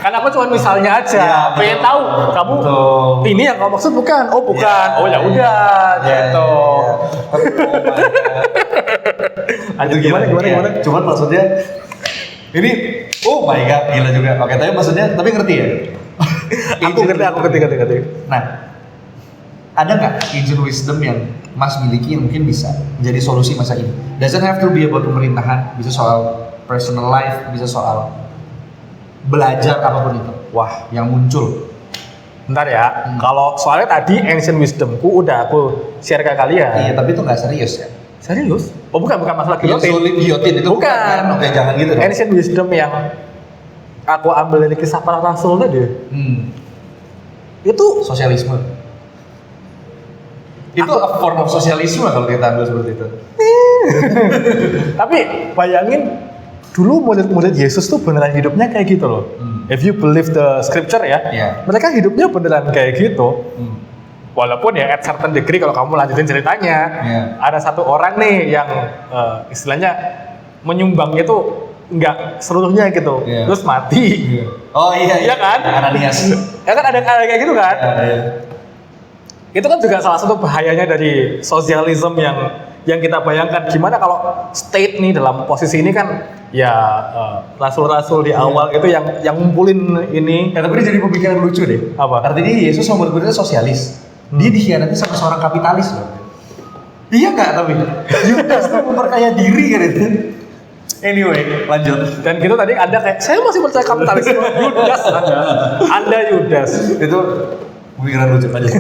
Kan aku cuma misalnya aja, Ya, pengen betul. tahu kamu Betul. ini yang kamu maksud bukan? Oh bukan. Ya, Oh ya udah, gitu. Itu Gimana? Cuman maksudnya ini oh my god gila juga. Oke, tapi maksudnya tapi ngerti ya? Aku ngerti. Nah, ada nggak ancient wisdom yang Mas miliki yang mungkin bisa menjadi solusi masa ini? Doesn't have to be about pemerintahan, bisa soal personal life, bisa soal belajar apapun itu. Wah, Yang muncul. bentar ya. Kalau soalnya tadi ancient wisdomku udah aku share ke kalian. Iya, tapi itu nggak serius ya. Serius? Oh bukan masalah Yang gilotin. sulit guillotine itu Bukan. kan? Oke, jangan gitu dong. Ancient wisdom yang aku ambil dari kisah para rasul tadi. Itu Sosialisme. Itu a form of sosialisme kalau kita ambil seperti itu. tapi bayangin dulu murid-murid Yesus tuh beneran hidupnya kayak gitu loh. If you believe the scripture ya, Iya. mereka hidupnya beneran kayak gitu. Walaupun ya at certain degree kalau kamu lanjutin ceritanya, Iya. ada satu orang nih yang istilahnya menyumbangnya tuh nggak seluruhnya gitu, Iya. terus mati. Oh iya, Iya kan? Ananias. Ya kan ada kayak gitu kan? Iya. Itu kan juga salah satu bahayanya dari sosialisme yang kita bayangkan. Gimana kalau state nih dalam posisi ini kan ya rasul-rasul di awal itu yang ngumpulin ini. Ya, tapi dia jadi pemikiran lucu deh. Apa? Artinya Yesus sama murid-muridnya sosialis. Dia dikhianati sama seorang kapitalis loh. Iya nggak tapi? Yudas tuh memperkaya diri kan itu. Anyway, lanjut. Dan gitu tadi ada kayak saya masih percaya kapitalisme. Yudas Anda Yudas. Itu pemikiran lucu aja.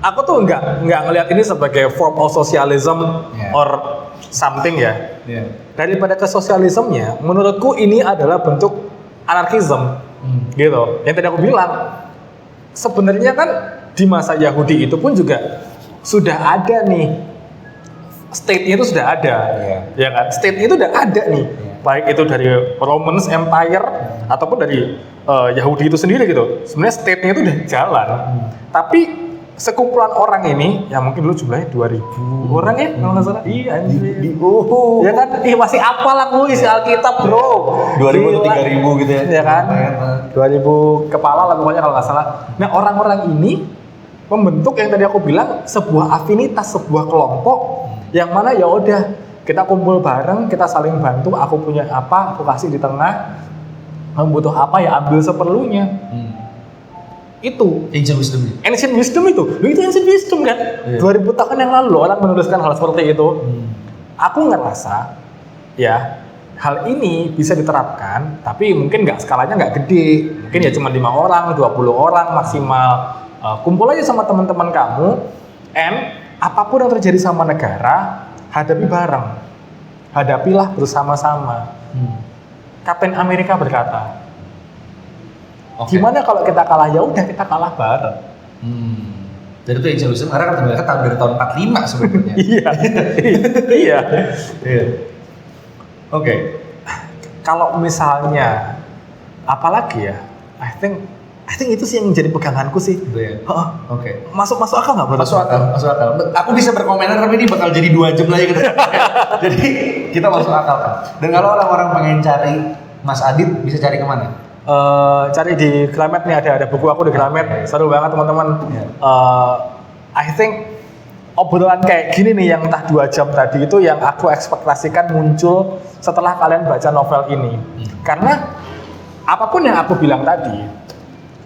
Aku tuh nggak ngelihat ini sebagai form of socialism Yeah. or something ya. Iya. Daripada ke sosialismenya, menurutku ini adalah bentuk anarkisme gitu. Yang tadi aku bilang, sebenarnya kan di masa Yahudi itu pun juga sudah ada nih, state-nya itu sudah ada, ya kan? State-nya itu udah ada nih, baik itu dari Roman Empire ataupun dari Yahudi itu sendiri gitu. Sebenarnya state-nya itu udah jalan, tapi sekumpulan orang ini, ya mungkin dulu jumlahnya 2000 orang ya, kalau nggak salah. Iya, ya kan? Masih apal aku isi Alkitab, bro. 2000 atau 3000 gitu ya. Ya kan? 2000 kepala lah pokoknya kalau nggak salah. Nah, orang-orang ini membentuk yang tadi aku bilang sebuah afinitas, sebuah kelompok yang mana ya udah kita kumpul bareng, kita saling bantu. Aku punya apa, aku kasih di tengah. Kamu butuh apa ya ambil seperlunya. Itu Ancient wisdom. ancient wisdom itu. Loh, itu ancient wisdom kan? 2000 tahun yang lalu orang menuliskan hal seperti itu. Aku ngerasa ya hal ini bisa diterapkan, tapi mungkin nggak skalanya nggak gede. Mungkin ya cuma 5 orang, 20 orang maksimal. Kumpul aja sama teman-teman kamu, and apapun yang terjadi sama negara, hadapi bareng. Hadapilah bersama-sama. Kapten Amerika berkata, gimana kalau kita kalah? Ya udah kita kalah bareng. Jadi itu ancient wisdom karena kan mereka dari tahun 45 sebenarnya. Iya. Oke. Kalau misalnya apalagi ya, I think itu sih yang jadi peganganku sih. Gitu ya. Oke. Masuk akal nggak menurut? Masuk akal. Aku bisa berkomentar tapi ini bakal jadi 2 jam lagi ke depan. Jadi kita masuk akal kan. Dan kalau orang-orang pengen cari Mas Adit bisa cari kemana? Cari di Gramet nih, ada buku aku di Gramet, seru banget teman-teman. I think obrolan kayak gini nih yang entah 2 jam tadi itu yang aku ekspektasikan muncul setelah kalian baca novel ini. Karena apapun yang aku bilang tadi,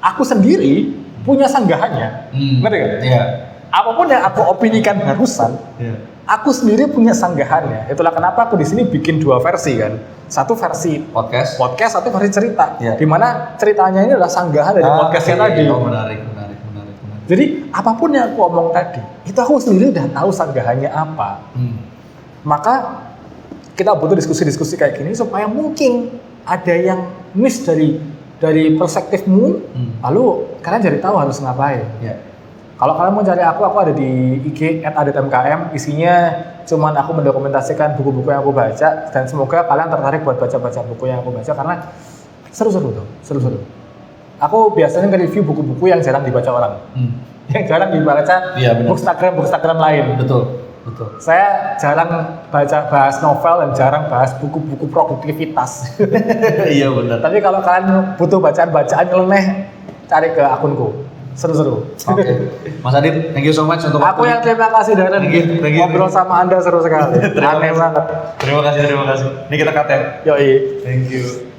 aku sendiri punya sanggahannya. Ngerti kan? Iya. Apapun yang aku opinikan barusan, aku sendiri punya sanggahannya. Itulah kenapa aku di sini bikin 2 versi kan. Satu versi Podcast, satu versi cerita. Iya. Dimana ceritanya ini adalah sanggahan dari podcastnya tadi. Oh, menarik. Jadi apapun yang aku omong tadi, itu aku sendiri udah tahu sanggahannya apa. Maka kita butuh diskusi-diskusi kayak gini supaya mungkin ada yang miss dari perspektifmu, lalu kalian jadi tahu harus ngapain. Iya. Kalau kalian mau cari aku ada di IG @aditmkm. Isinya cuman aku mendokumentasikan buku-buku yang aku baca, dan semoga kalian tertarik buat baca-baca buku yang aku baca karena seru-seru tuh, seru-seru. Aku biasanya nge-review buku-buku yang jarang dibaca orang, yang jarang dibaca bookstagram lain. Betul. Saya jarang bahas novel dan jarang bahas buku-buku produktivitas. Iya benar. Tapi kalau kalian butuh bacaan-bacaan nyeleneh, cari ke akunku. Seru-seru. Oke. Mas Adit, thank you so much untuk aku yang terima kasih Darren. Thank you. Ngobrol sama Anda seru sekali. Aneh banget. Terima kasih. Ini kita cut ya. Yoi. Thank you.